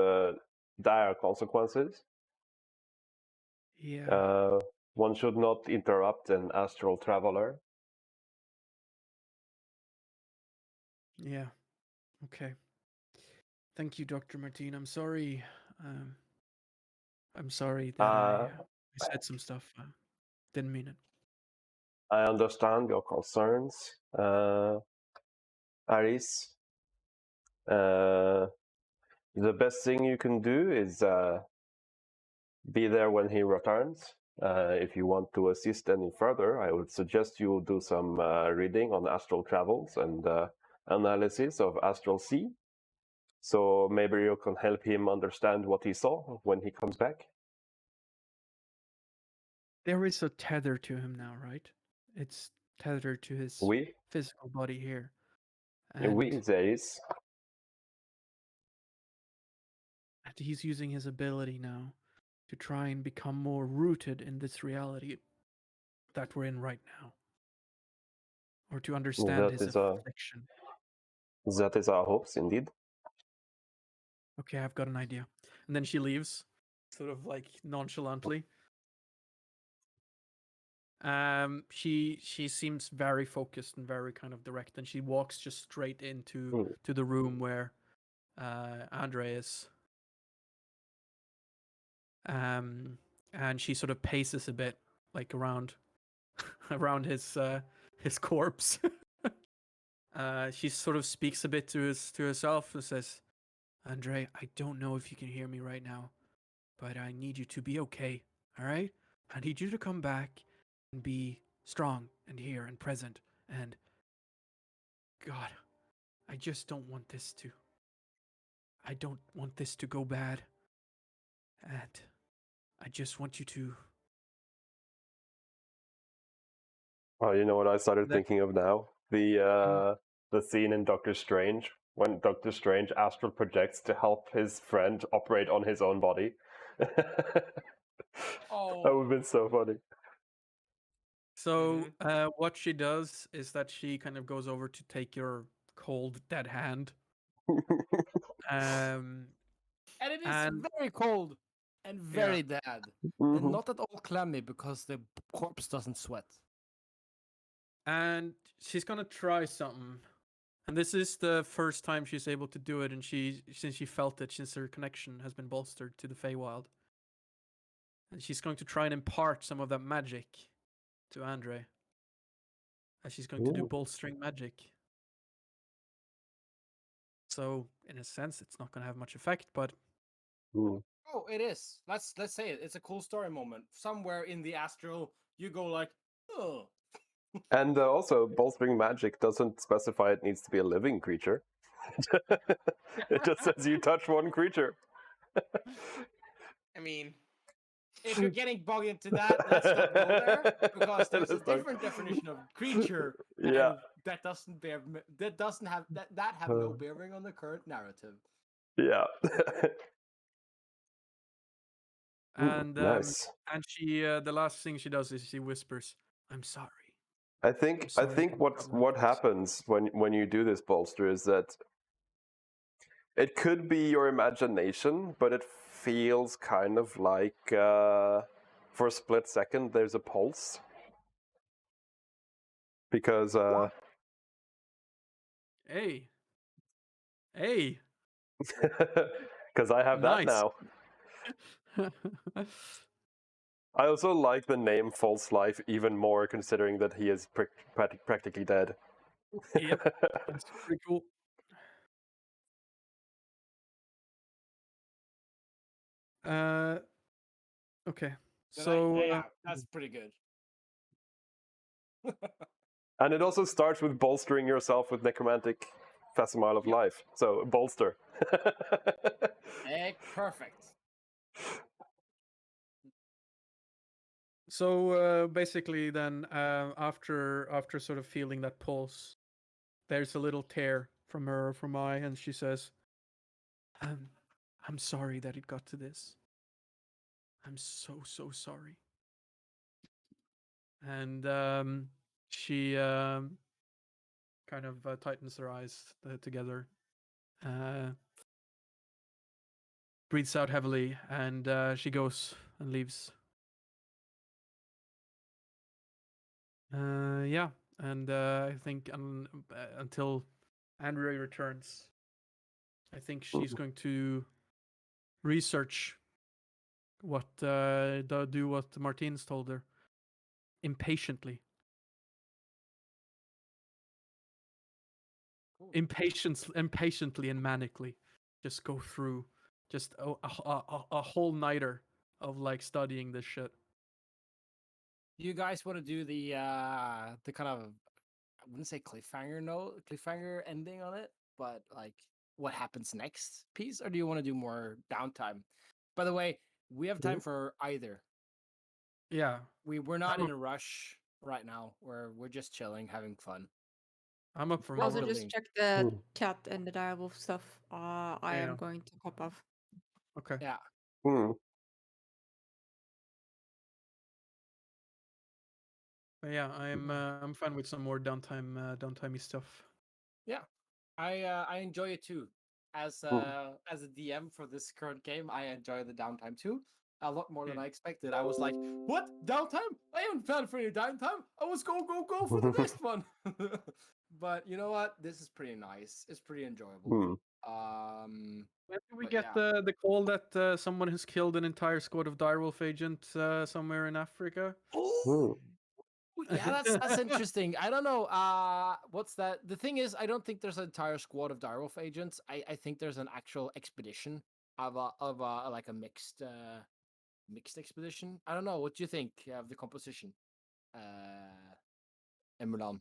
dire consequences. Yeah. One should not interrupt an astral traveler. Yeah. Okay. Thank you, Dr. Martin. I'm sorry. I'm sorry that I said some stuff. Didn't mean it. I understand your concerns, Aris. The best thing you can do is be there when he returns. If you want to assist any further, I would suggest you do some reading on astral travels and analysis of astral sea. So maybe you can help him understand what he saw when he comes back. There is a tether to him now, right? It's tethered to his Oui, physical body here. oui, And there is. he's using his ability now to try and become more rooted in this reality that we're in right now. Or to understand his affliction. That is our hopes, indeed. Okay, I've got an idea. And then she leaves, sort of like nonchalantly. She seems very focused and very kind of direct, and she walks just straight into to the room where Andre is. And she sort of paces a bit, like around around his corpse. She sort of speaks a bit to herself and says, "Andre, I don't know if you can hear me right now, but I need you to be okay. All right? I need you to come back and be strong and here and present. And God, I just don't want this to. I don't want this to go bad. And I just want you to." Oh, you know what I started thinking of now? The scene in Doctor Strange when Doctor Strange astral projects to help his friend operate on his own body. Oh. That would have been so funny. So what she does is that she kind of goes over to take your cold dead hand. And it is very cold and very dead. And not at all clammy because the corpse doesn't sweat. And she's gonna try something. And this is the first time she's able to do it, and since she felt it, since her connection has been bolstered to the Feywild. And she's going to try and impart some of that magic to Andre. And she's going to do bolstering magic. So, in a sense, it's not going to have much effect, but... Oh, it is. Let's say it. It's a cool story moment. Somewhere in the astral, you go like, oh. And also, bolstering magic doesn't specify it needs to be a living creature. It just says you touch one creature. I mean, If you're getting bogged into that, let's not go there because there's a Let's not- different definition of creature, Yeah. and that doesn't have no bearing on the current narrative. Yeah. And Nice. and she the last thing she does is she whispers, "I'm sorry." I think sorry what happens when you do this bolster is that it could be your imagination, but it feels kind of like for a split second there's a pulse because Hey, because I have that nice. now. I also like the name False Life even more, considering that he is practically dead. Yep, that's pretty cool. Okay. So yeah, that's pretty good. And it also starts with bolstering yourself with necromantic facsimile of life. So bolster. Perfect. So basically, then after sort of feeling that pulse, there's a little tear from her eye, and she says, "I'm sorry that it got to this. I'm so sorry." And she kind of tightens her eyes together, breathes out heavily, and she goes and leaves. Yeah, and I think until Andrea returns, I think she's going to research what do what Martine's told her impatiently. Cool. Impatiently and manically, just go through just a whole nighter of like studying this shit. You guys want to do the kind of, I wouldn't say cliffhanger ending on it, but like what happens next piece, or do you want to do more downtime? By the way, we have time for either. Yeah, We're not in a rush right now. We're just chilling, having fun. I'm up for Also, more. just check the chat and the direwolf stuff. I Yeah. am going to pop off. Okay. Yeah. But yeah, I'm fine with some more downtimey stuff. Yeah, I enjoy it too. As a DM for this current game, I enjoy the downtime too. A lot more than I expected. I was like, "What downtime? I haven't planned for any downtime. I was go for the next one." But you know what? This is pretty nice. It's pretty enjoyable. When do we But get yeah. the call that someone has killed an entire squad of direwolf agents somewhere in Africa? Oh, yeah, that's interesting. I don't know. What's that? The thing is, I don't think there's an entire squad of direwolf agents. I think there's an actual expedition of like a mixed expedition. I don't know. What do you think of the composition, Emerald?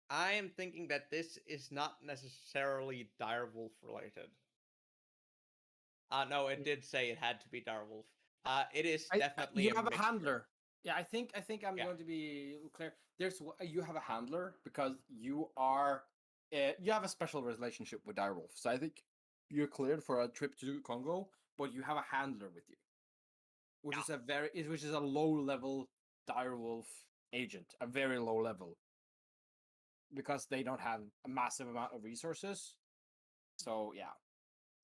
I am thinking that this is not necessarily direwolf related. No, it did say it had to be direwolf. It is definitely you a have a mixture. handler. Yeah, I think I'm going to be clear. You have a handler because you are you have a special relationship with direwolf. So I think you're cleared for a trip to Congo, but you have a handler with you, which is a low level direwolf agent, a very low level, because they don't have a massive amount of resources. So yeah,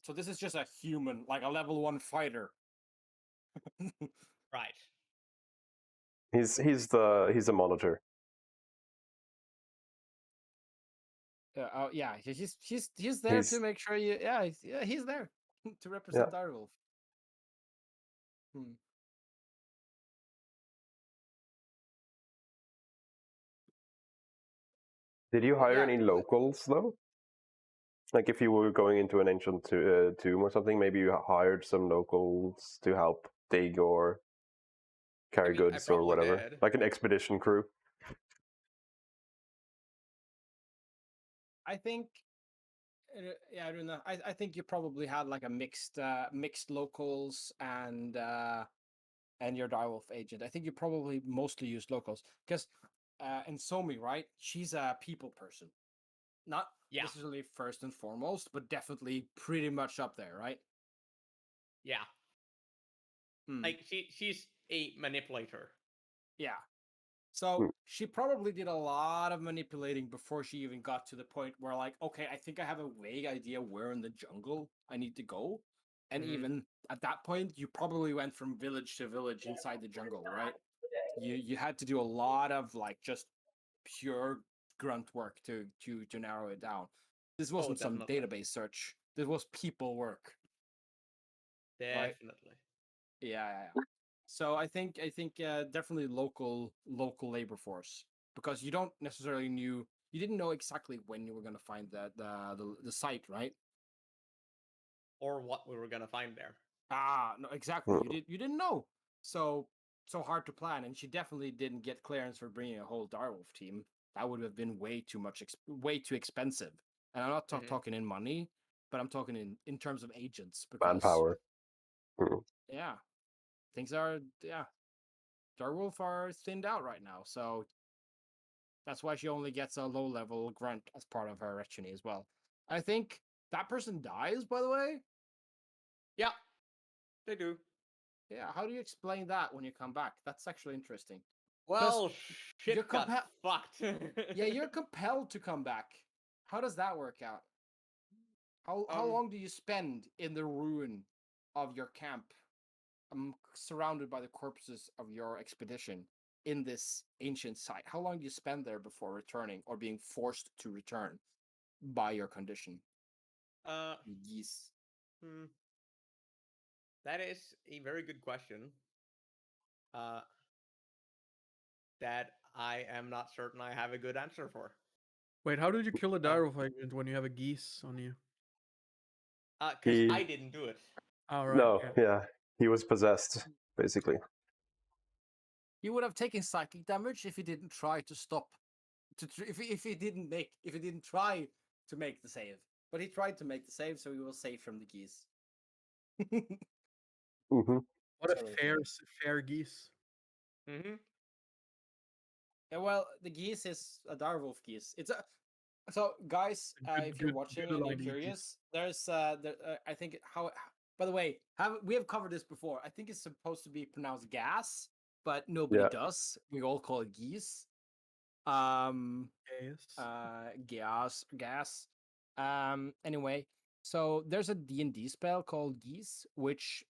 so this is just a human, like a level 1 fighter. Right. He's a monitor. Yeah, he's there to make sure you. Yeah, he's there to represent Direwolf. Did you hire any locals though? Like if you were going into an ancient tomb or something, maybe you hired some locals to help dig or. carry mean, I goods or probably whatever, did. like an expedition crew. I think, yeah, I don't know. I think you probably had like a mixed locals and your direwolf agent. I think you probably mostly used locals because in Somi, right? She's a people person, not Yeah. necessarily first and foremost, but definitely pretty much up there, right? Yeah. Hmm. Like she's a manipulator. Yeah. So she probably did a lot of manipulating before she even got to the point where, like, okay, I think I have a vague idea where in the jungle I need to go. And even at that point, you probably went from village to village inside the jungle, right? You had to do a lot of like just pure grunt work to narrow it down. This wasn't some definitely. database search. This was people work. Right? Definitely. Yeah. So I think definitely local labor force, because you don't necessarily you didn't know exactly when you were going to find the site, right? Or what we were gonna find there. No, exactly. You didn't know. So hard to plan, and she definitely didn't get clearance for bringing a whole direwolf team. That would have been way too much, way too expensive. And I'm not talking in money, but I'm talking in terms of agents, because Manpower. yeah, things are direwolf are thinned out right now. So that's why she only gets a low level grunt as part of her retinue as well. I think that person dies, by the way. Yeah, they do. Yeah, how do you explain that when you come back? That's actually interesting. Well, shit you're got fucked. Yeah, you're compelled to come back. How does that work out? How long do you spend in the ruin of your camp, surrounded by the corpses of your expedition in this ancient site? How long do you spend there before returning or being forced to return by your condition? Geese. That is a very good question. That I am not certain I have a good answer for. Wait, how did you kill a direwolf agent when you have a geese on you? Because I didn't do it. Oh, right. No, yeah. He was possessed, basically. He would have taken psychic damage if he didn't try to stop. If he didn't try to make the save, but he tried to make the save, so he was safe from the geese. What a fair geese. Yeah, well, the geese is a direwolf geese. It's a so guys, if you're watching and you're curious, there's I think how. By the way, we have covered this before. I think it's supposed to be pronounced gas, but nobody does. We all call it geese. Gas. Anyway, so there's a D&D spell called Geese, which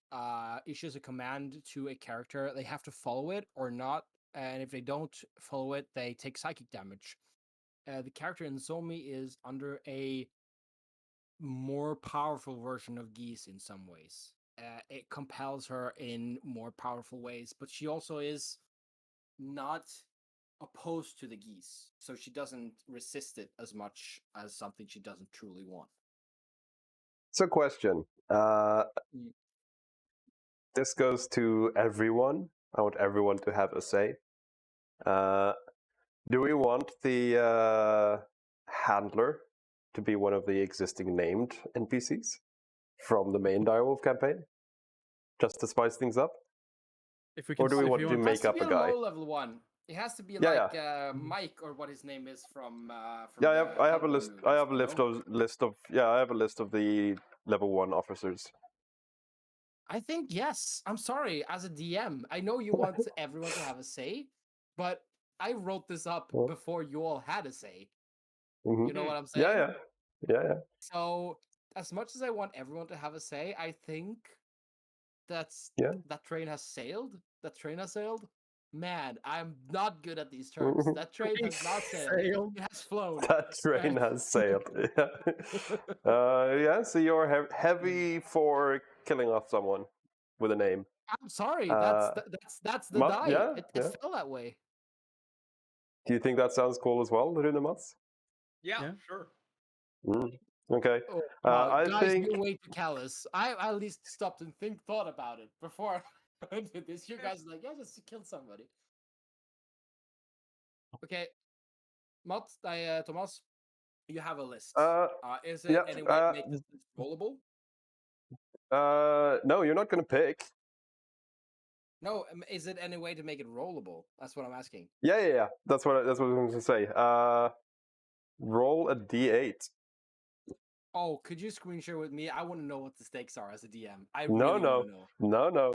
issues a command to a character. They have to follow it or not, and if they don't follow it, they take psychic damage. The character in Zomi is under a more powerful version of Geese in some ways. It compels her in more powerful ways, but she also is not opposed to the geese, so she doesn't resist it as much as something she doesn't truly want. So, question. This goes to everyone. I want everyone to have a say. Do we want the handler to be one of the existing named NPCs from the main Direwolf campaign, just to spice things up? Or do we want to make up a guy? Low level one. It has to be like Mike or what his name is from. I have a list. I have a list of the level 1 officers. I think yes. I'm sorry, as a DM, I know you want everyone to have a say, but I wrote this up before you all had a say. You know what I'm saying? Yeah. So as much as I want everyone to have a say, I think that train has sailed. That train has sailed. Man, I'm not good at these terms. That train has not sailed. It has flown. That train has sailed. So you're heavy for killing off someone with a name. I'm sorry. That's the die. It fell that way. Do you think that sounds cool as well, Rune Mats? Yeah, sure. Okay. I think you're way too callous. I at least stopped and thought about it before. This you guys like, yeah, just kill somebody. Okay, Thomas, you have a list. Is it yeah, any way to make this rollable? no, you're not gonna pick. No, is it any way to make it rollable? That's what I'm asking. Yeah. That's what I was going to say. Roll a d8. Oh, could you screen share with me? I want to know what the stakes are as a DM. I No, really no, want to know. no.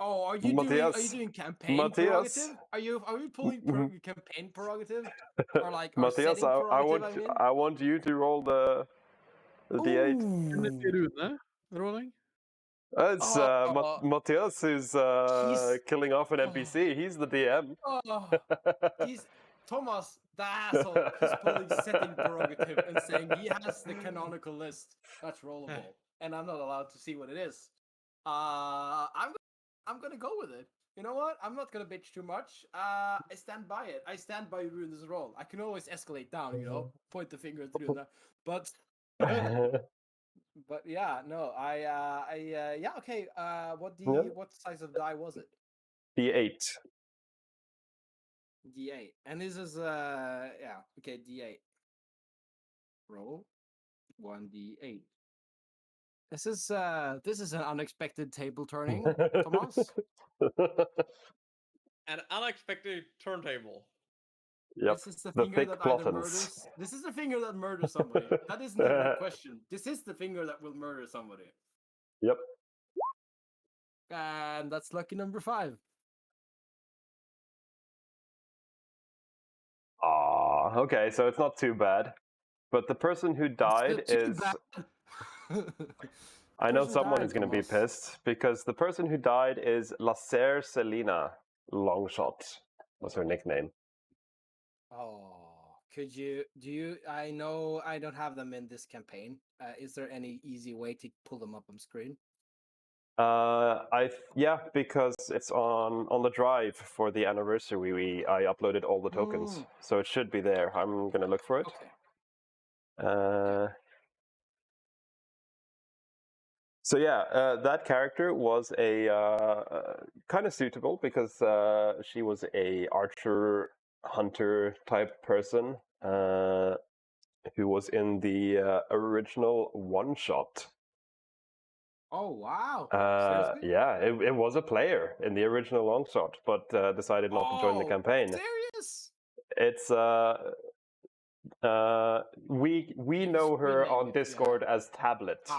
Oh, are you Matthias, doing campaign Matthias. prerogative? Are you pulling campaign prerogative? Or like our Matthias, setting I prerogative, I want you to roll the d8. Kan det se Rune rolling? It's Oh. Matthias who's He's- killing off an NPC. He's the DM. Oh, he's Thomas, the asshole. He's pulling setting prerogative and saying he has the canonical list that's rollable, and I'm not allowed to see what it is. I'm gonna go with it. You know what? I'm not gonna bitch too much. I stand by it. I stand by Rune's roll. I can always escalate down, point the finger at Rune, but but yeah, no, yeah, okay. What size of die was it? d8. D8. And this is yeah, okay, D8. Roll 1d8. This is an unexpected table turning, Thomas. An unexpected turntable. Yep. This is the The finger thick that either plottens. murders. This is the finger that murders somebody. That isn't even a question. This is the finger that will murder somebody. Yep. And that's lucky number 5. Okay, so it's not too bad. But the person who died is... I know someone is going to be pissed, because the person who died is Lacer Selina Longshot, was her nickname. Oh, I know I don't have them in this campaign. Is there any easy way to pull them up on screen? Yeah, because it's on the drive for the anniversary. I uploaded all the tokens, so it should be there. I'm gonna look for it. Okay. So yeah, that character was a kind of suitable because she was a archer hunter type person who was in the original one shot. Oh wow! Seriously? Yeah, it was a player in the original long shot, but decided not to join the campaign. Serious? It's we know her on Discord as Tablet.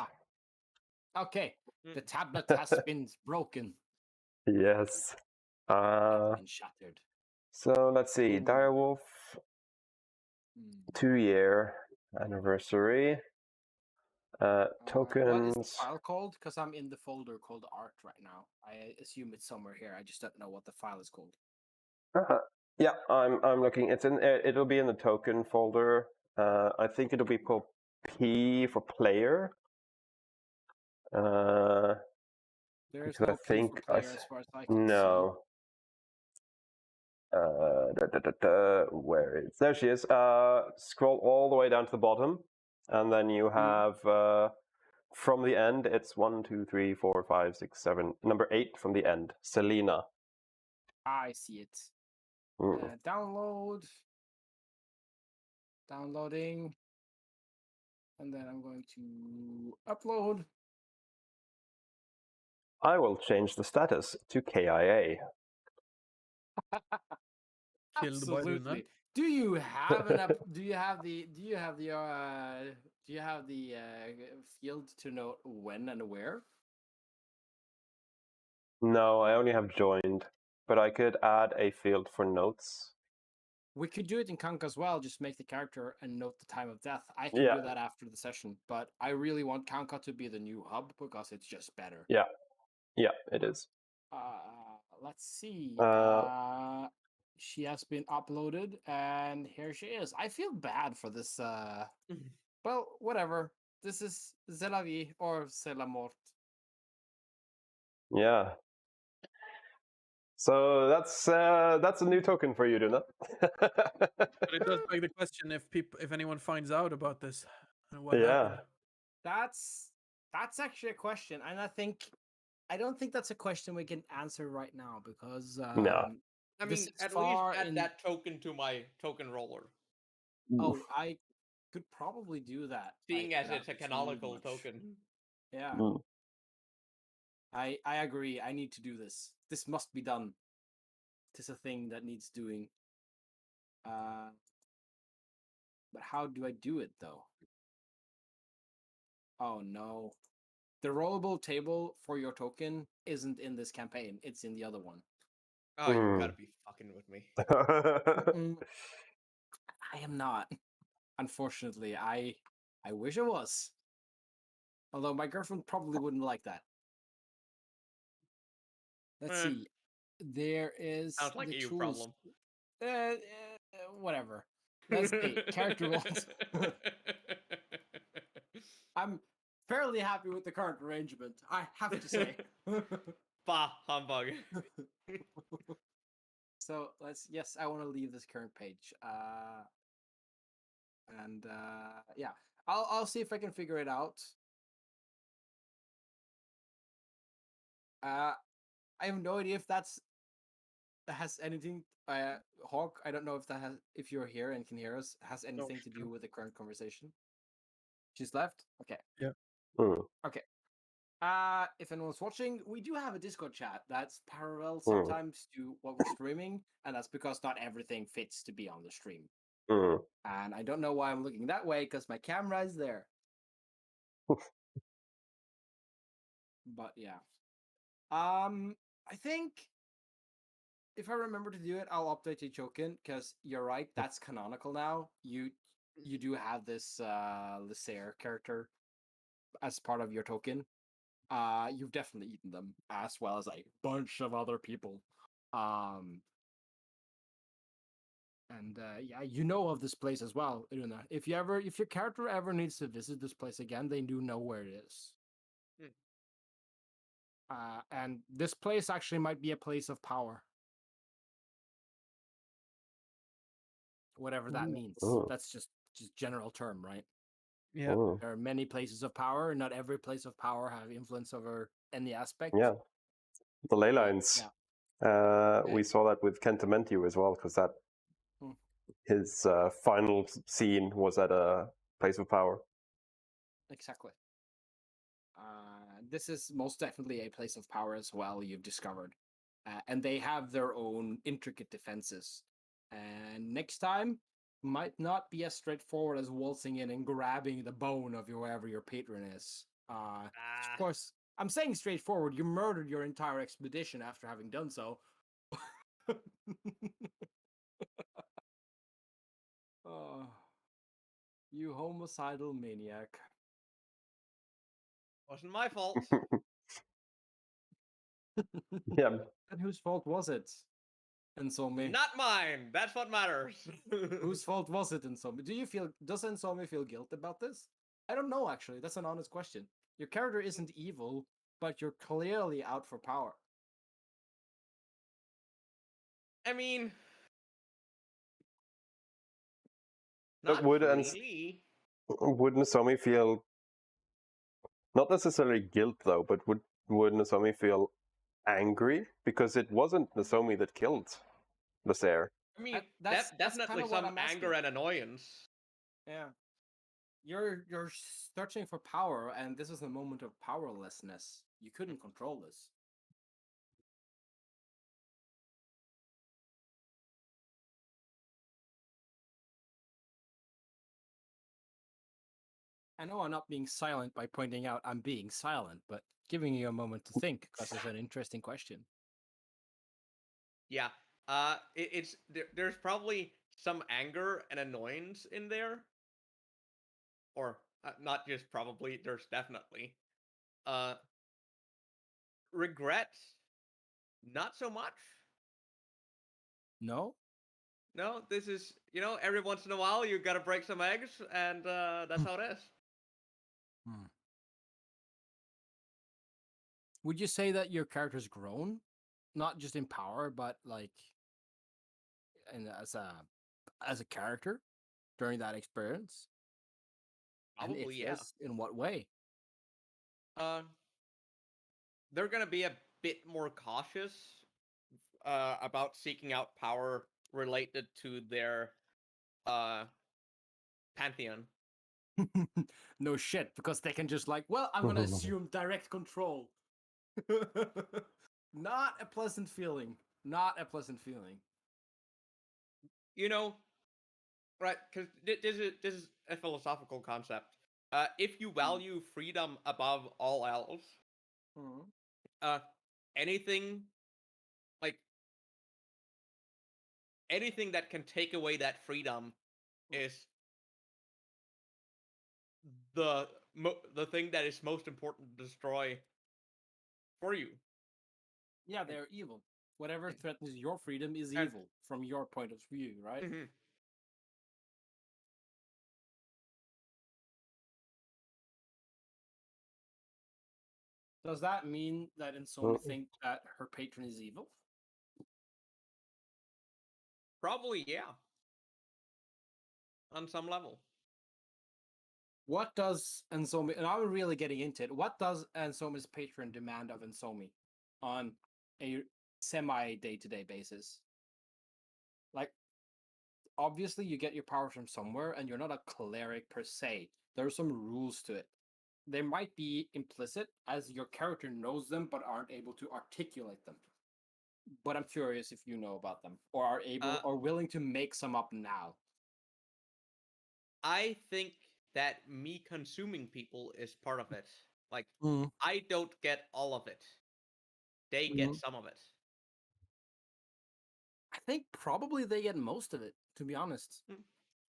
Okay, the tablet has been broken. Yes. Has been shattered. So let's see, Direwolf 2-year anniversary. Tokens. What is the file called? Because I'm in the folder called art right now. I assume it's somewhere here. I just don't know what the file is called. Yeah, I'm looking. It's in. It'll be in the token folder. I think it'll be called P for player. There's no P for player as far as I can see. Where is there? She is. Scroll all the way down to the bottom, and then you have from the end. It's 1, 2, 3, 4, 5, 6, 7. Number 8 from the end. Selena. I see it. Downloading, and then I'm going to upload. I will change the status to KIA. Absolutely. Do you have do you have the field to note when and where? No, I only have joined, but I could add a field for notes. We could do it in Kanka as well, just make the character and note the time of death. I can do that after the session, but I really want Kanka to be the new hub because it's just better. Yeah, it is. Let's see. She has been uploaded, and here she is. I feel bad for this. Well, whatever. This is C'est la vie or C'est la mort. Yeah. So that's a new token for you, Duna. But it does beg the question if anyone finds out about this. What happened? That's actually a question, and I think I don't think that's a question we can answer right now because No. I this mean, is at far least add in. that token to my token roller, Oh, I could probably do that. seeing as without it's a too canonical much. token. Yeah, Mm. I agree. I need to do this. This must be done. This is a thing that needs doing. But how do I do it though? Oh no. The rollable table for your token isn't in this campaign. It's in the other one. Oh, you gotta be fucking with me. Mm, I am not. Unfortunately, I wish I was. Although my girlfriend probably wouldn't like that. Let's Eh, see. There is Sounds like the a you tools. problem. Whatever. Let's see. Character roles. I'm fairly happy with the current arrangement, I have to say. Bah, humbug. So yes, I want to leave this current page. Yeah, I'll see if I can figure it out. I have no idea if that has anything. Hawk, I don't know if that has, if you're here and can hear us, has anything to do with the current conversation. She's left. Okay. Yeah. Okay. If anyone's watching, we do have a Discord chat that's parallel Mm. sometimes to what we're streaming, and that's because not everything fits to be on the stream. Mm. And I don't know why I'm looking that way because my camera is there. But yeah. I think if I remember to do it, I'll update your token because you're right, that's canonical now. You do have this Lysair character as part of your token. You've definitely eaten them, as well as a bunch of other people. Yeah, you know of this place as well, Una. If your character ever needs to visit this place again, they do know where it is. And this place actually might be a place of power. Whatever that means. Oh. That's just general term, right? Yeah. Oh. There are many places of power. Not every place of power have influence over any aspect. Yeah. The ley lines. Yeah. We saw that with Kentamentiu as well, because that his final scene was at a place of power. Exactly. This is most definitely a place of power as well, you've discovered. And they have their own intricate defenses. And next time might not be as straightforward as waltzing in and grabbing the bone of wherever your patron is. Of course, I'm saying straightforward. You murdered your entire expedition after having done so. Oh, you homicidal maniac. Wasn't my fault. Yeah. And whose fault was it? Ensomi. Not mine. That's what matters. Whose fault was it, Ensomi? Does Ensomi feel guilt about this? I don't know, actually. That's an honest question. Your character isn't evil, but you're clearly out for power. I mean, But not would really. Nozomi feel not necessarily guilt though, but would Nozomi feel angry because it wasn't Nozomi that killed Lysair? I mean, That's definitely kinda what some I'm anger asking. and annoyance. Yeah. You're searching for power, and this is a moment of powerlessness. You couldn't control this. I know I'm not being silent by pointing out I'm being silent, but giving you a moment to think because it's an interesting question. Yeah. There's probably some anger and annoyance in there, or not just probably. There's definitely regret. Not so much. No? No, this is every once in a while you gotta break some eggs, and that's how it is. Would you say that your character's grown, not just in power, but like, as a character during that experience? And if Probably, yeah. yes, in what way? Uh, they're gonna be a bit more cautious about seeking out power related to their pantheon. No shit, because they can just like, well, I'm gonna assume direct control. Not a pleasant feeling. Not a pleasant feeling. You know, right? Because this is a philosophical concept. If you value freedom above all else, anything like anything that can take away that freedom is the thing that is most important to destroy for you. Yeah, they're evil. Whatever threatens your freedom is evil from your point of view, right? Mm-hmm. Does that mean that Insomi think that her patron is evil? Probably, yeah. On some level. What does Insomi, and I'm really getting into it, what does Insomi's patron demand of Insomi on a semi day-to-day basis? Like, obviously you get your powers from somewhere, and you're not a cleric per se. There are some rules to it. They might be implicit, as your character knows them, but aren't able to articulate them. But I'm curious if you know about them, or are able or willing to make some up now. I think that me consuming people is part of it. Like, Mm. I don't get all of it. They get some of it. I think probably they get most of it, to be honest.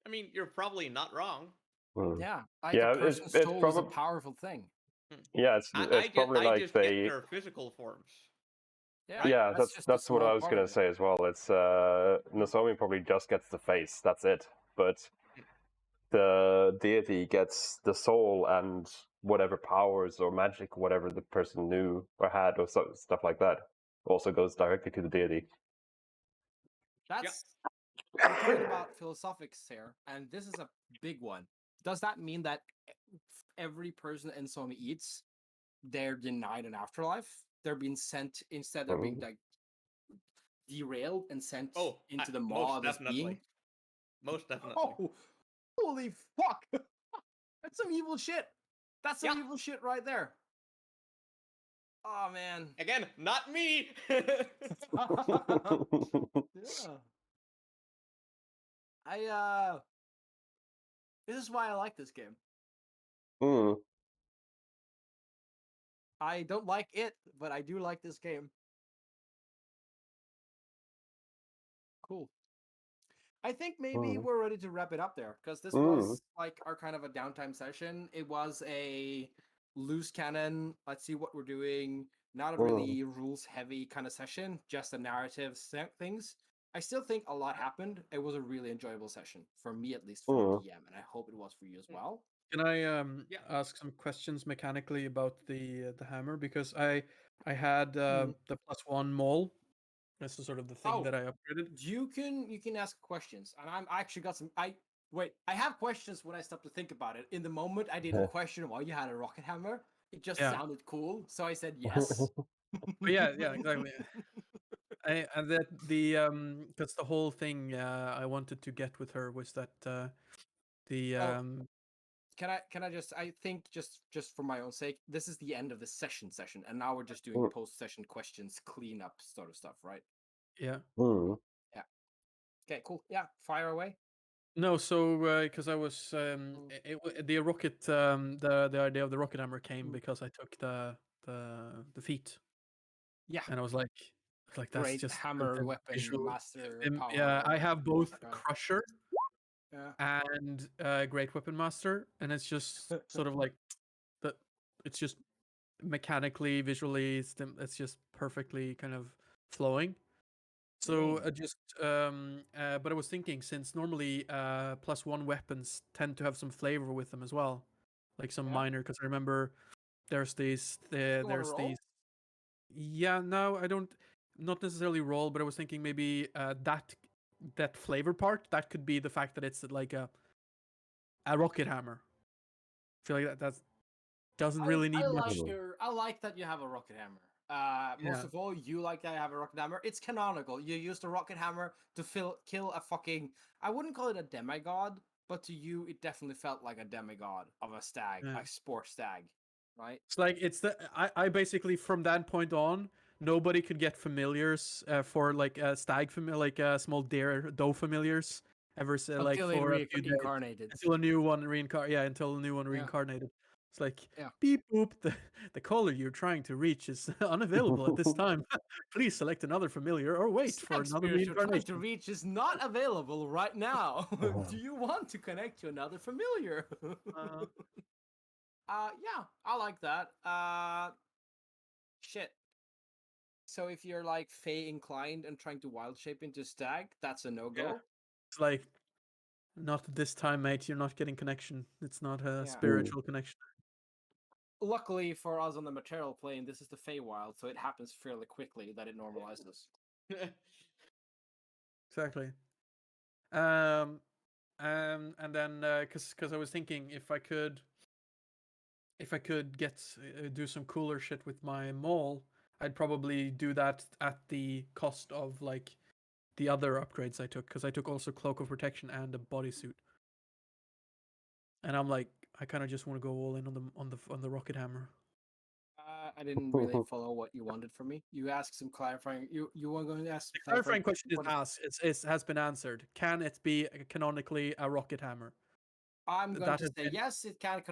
I mean, you're probably not wrong. Yeah, like a person's soul is a powerful thing. Yeah, it's probably like just they. get their physical forms. Yeah, Right? Yeah, that's that's what I was gonna say as well. It's Nozomi probably just gets the face. That's it. But the deity gets the soul and whatever powers or magic, whatever the person knew or had, or stuff like that, also goes directly to the deity. That's we're talking about philosophics here, and this is a big one. Does that mean that every person Insomi eats, they're denied an afterlife? They're being sent instead. They're being like derailed and sent into the maw of this being. Most definitely. Oh, holy fuck! That's some evil shit. That's some evil shit right there. Oh man. Again, not me. Yeah. This is why I like this game. I don't like it, but I do like this game. Cool. I think maybe we're ready to wrap it up there, because this was like our kind of a downtime session. It was a loose cannon, let's see what we're doing, not a really rules heavy kind of session, just a narrative things. I still think a lot happened. It was a really enjoyable session, for me at least, for DM, and I hope it was for you as well. Can I ask some questions mechanically about the hammer? Because I had the +1 mole. This is sort of the thing that I upgraded. You can ask questions, and I actually got some. I have questions when I stopped to think about it. In the moment, I didn't question why you had a rocket hammer. It just sounded cool, so I said yes. Yeah, exactly. And that because the whole thing I wanted to get with her was that Can I just? I think just for my own sake, this is the end of the session, and now we're just doing post-session questions, cleanup sort of stuff, right? Yeah. Yeah. Okay. Cool. Yeah. Fire away. No, so because I was the rocket, the idea of the rocket hammer came because I took the feat. Yeah. And I was like that's great just hammer weapon visual. master power. Yeah, I have both Crusher and Great Weapon Master, and it's just sort of like that. It's just mechanically, visually, it's just perfectly kind of flowing. So just but I was thinking, since normally +1 weapons tend to have some flavor with them as well, like some minor. Because I remember there's these Yeah, no, I don't. Not necessarily roll, but I was thinking maybe that flavor part, that could be the fact that it's like a rocket hammer. I feel like that doesn't really need much. I like that you have a rocket hammer. Most Yeah. of all, you like that I have a rocket hammer. It's canonical. You used a rocket hammer to kill a fucking. I wouldn't call it a demigod, but to you, it definitely felt like a demigod of a stag, Yeah. a spore stag, right? It's like I basically from that point on, nobody could get familiars for like stag like small doe familiars ever like Until it for a few days reincarnated. until a new one until a new one reincarnated. It's like Yeah. beep boop, the caller you're trying to reach is unavailable at this time. Please select another familiar or wait for Stag another spirit you're trying reincarnation. to reach is not available right now. Do you want to connect to another familiar? Uh, Yeah, I like that. Shit. So if you're like Fey inclined and trying to wild shape into stag, that's a no go. Yeah. It's like not this time, mate. You're not getting connection. It's not a Yeah. spiritual connection. Luckily for us on the material plane, this is the Feywild, so it happens fairly quickly that it normalizes. Exactly. And then because I was thinking if I could get do some cooler shit with my maul, I'd probably do that at the cost of like the other upgrades I took, because I took also cloak of protection and a bodysuit. And I'm like, I kind of just want to go all in on the rocket hammer. I didn't really follow what you wanted from me. You asked some clarifying. You were going to ask. The clarifying question is asked. It has been answered. Can it be canonically a rocket hammer? I'm going That to has say been- yes. It can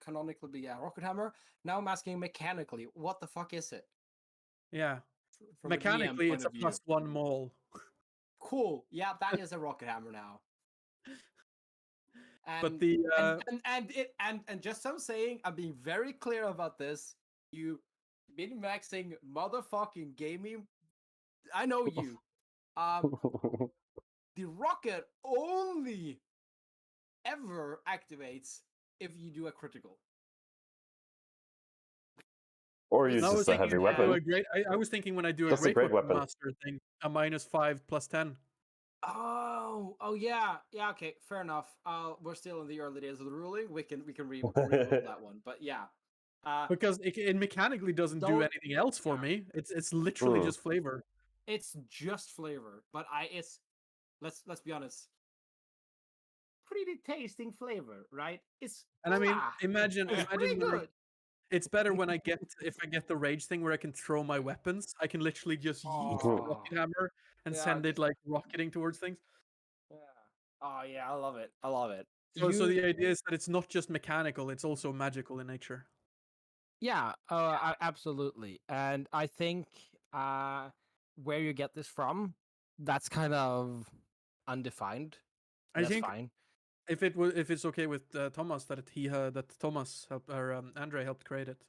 canonically be a rocket hammer. Now I'm asking mechanically. What the fuck is it? Yeah. From a DM Mechanically, point it's a of view. +1 maul. Cool. Yeah, that is a rocket hammer now. And, But the and just so I'm saying, I'm being very clear about this. You min-maxing motherfucking gaming. I know you. The rocket only ever activates if you do a critical. Or use No, just a heavy weapon. I was thinking when I do a Just a great, great weapon weapon. master thing, a -5 +10. Oh yeah. Okay, fair enough. We're still in the early days of the ruling. We can reroll that one, but yeah. Because it mechanically doesn't do Don't- anything else for yeah. me. It's literally just flavor. It's just flavor, but it's let's be honest. Pretty tasting flavor, right? And I mean, it's imagine pretty when good. it's better when if I get the rage thing where I can throw my weapons. I can literally just yeet the Oh. rocket hammer and Yeah, send it just- like rocketing towards things. Yeah. Oh yeah, I love it. I love it. So the idea is that it's not just mechanical; it's also magical in nature. Yeah, absolutely. And I think where you get this from, that's kind of undefined. I That's think fine. if it's okay with Thomas that that Thomas helped or Andre helped create it.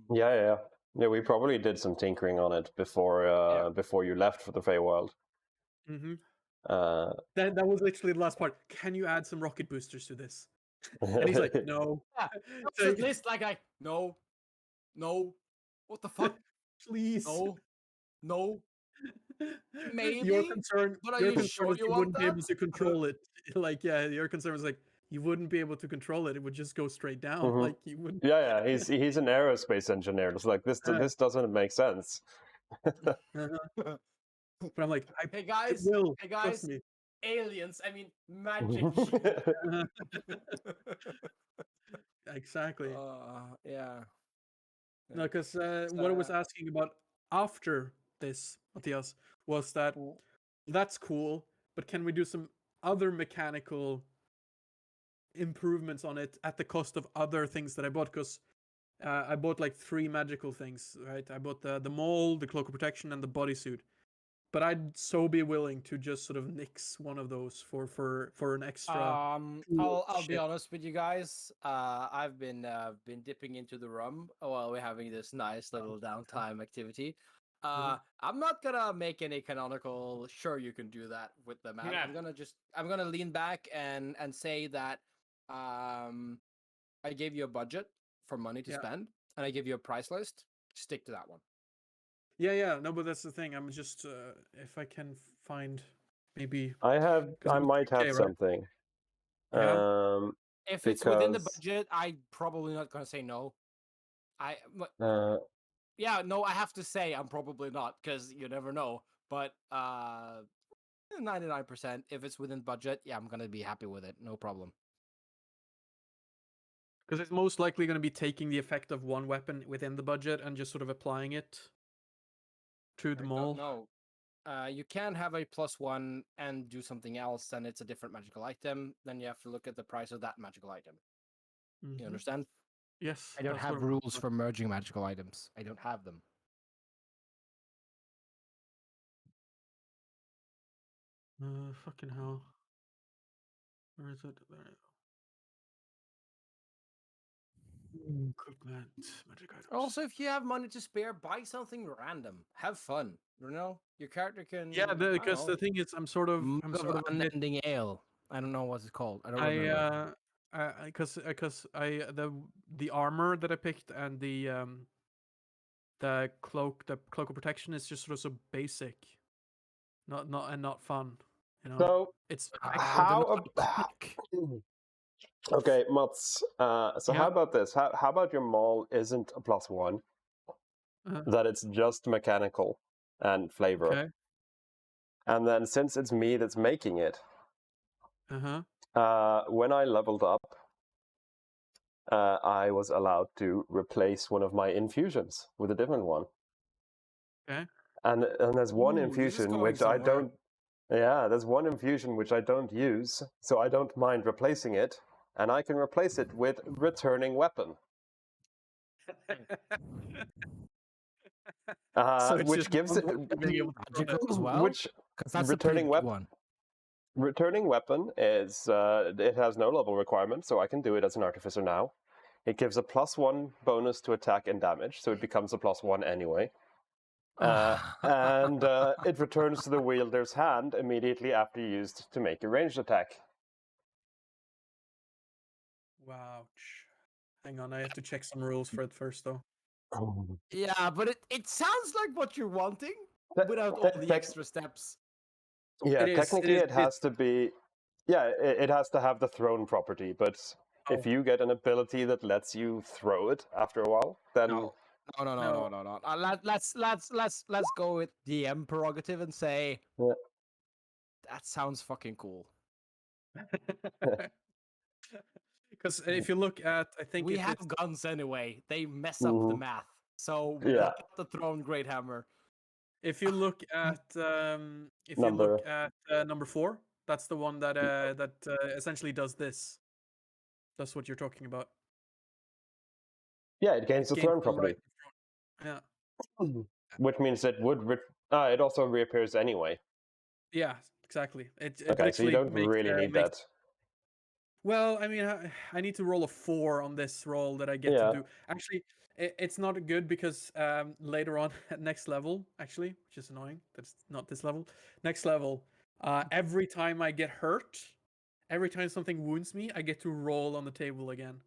Yeah. We probably did some tinkering on it before before you left for the Feywild. Mm-hmm. Uh, That was literally the last part. Can you add some rocket boosters to this? And he's like, no. Yeah, So- at least like no, what the fuck? Please. No. Maybe, Your concern, but are your you concern sure is you you want wouldn't be able that? to control it. Like, yeah, your concern was like you wouldn't be able to control it. It would just go straight down. Mhm. Like you wouldn't. yeah. He's an aerospace engineer. It's like this doesn't make sense. Uh-huh. But I'm like, Hey it guys, will. Trust me. aliens. I mean, magic. Exactly. Yeah. No, because what I was asking about after this, Matthias, was that that's cool, but can we do some other mechanical improvements on it at the cost of other things that I bought? Because I bought like 3 magical things, right? I bought the maul, the cloak of protection, and the bodysuit. But I'd so be willing to just sort of nix one of those for an extra. I'll be shit. honest with you guys. I've been dipping into the rum while we're having this nice little downtime activity. I'm not gonna make any canonical. Sure, you can do that with the man. Yeah. I'm gonna lean back and say that I gave you a budget for money to Yeah. spend, and I give you a price list. Stick to that one. Yeah. No, but that's the thing. I'm just if I can find maybe. I 'Cause it was might 3K, have right? something. Yeah. If it's within the Because- budget, I'm probably not gonna say no. Yeah, no, I have to say I'm probably not, because you never know. But 99%, if it's within budget, yeah, I'm gonna be happy with it. No problem. Because it's most likely going to be taking the effect of one weapon within the budget and just sort of applying it to them all. No, you can have a +1 and do something else, and it's a different magical item. Then you have to look at the price of that magical item. You Mhm. understand? Yes. I don't that's have what I'm rules talking for merging magical items. I don't have them. about. Fucking hell. Where is it? There you go. Equipment, magic items. Also, if you have money to spare, buy something random. Have fun. You know, your character can. Yeah, I don't because know, the thing is, I'm sort of mug a of bit. unending ale. I don't know what it's called. I don't I remember. because the armor that I picked and the cloak of protection is just sort of so basic, not fun. You know, So it's how okay, Mats. So Yeah. how about this? How about your mall isn't a +1? Uh-huh. That it's just mechanical and flavor. Okay. And then since it's me that's making it, when I leveled up, I was allowed to replace one of my infusions with a different one. Okay. And there's one Ooh, this is infusion going which I somewhere. don't. Yeah, there's one infusion which I don't use, so I don't mind replacing it, and I can replace it with returning weapon, So it's which just gives it being able to run Magical it. as well. which Because that's a pretty returning big weapon. one. Returning weapon is it has no level requirement, so I can do it as an artificer now. It gives a +1 bonus to attack and damage, so it becomes a +1 anyway. And it returns to the wielder's hand immediately after used to make a ranged attack. Wow. Hang on, I have to check some rules for it first, though. Yeah, but it sounds like what you're wanting without all the extra steps. Yeah, It is, technically it it has to be. Yeah, it has to have the thrown property, but if Oh. you get an ability that lets you throw it after a while, then No. No. Let's go with DM prerogative and say Yeah. that sounds fucking cool. Because if you look at, I think We if have it's guns anyway. They mess up the Mhm. math. So Yeah. why not the thrown great hammer? if you look at number 4, that's the one that essentially does this. That's what you're talking about. Yeah, it gains the Gains thrown the property, right to throw. Yeah. which means it would. It also reappears anyway. Yeah, exactly. It Okay, so you literally don't really need that. Well, I mean, I need to roll a 4 on this roll that I get Yeah. to do. Actually, it's not good because later on at next level, actually, which is annoying, that's not this level. Next level, every time I get hurt, every time something wounds me, I get to roll on the table again.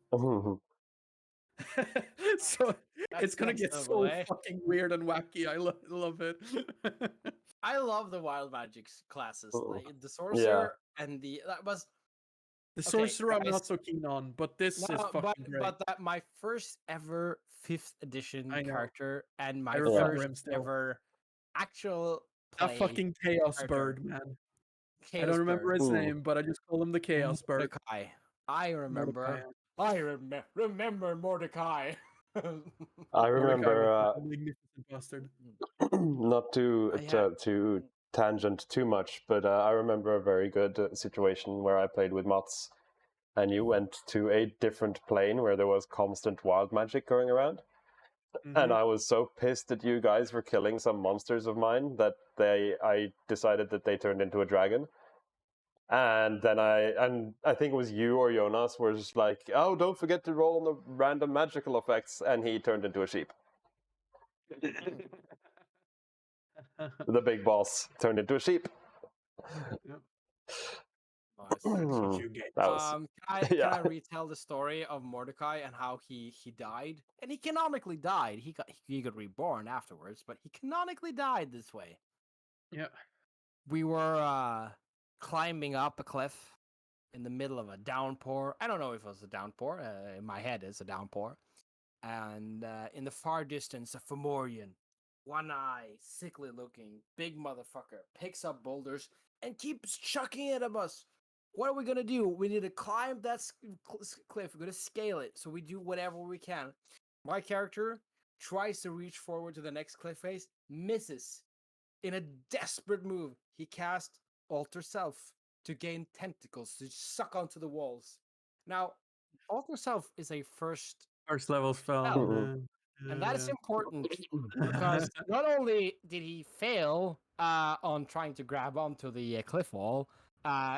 So it's gonna get so fucking weird and wacky. I love it. I love the wild magic classes, like the Yeah. sorcerer and the that was The Okay, sorcerer I'm guys. not so keen on, but this is no, fucking great. but that my first ever 5th edition I know. character and my remember him first still. ever actual That play fucking Chaos character. Bird, man. I Chaos don't remember Bird. his Ooh. name, but I just call him the Chaos Bird. Mordecai. I remember. Mordecai. Remember Mordecai. I Mordecai remember was a magnificent bastard. not to to tangent too much, but I remember a very good situation where I played with Mats, and you went to a different plane where there was constant wild magic going around. And I was so pissed at you guys for killing some monsters of mine that I decided that they turned into a dragon. And then I think it was you or Jonas were just like, oh, don't forget to roll on the random magical effects, and he turned into a sheep. The big boss turned into a sheep. That's what you get. That was can I retell the story of Mordecai and how he died? And he canonically died. He got reborn afterwards, but he canonically died this way. Yeah. We were climbing up a cliff in the middle of a downpour. I don't know if it was a downpour. In my head, it's a downpour. And in the far distance, a Fomorian, one eye, sickly looking, big motherfucker, picks up boulders and keeps chucking it at us. What are we gonna do? We need to climb that cliff. We're gonna scale it. So we do whatever we can. My character tries to reach forward to the next cliff face, misses. In a desperate move, he casts Alter Self to gain tentacles to suck onto the walls. Now, Alter Self is a first level spell. spell, and that is important because not only did he fail on trying to grab onto the cliff wall,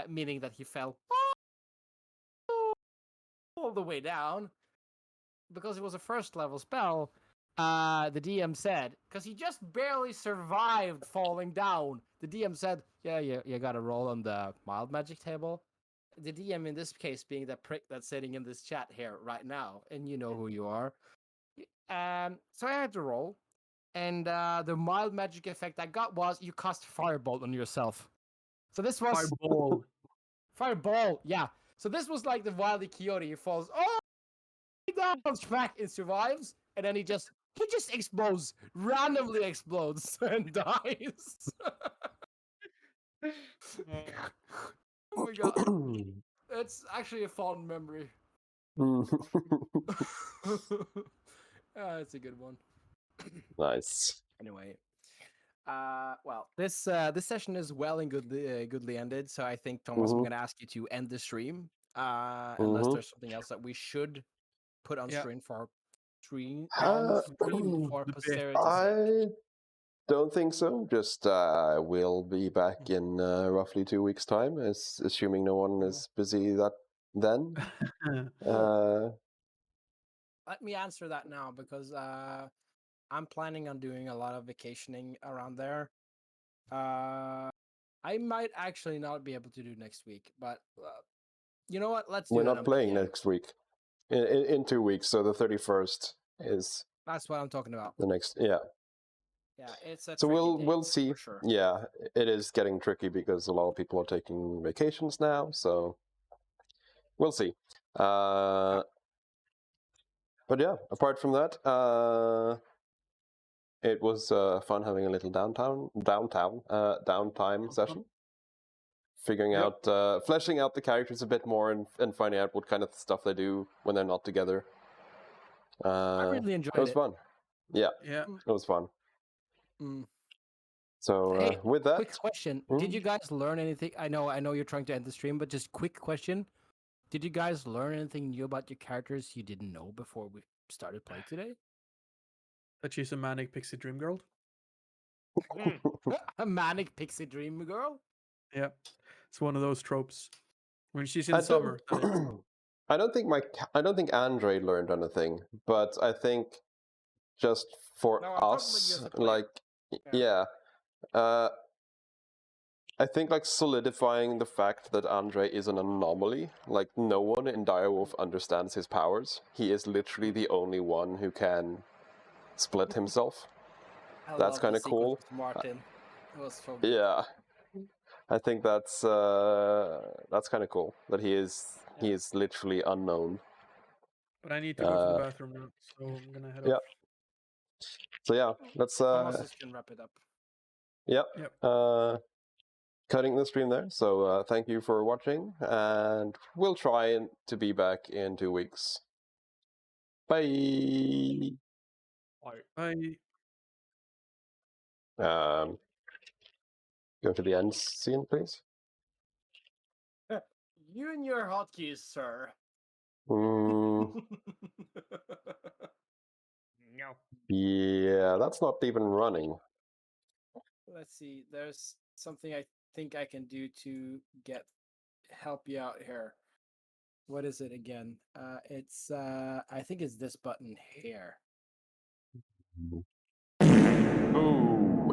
meaning that he fell all the way down, because it was a first level spell, the DM said, because he just barely survived falling down, the DM said, yeah, you got to roll on the mild magic table. The DM in this case being the prick that's sitting in this chat here right now, and you know who you are. So I had to roll, and the mild magic effect I got was you cast Firebolt on yourself. So this was Fireball, yeah. So this was like the Wily Coyote. He falls, he down, smack, and survives, and then he just explodes, randomly explodes, and dies. Oh my god, it's actually a fond memory. It's a good one. Nice. Anyway, well, this session is well and goodly ended. So I think, Thomas, I'm Mhm. going to ask you to end the stream, unless Mhm. there's something else that we should put on Yeah. stream for stream Uh, for The bit. posterity's sake. I don't think so. Just we'll be back in roughly 2 weeks' time, assuming no one is busy then. Let me answer that now because I'm planning on doing a lot of vacationing around there. I might actually not be able to do next week, but you know what? Let's do We're it not on playing PM. next week. In 2 weeks, so the 31st is That's what I'm talking about. the next. Yeah. Yeah, it's a So tricky we'll date, see. for sure. Yeah, it is getting tricky because a lot of people are taking vacations now. So we'll see. But yeah, apart from that, it was fun having a little downtime session. Figuring out, fleshing out the characters a bit more and finding out what kind of stuff they do when they're not together. I really enjoyed it. It was fun. Yeah, Yeah. it was fun. Mm. So Hey, with that, quick question: Did you guys learn anything? I know you're trying to end the stream, but just quick question: Did you guys learn anything new about your characters you didn't know before we started playing today? That she's a manic pixie dream girl. A manic pixie dream girl? Yeah. It's one of those tropes. When she's I in summer. that is. I don't think Andre learned anything, but I think just for No, I'm talking about you us, as a player. like, yeah, I think like solidifying the fact that Andre is an anomaly. Like no one in Direwolf understands his powers. He is literally the only one who can split himself. That's kind of cool. Martin, it was so good. Yeah, I think that's kind of cool that he is literally unknown. But I need to go to the bathroom now, so I'm gonna head Yeah. off. So yeah, let's Thomas just can wrap it up. Yep. Yep. Cutting the stream there. So thank you for watching, and we'll try to be back in 2 weeks. Bye. Bye. Go to the end scene, please. You and your hotkeys, sir. No. Yeah, that's not even running. Let's see. There's something I think I can do to help you out here. What is it again? It's I think it's this button here. Ooh.